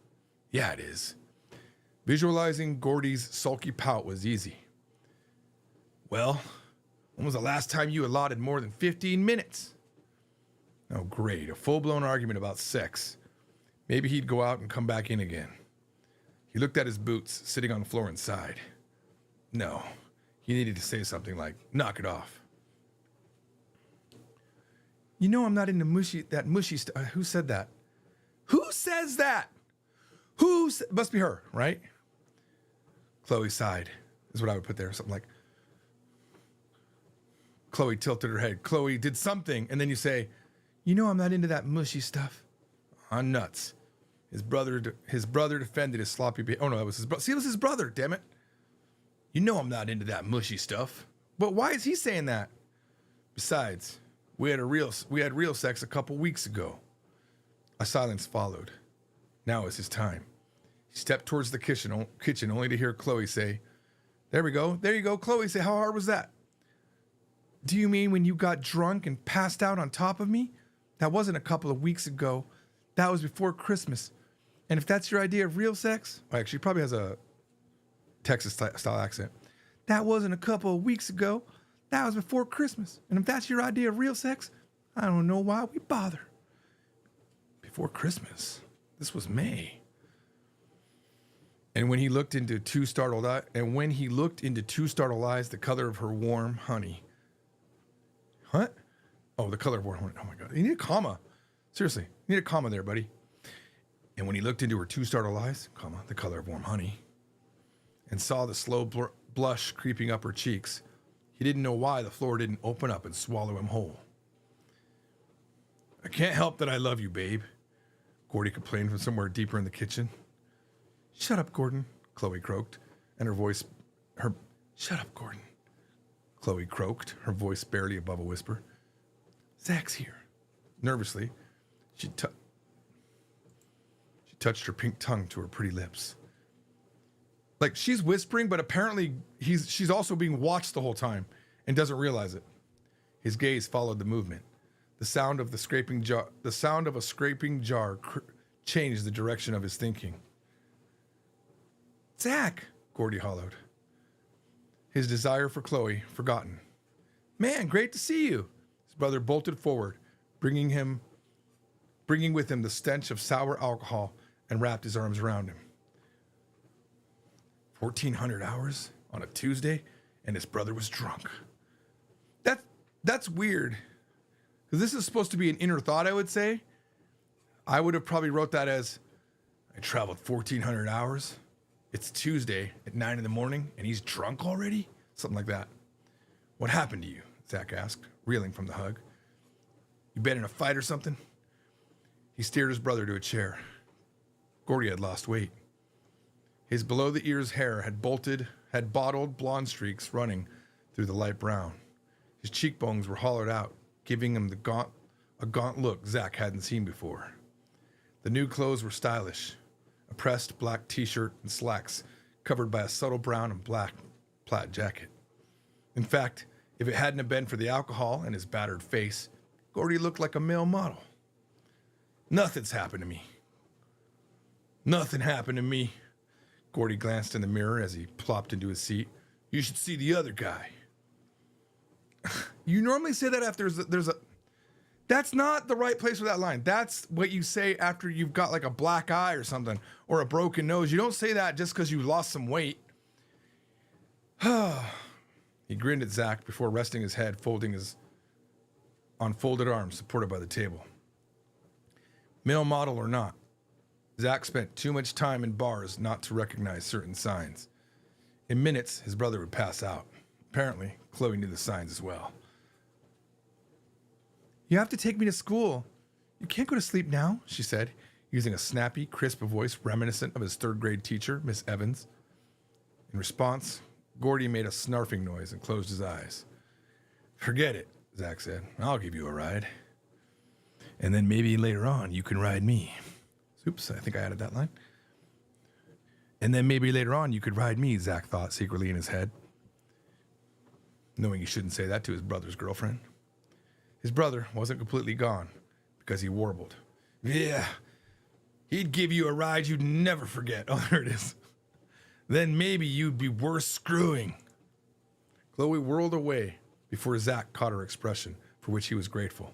Yeah, it is. Visualizing Gordy's sulky pout was easy. Well, when was the last time you allotted more than 15 minutes? Oh, great. A full-blown argument about sex. Maybe he'd go out and come back in again. He looked at his boots sitting on the floor inside. No, he needed to say something like, knock it off. You know I'm not into that mushy stuff. Who said that? Who says that? Must be her, right? Chloe sighed, is what I would put there. Something like, Chloe tilted her head. Chloe did something, and then you say, you know I'm not into that mushy stuff. I'm nuts. His brother defended his sloppy behavior. Oh, no, that was his brother. See, it was his brother, damn it. You know I'm not into that mushy stuff. But why is he saying that? Besides, we had real sex a couple weeks ago. A silence followed. Now is his time. He stepped towards the kitchen only to hear Chloe say, there we go. There you go. Chloe say, how hard was that? Do you mean when you got drunk and passed out on top of me? That wasn't a couple of weeks ago. That was before Christmas. And if that's your idea of real sex, well, actually, he probably has a Texas style accent. That wasn't a couple of weeks ago. That was before Christmas. And if that's your idea of real sex, I don't know why we bother. Before Christmas. This was May. And when he looked into two startled eyes, the color of her warm honey. What? Oh, the color of warm honey. Oh my God. You need a comma. Seriously, you need a comma there, buddy. And when he looked into her two startled eyes, comma, the color of warm honey, and saw the slow blush creeping up her cheeks, he didn't know why the floor didn't open up and swallow him whole. I can't help that I love you, babe, Gordy complained from somewhere deeper in the kitchen. Shut up, Gordon, Chloe croaked, and shut up, Gordon, Chloe croaked, her voice barely above a whisper. Zach's here. Nervously, she touched her pink tongue to her pretty lips. Like she's whispering, but apparently she's also being watched the whole time and doesn't realize it. His gaze followed the movement. The sound of a scraping jar changed the direction of his thinking. Zach, Gordy hollowed. His desire for Chloe forgotten. Man, great to see you. His brother bolted forward, bringing with him the stench of sour alcohol, and wrapped his arms around him. 1,400 hours on a Tuesday, and his brother was drunk. That's weird. Because this is supposed to be an inner thought, I would say. I would have probably wrote that as, I traveled 1,400 hours. It's Tuesday at 9 in the morning, and he's drunk already? Something like that. What happened to you? Zach asked, reeling from the hug. You been in a fight or something? He steered his brother to a chair. Gordy had lost weight. His below-the-ears hair had bottled blonde streaks running through the light brown. His cheekbones were hollowed out, giving him a gaunt look Zach hadn't seen before. The new clothes were stylish. A pressed black t-shirt and slacks covered by a subtle brown and black plaid jacket. In fact, if it hadn't been for the alcohol and his battered face, Gordy looked like a male model. Nothing's happened to me. Nothing happened to me. Gordy glanced in the mirror as he plopped into his seat. You should see the other guy. You normally say that after there's a... That's not the right place for that line. That's what you say after you've got like a black eye or something, or a broken nose. You don't say that just because you lost some weight. He grinned at Zach before resting his head, on folded arms supported by the table. Male model or not, Zach spent too much time in bars not to recognize certain signs. In minutes, his brother would pass out. Apparently, Chloe knew the signs as well. You have to take me to school. You can't go to sleep now, she said, using a snappy, crisp voice reminiscent of his third-grade teacher, Miss Evans. In response, Gordy made a snarfing noise and closed his eyes. Forget it, Zach said. I'll give you a ride. And then maybe later on you can ride me. Oops, I think I added that line. And then maybe later on you could ride me, Zach thought secretly in his head. knowing he shouldn't say that to his brother's girlfriend. His brother wasn't completely gone because he warbled. Yeah, he'd give you a ride you'd never forget. Oh, there it is. Then maybe you'd be worth screwing. Chloe whirled away before Zach caught her expression, for which he was grateful.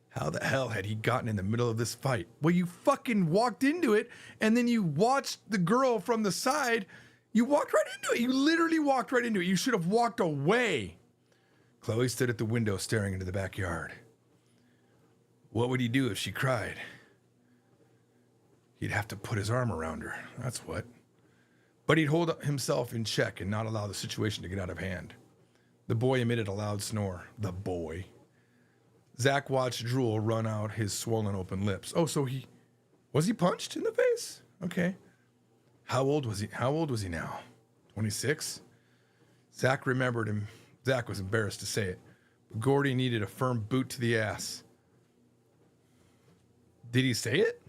How the hell had he gotten in the middle of this fight? Well, you fucking walked into it, and then you watched the girl from the side. You walked right into it. You literally walked right into it. You should have walked away. Chloe stood at the window staring into the backyard. What would he do if she cried? He'd have to put his arm around her. That's what. But he'd hold himself in check and not allow the situation to get out of hand. The boy emitted a loud snore. The boy. Zach watched drool run out his swollen open lips. Oh, so was he punched in the face? Okay. How old was he now? 26? Zach remembered him. Zach was embarrassed to say it, but Gordy needed a firm boot to the ass. Did he say it?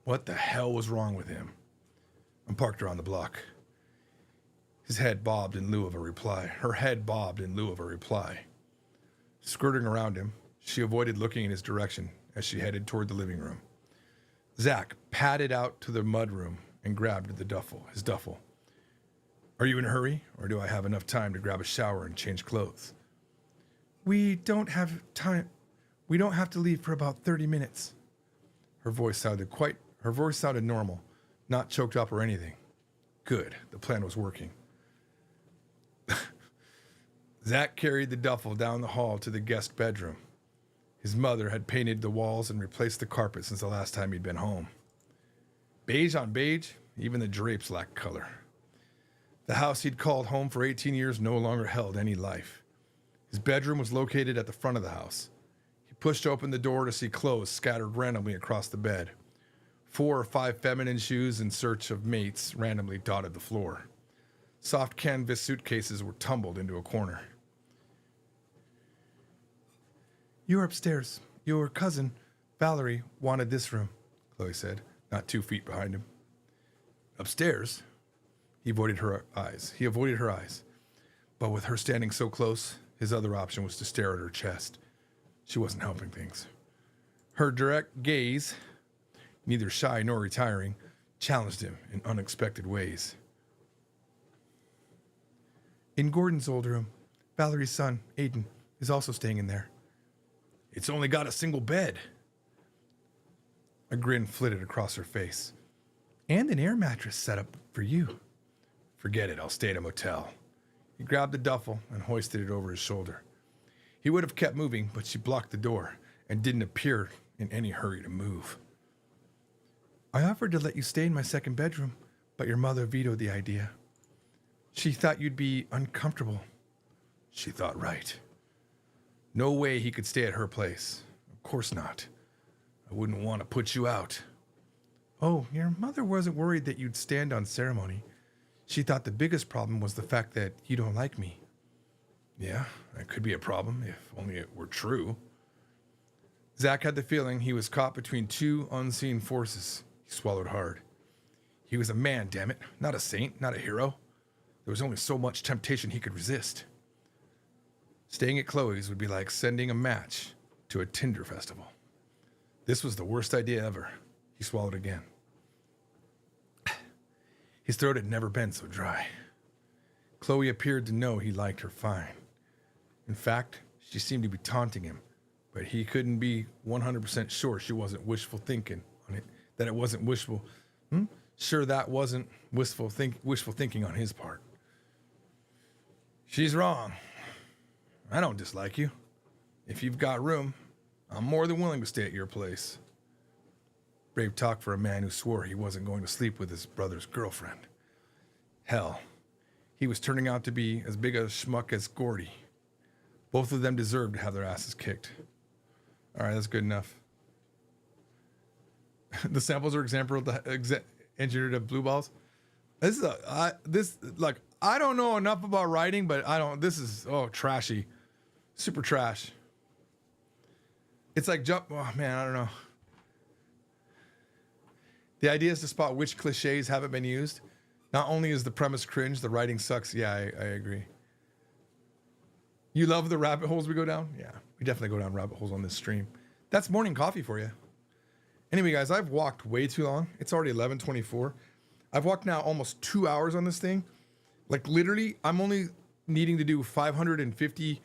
What the hell was wrong with him? I'm parked around the block. His head bobbed in lieu of a reply. Her head bobbed in lieu of a reply. Skirting around him, she avoided looking in his direction as she headed toward the living room. Zach padded out to the mudroom and grabbed his duffel. Are you in a hurry, or do I have enough time to grab a shower and change clothes? We don't have time. We don't have to leave for about 30 minutes. Her voice sounded normal, not choked up or anything. Good, the plan was working. Zach carried the duffel down the hall to the guest bedroom. His mother had painted the walls and replaced the carpet since the last time he'd been home. Beige on beige, even the drapes lacked color. The house he'd called home for 18 years no longer held any life. His bedroom was located at the front of the house. He pushed open the door to see clothes scattered randomly across the bed. 4 or 5 feminine shoes in search of mates randomly dotted the floor. Soft canvas suitcases were tumbled into a corner. You're upstairs. Your cousin, Valerie, wanted this room, Chloe said, not 2 feet behind him. Upstairs? He avoided her eyes. But with her standing so close, his other option was to stare at her chest. She wasn't helping things. Her direct gaze, neither shy nor retiring, challenged him in unexpected ways. In Gordon's old room, Valerie's son, Aiden, is also staying in there. It's only got a single bed. A grin flitted across her face. And an air mattress set up for you. Forget it, I'll stay at a motel. He grabbed the duffel and hoisted it over his shoulder. He would have kept moving, but she blocked the door and didn't appear in any hurry to move. I offered to let you stay in my second bedroom, but your mother vetoed the idea. She thought you'd be uncomfortable. She thought right. No way he could stay at her place. Of course not. I wouldn't want to put you out. Oh, your mother wasn't worried that you'd stand on ceremony. She thought the biggest problem was the fact that you don't like me. Yeah, that could be a problem, if only it were true. Zach had the feeling he was caught between 2 unseen forces. He swallowed hard. He was a man, damn it, not a saint, not a hero. There was only so much temptation he could resist. Staying at Chloe's would be like sending a match to a Tinder festival. This was the worst idea ever. He swallowed again. His throat had never been so dry. Chloe appeared to know he liked her fine. In fact, she seemed to be taunting him, but he couldn't be 100% sure she wasn't wishful thinking on it. That it wasn't wishful. Sure, that wasn't wishful thinking on his part. She's wrong. I don't dislike you. If you've got room, I'm more than willing to stay at your place. Brave talk for a man who swore he wasn't going to sleep with his brother's girlfriend. Hell, he was turning out to be as big a schmuck as Gordy. Both of them deserved to have their asses kicked. All right, that's good enough. The samples are engineered of blue balls. I don't know enough about writing, but this is trashy. Super trash. It's like I don't know. The idea is to spot which cliches haven't been used. Not only is the premise cringe, the writing sucks. Yeah, I agree. You love the rabbit holes we go down? Yeah, we definitely go down rabbit holes on this stream. That's morning coffee for you. Anyway, guys, I've walked way too long. It's already 11:24. I've walked now almost 2 hours on this thing. Like literally, I'm only needing to do 550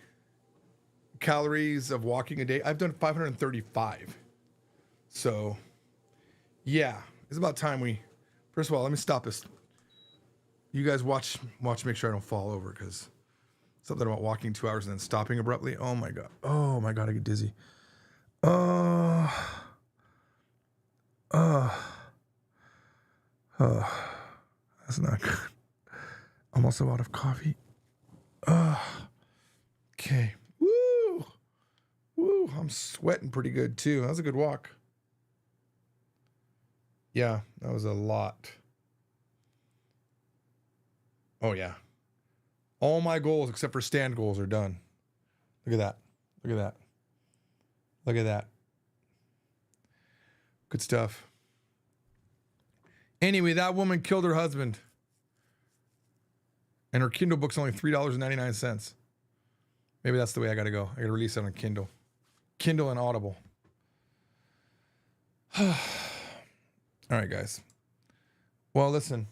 calories of walking a day. I've done 535. So, yeah, it's about time we. First of all, let me stop this. You guys watch, make sure I don't fall over, because something about walking 2 hours and then stopping abruptly. Oh my god, I get dizzy. That's not good. I'm also out of coffee. Okay. Woo. I'm sweating pretty good too. That was a good walk. Yeah, that was a lot. Oh yeah. All my goals except for stand goals are done. Look at that. Look at that. Look at that. Good stuff. Anyway, that woman killed her husband. And her Kindle book's only $3.99. Maybe that's the way I gotta go. I gotta release it on Kindle. Kindle and Audible. All right, guys. Well, listen.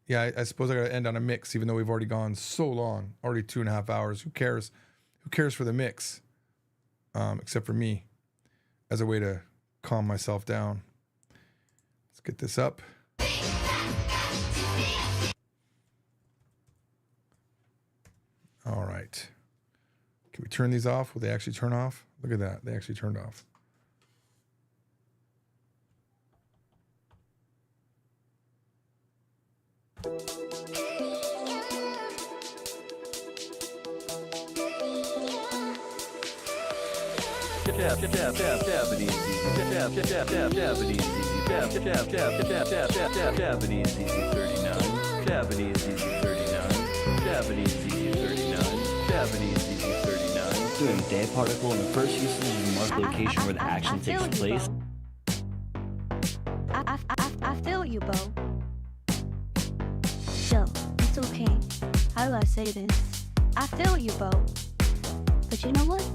Yeah, I suppose I gotta end on a mix, even though we've already gone so long. Already 2.5 hours. Who cares? Who cares for the mix? Except for me. As a way to calm myself down. Let's get this up. All right. Can we turn these off? Will they actually turn off? Look at that. They actually turned off. Doing day particle in the first usage is mark location where the action takes place. I feel you, Bo. Still, it's okay. How do I say this? I feel you, Bo. But you know what?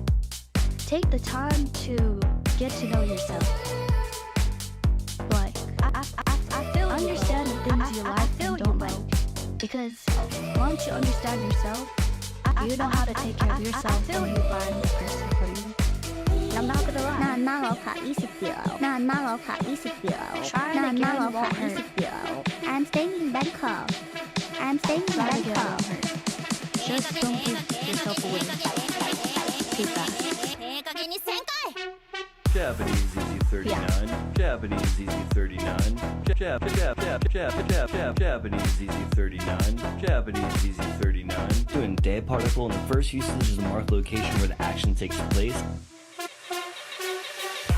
Take the time to get to know yourself. Like, I feel you, understand the things you like and don't like. Because once you understand yourself, you know how to take care of yourself when you find the person for you. I'm not gonna lie. Try to get won't hurt. I'm staying in bed calm. Just don't give yourself away too fast. Japanese Easy 39. Japanese Easy 39. Japanese Easy 39. Japanese Easy 39. Doing day particle in the first usage is a mark location where the action takes place.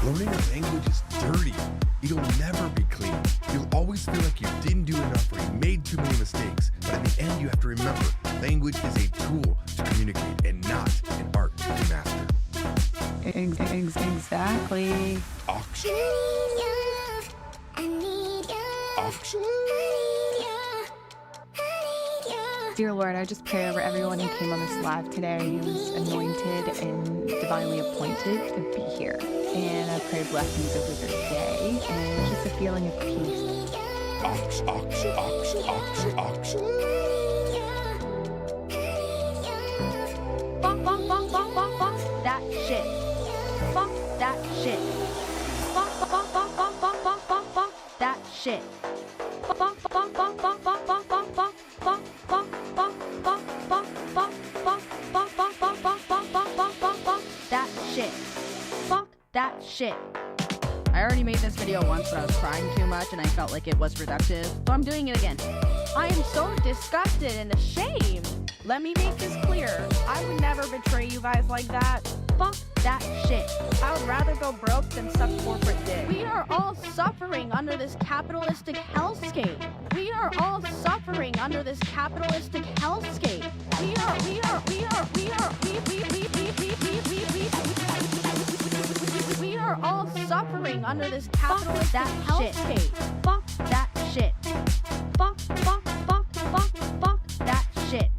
Learning a language is dirty. It'll never be clean. You'll always feel like you didn't do enough or you made too many mistakes. But in the end, you have to remember, language is a tool to communicate and not an art to master. Exactly. Auction. Auction. Dear Lord, I just pray over everyone who came on this live today, who's anointed and divinely appointed to be here. And I pray blessings over their day and just a feeling of peace. Auction. Fuck that shit. Fuck that shit. Fuck that shit. That shit. Fuck that shit. I already made this video once, but I was crying too much and I felt like it was productive, so I'm doing it again. I am so disgusted and ashamed. Let me make this clear. I would never betray you guys like that. Fuck that shit. I would rather go broke than suck corporate dick. We are all suffering under this capitalistic hellscape. We are all suffering under this capitalistic hellscape. We are all suffering under this capitalistic hellscape. Fuck that shit. Fuck that shit.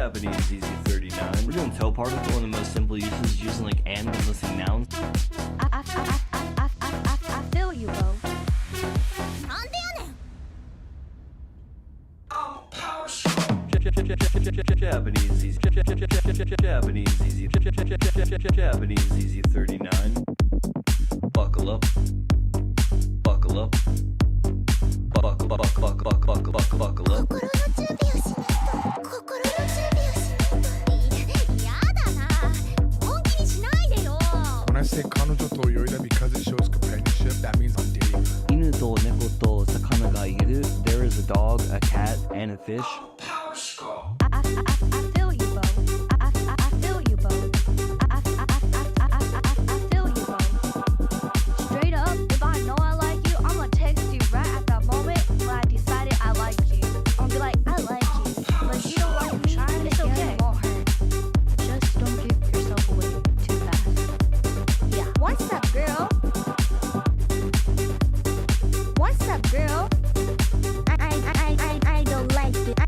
Japanese easy 39. We're doing toe particle in the most simple uses using like and when listing nouns. I feel you, bro. Japanese easy. Japanese easy. Japanese easy 39. Buckle up. Buckle up. Buckle up. When I say 彼女と泳いだ because it shows companionship, that means I'm dating her. 犬と猫と魚がいる. There is a dog, a cat, and a fish. I feel you, bro. I feel you, bro. I feel you, bro. Straight up, if I know I like you, I'm gonna text you right at that moment when I decided I like you. I'll be like, I like you. But you don't like me, it's okay. It won't hurt. Just don't give yourself away too fast. Yeah. What's up, girl? What's up, girl? I don't like it. I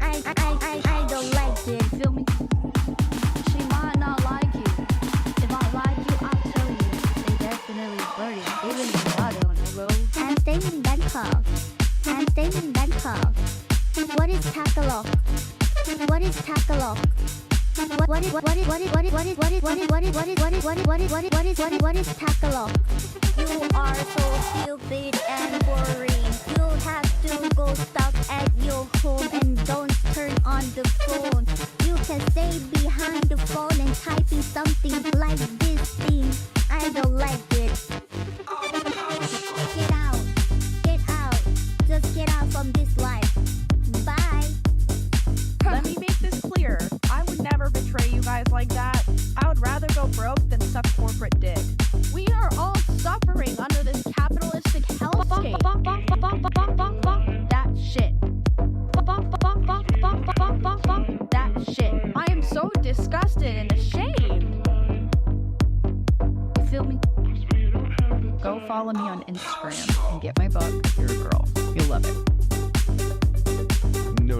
don't like it. Feel me? She might not like you. If I like you, I'll tell you. They definitely burden. Even if I don't know. I'm staying in Bangkok. What is Tagalog? What is Tagalog? What is Tagalog? You are so stupid and boring. You have to go stuck at your home and don't turn on the phone. You can stay behind the phone and typing something like this thing. I don't like it. Get out. Just get out from this life. Bye. Let me make this clear. I would never betray you guys like that. I would rather go broke than suck corporate dick. We are all suffering under this capitalistic hellscape. That shit. That shit. I am so disgusted and ashamed. You feel me? Go follow me on Instagram and get my book, You're a Girl. You'll love it. No.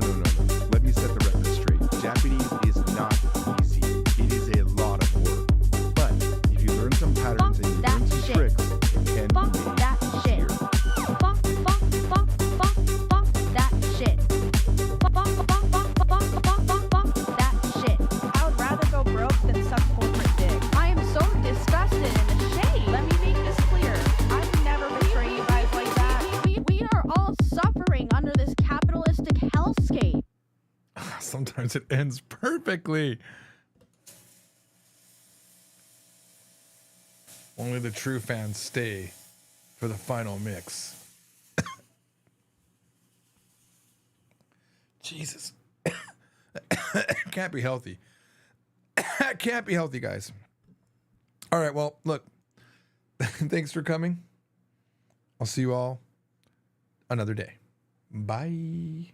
Let me set the record straight. Japanese is not easy. It is a lot of work. But if you learn some patterns and you learn some tricks, it can be made That shit. easier. That shit. That shit. I would rather go broke than suck corporate dick. I am so disgusted and ashamed. Let me make this clear. I would never betray you guys like that. We are all suffering under this capitalistic hellscape. Sometimes it ends perfectly. Only the true fans stay for the final mix. Jesus. Can't be healthy. Can't be healthy, guys. All right, well, look. Thanks for coming. I'll see you all another day. Bye.